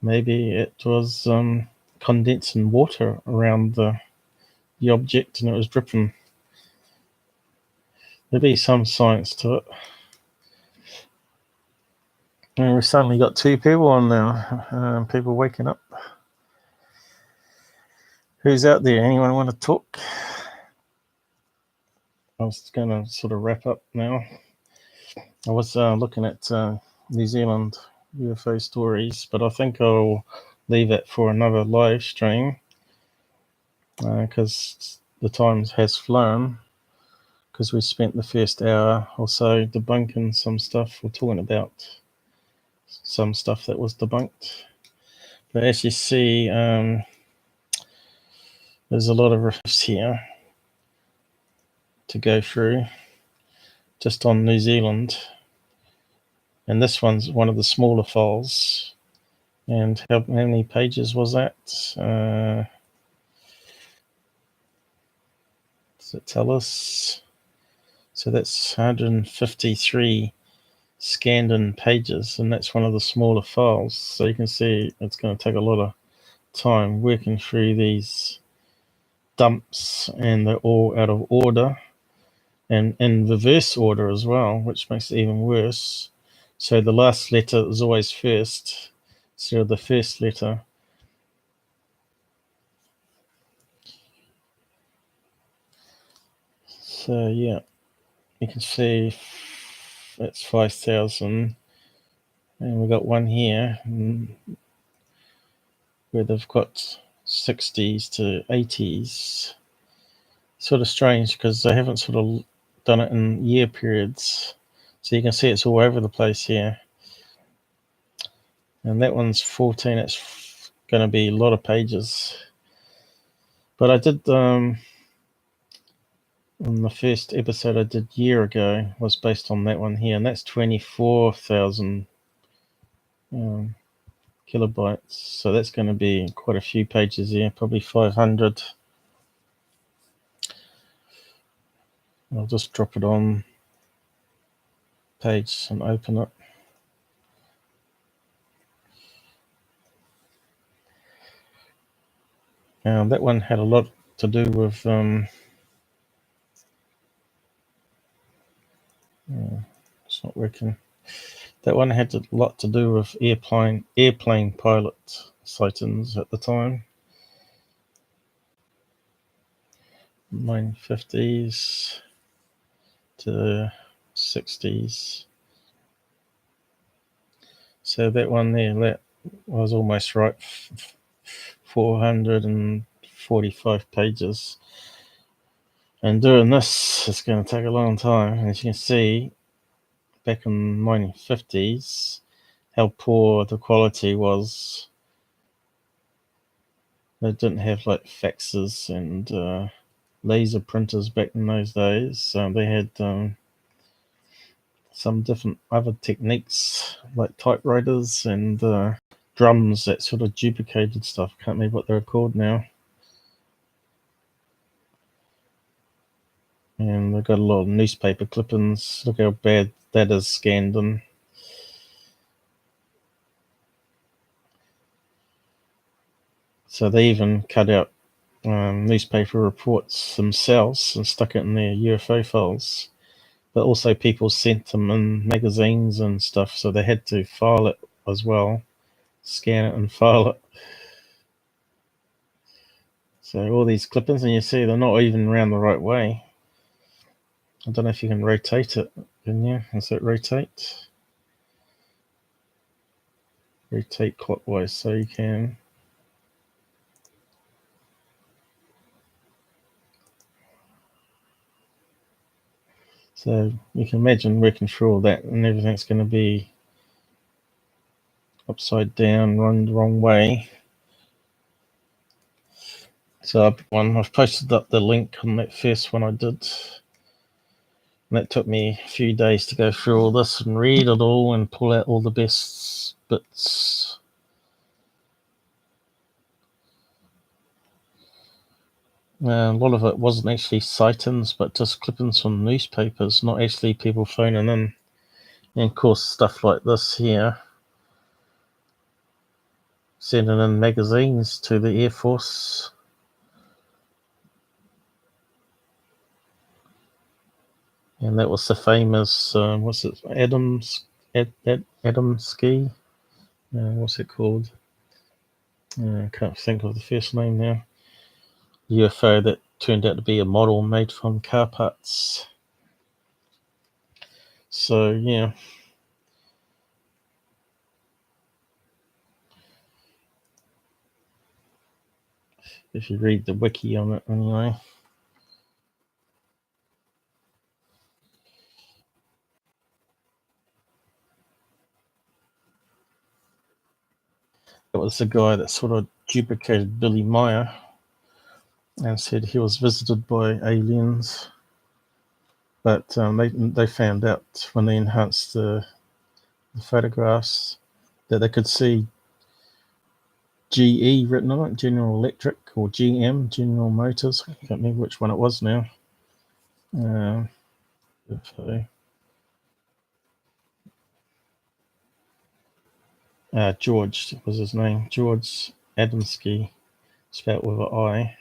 maybe it was condensing water around the object and it was dripping. There'd be some science to it. And we've suddenly got two people on now, people waking up. Who's out there? Anyone want to talk? I was going to sort of wrap up now. I was looking at New Zealand UFO stories, but I think I'll leave it for another live stream because the time has flown, because we spent the first hour or so debunking some stuff. We're talking about some stuff that was debunked. But as you see, there's a lot of riffs here to go through just on New Zealand. And this one's one of the smaller files. And how many pages was that? Does it tell us? So that's 153 scanned in pages, and that's one of the smaller files. So you can see it's going to take a lot of time working through these dumps, and they're all out of order and in reverse order as well, which makes it even worse. So the last letter is always first, so the first letter. So yeah, you can see that's 5,000, and we've got one here where they've got 60s to 80s. Sort of strange because they haven't sort of done it in year periods. So you can see it's all over the place here. And that one's 14. It's going to be a lot of pages. But I did, in the first episode I did a year ago, was based on that one here. And that's 24,000 kilobytes. So that's going to be quite a few pages here, probably 500. I'll just drop it on page and open it. That one had a lot to do with it's not working. That one had a lot to do with airplane pilot sightings at the time. 1950s to 60s. So that one there, that was almost right, 445 pages. And doing this is going to take a long time. As you can see, back in the 1950s, how poor the quality was. They didn't have like faxes and laser printers back in those days. They had some different other techniques like typewriters and drums that sort of duplicated stuff. Can't remember what they're called now. And they've got a lot of newspaper clippings. Look how bad that is scanned in. So they even cut out newspaper reports themselves and stuck it in their UFO files. But also people sent them in magazines and stuff, so they had to file it as well. Scan it and file it. So all these clippings, and you see they're not even around the right way. I don't know if you can rotate it, can you? Does it rotate? Rotate clockwise, so you can. So you can imagine working through all that, and everything's going to be upside down, run the wrong way. So I've posted up the link on that first one I did. And that took me a few days to go through all this and read it all and pull out all the best bits. A lot of it wasn't actually sightings, but just clippings from newspapers, not actually people phoning in. And of course, stuff like this here, sending in magazines to the Air Force. And that was the famous, what's it, Adamski? What's it called? I can't think of the first name now. UFO that turned out to be a model made from car parts. So yeah, if you read the wiki on it anyway. It was the guy that sort of duplicated Billy Meyer and said he was visited by aliens, but they found out when they enhanced the photographs that they could see GE written on it, General Electric, or GM, General Motors. I can't remember which one it was now. George was his name. George Adamski, spelled with an I.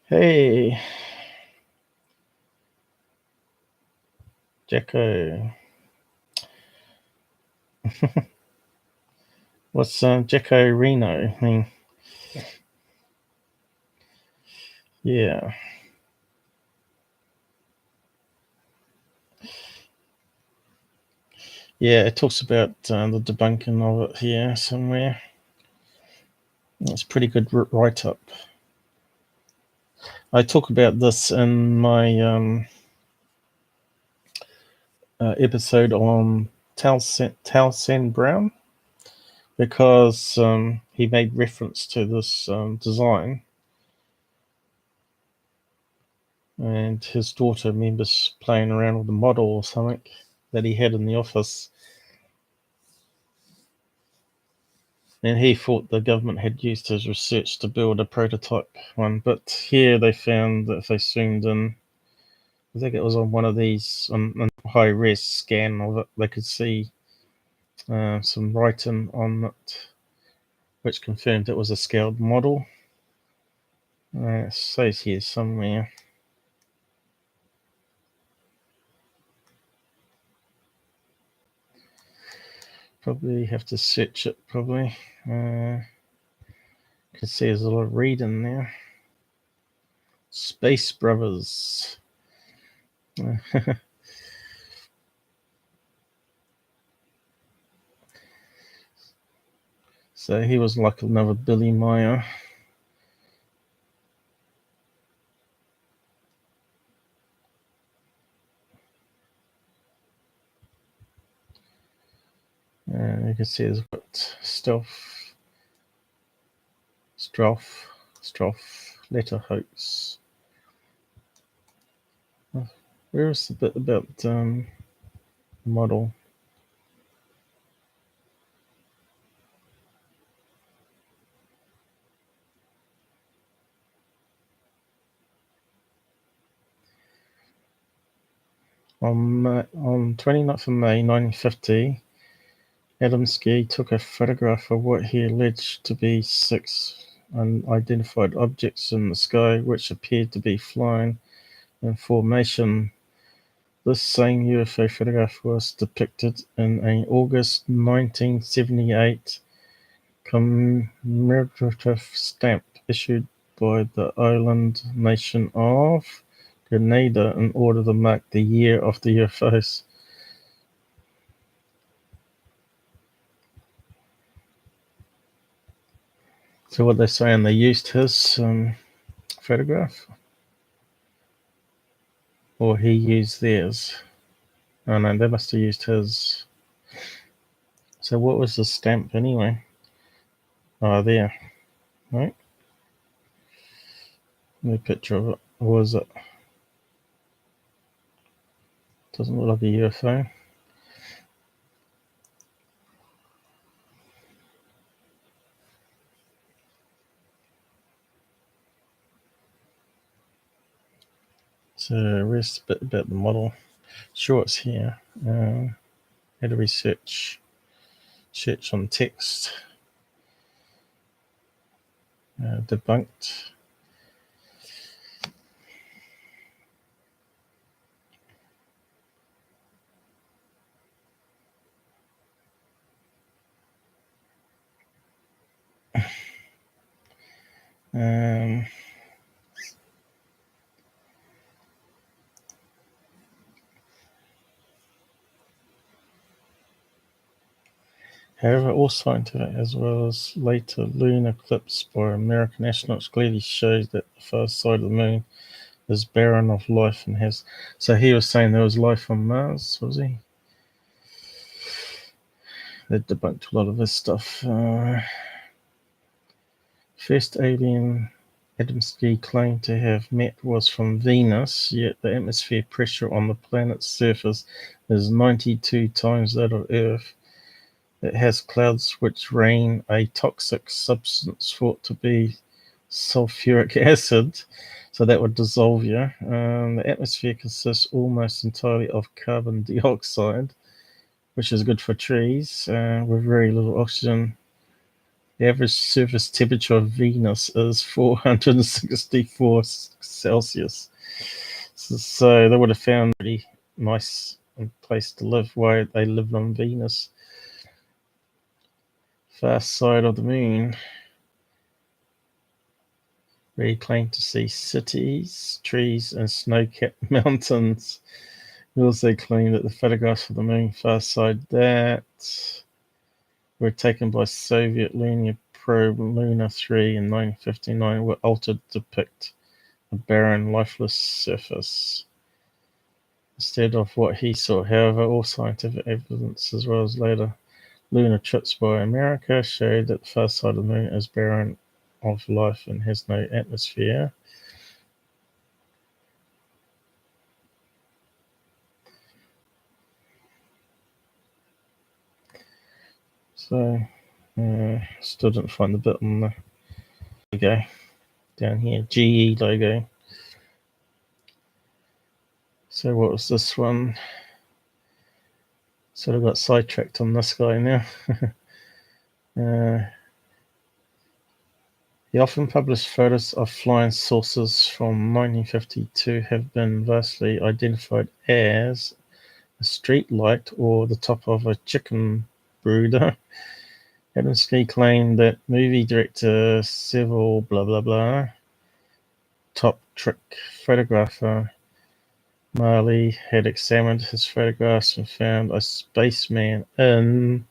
Hey, Jacko. What's Jacko Reno? I mean, yeah. Yeah, it talks about the debunking of it here somewhere. It's a pretty good write up. I talk about this in my episode on Towson Brown because he made reference to this design, and his daughter remembers playing around with a model or something that he had in the office. And he thought the government had used his research to build a prototype one, but here they found that if they zoomed in, I think it was on one of these on high res scan of it, they could see some writing on it, which confirmed it was a scaled model. It says here somewhere. Probably have to search it. Probably. Can see there's a lot of reading there. Space Brothers. So he was like another Billy Meyer. You can see there's got Stroff, letter hoax. Where is the bit about model? On 29th of May 1950, Adamski took a photograph of what he alleged to be 6 unidentified objects in the sky which appeared to be flying in formation. This same UFO photograph was depicted in an August 1978 commemorative stamp issued by the island nation of Grenada in order to mark the year of the UFOs. So what they're saying, they used his photograph, or he used theirs. Oh no, they must have used his. So what was the stamp anyway? Oh, there, right? The picture of it. Or was it? Doesn't look like a UFO. So rest a bit about the model. Sure, it's here. How to research on text. Debunked. However, all scientific as well as later lunar eclipse by American astronauts clearly shows that the far side of the moon is barren of life and has. So he was saying there was life on Mars, was he? They debunked a lot of this stuff. First alien Adamski claimed to have met was from Venus, yet the atmosphere pressure on the planet's surface is 92 times that of Earth. It has clouds which rain a toxic substance thought to be sulfuric acid, so that would dissolve you. The atmosphere consists almost entirely of carbon dioxide, which is good for trees, with very little oxygen. The average surface temperature of Venus is 464 Celsius. So they would have found a pretty nice place to live while they lived on Venus. Far side of the moon. We claim to see cities, trees, and snow-capped mountains. We also claim that the photographs of the moon far side that were taken by Soviet lunar probe Luna 3 in 1959 were altered to depict a barren, lifeless surface instead of what he saw. However, all scientific evidence, as well as later lunar trips by America, showed that the far side of the moon is barren of life and has no atmosphere. So, still didn't find the bit on the logo down here, GE logo. So what was this one? Sort of got sidetracked on this guy now. The often published photos of flying saucers from 1952 have been vastly identified as a street light or the top of a chicken brooder. Adamski claimed that movie director Seville blah blah blah, top trick photographer Marley had examined his photographs and found a spaceman in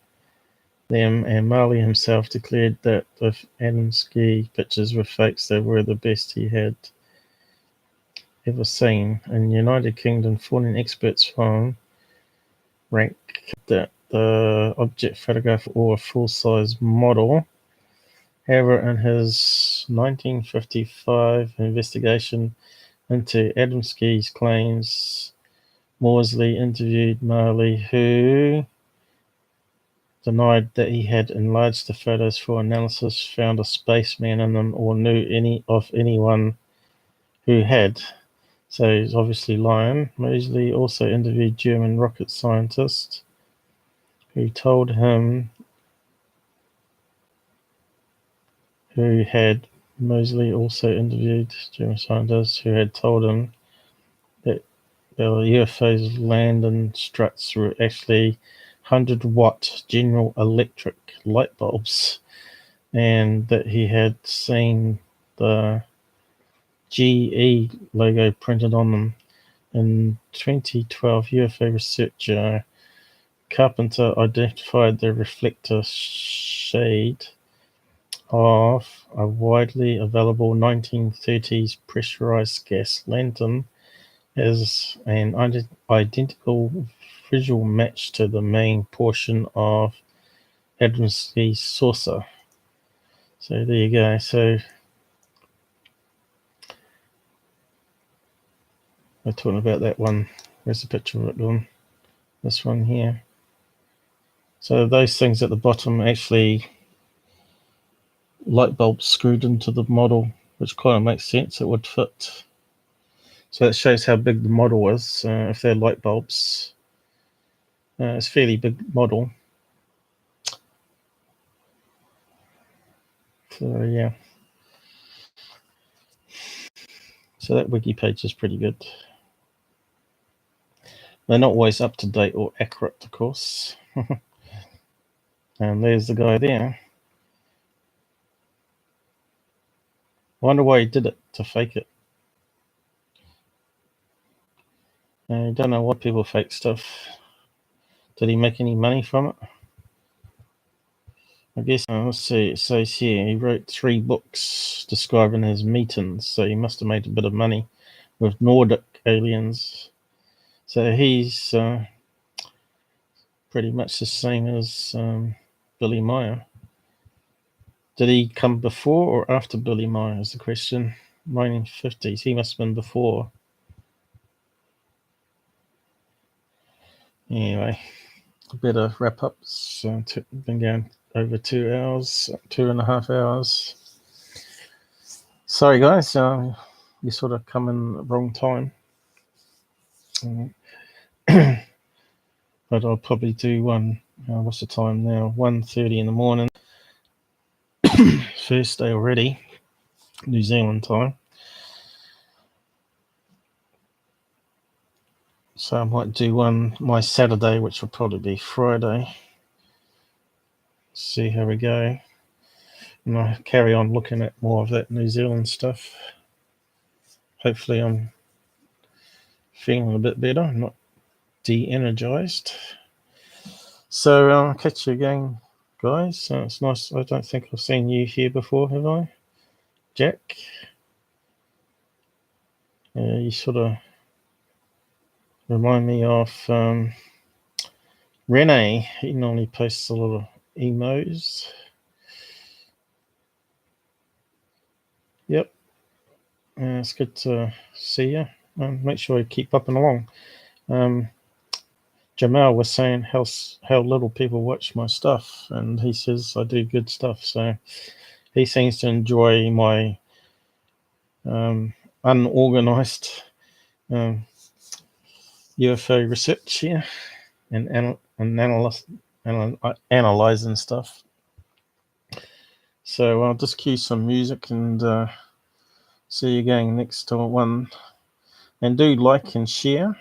them, and Marley himself declared that if Adamski pictures were fakes, they were the best he had ever seen. In the United Kingdom, 14 experts found Rect that the object photograph or a full-size model. However, in his 1955 investigation into Adamski's claims, Maudsley interviewed Marley, who denied that he had enlarged the photos for analysis, found a spaceman in them, or knew anyone who had. So he's obviously lying. Moseley also interviewed German rocket scientists who told him Moseley also interviewed German scientists who had told him that the UFOs land and struts were actually 100-watt General Electric light bulbs, and that he had seen the GE logo printed on them. In 2012, UFO researcher Carpenter identified the reflector shade of a widely available 1930s pressurized gas lantern as an identical visual match to the main portion of Adamski's saucer. So there you go. So we're talking about that one. Where's the picture of it gone? This one here. So those things at the bottom actually light bulbs screwed into the model, which kind of makes sense. It would fit. So that shows how big the model is. If they're light bulbs, it's a fairly big model. So yeah. So that wiki page is pretty good. They're not always up to date or accurate, of course. And there's the guy there. I wonder why he did it, to fake it. I don't know why people fake stuff. Did he make any money from it? I guess, let's see, it says here he wrote 3 books describing his meetings, so he must have made a bit of money with Nordic aliens. So he's pretty much the same as Billy Meyer. Did he come before or after Billy Meyer is the question. 1950s, he must have been before. Anyway, I better wrap up. So been going over 2 hours, 2.5 hours. Sorry guys, you sort of come in the wrong time. But I'll probably do one, what's the time now? 1:30 in the morning. First day already, New Zealand time. So I might do one my Saturday, which will probably be Friday. See how we go. And I'll carry on looking at more of that New Zealand stuff. Hopefully I'm feeling a bit better. I'm not de-energized. So I'll catch you again, guys. It's nice. I don't think I've seen you here before, have I? Jack? You sort of remind me of Rene. He normally posts a lot of emos. Yep. It's good to see you. Make sure you keep up and along. Jamal was saying how little people watch my stuff, and he says I do good stuff. So he seems to enjoy my unorganized UFO research here and analyzing stuff. So I'll just cue some music and see you again next one. And do like and share.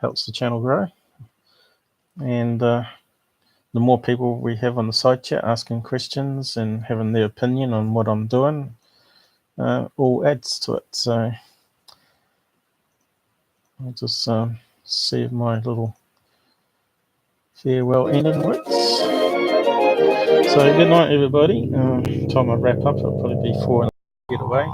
Helps the channel grow. And the more people we have on the side chat asking questions and having their opinion on what I'm doing, all adds to it. So I'll just see if my little farewell ending works. So good night, everybody. Time I wrap up, it'll probably be 4 and get away.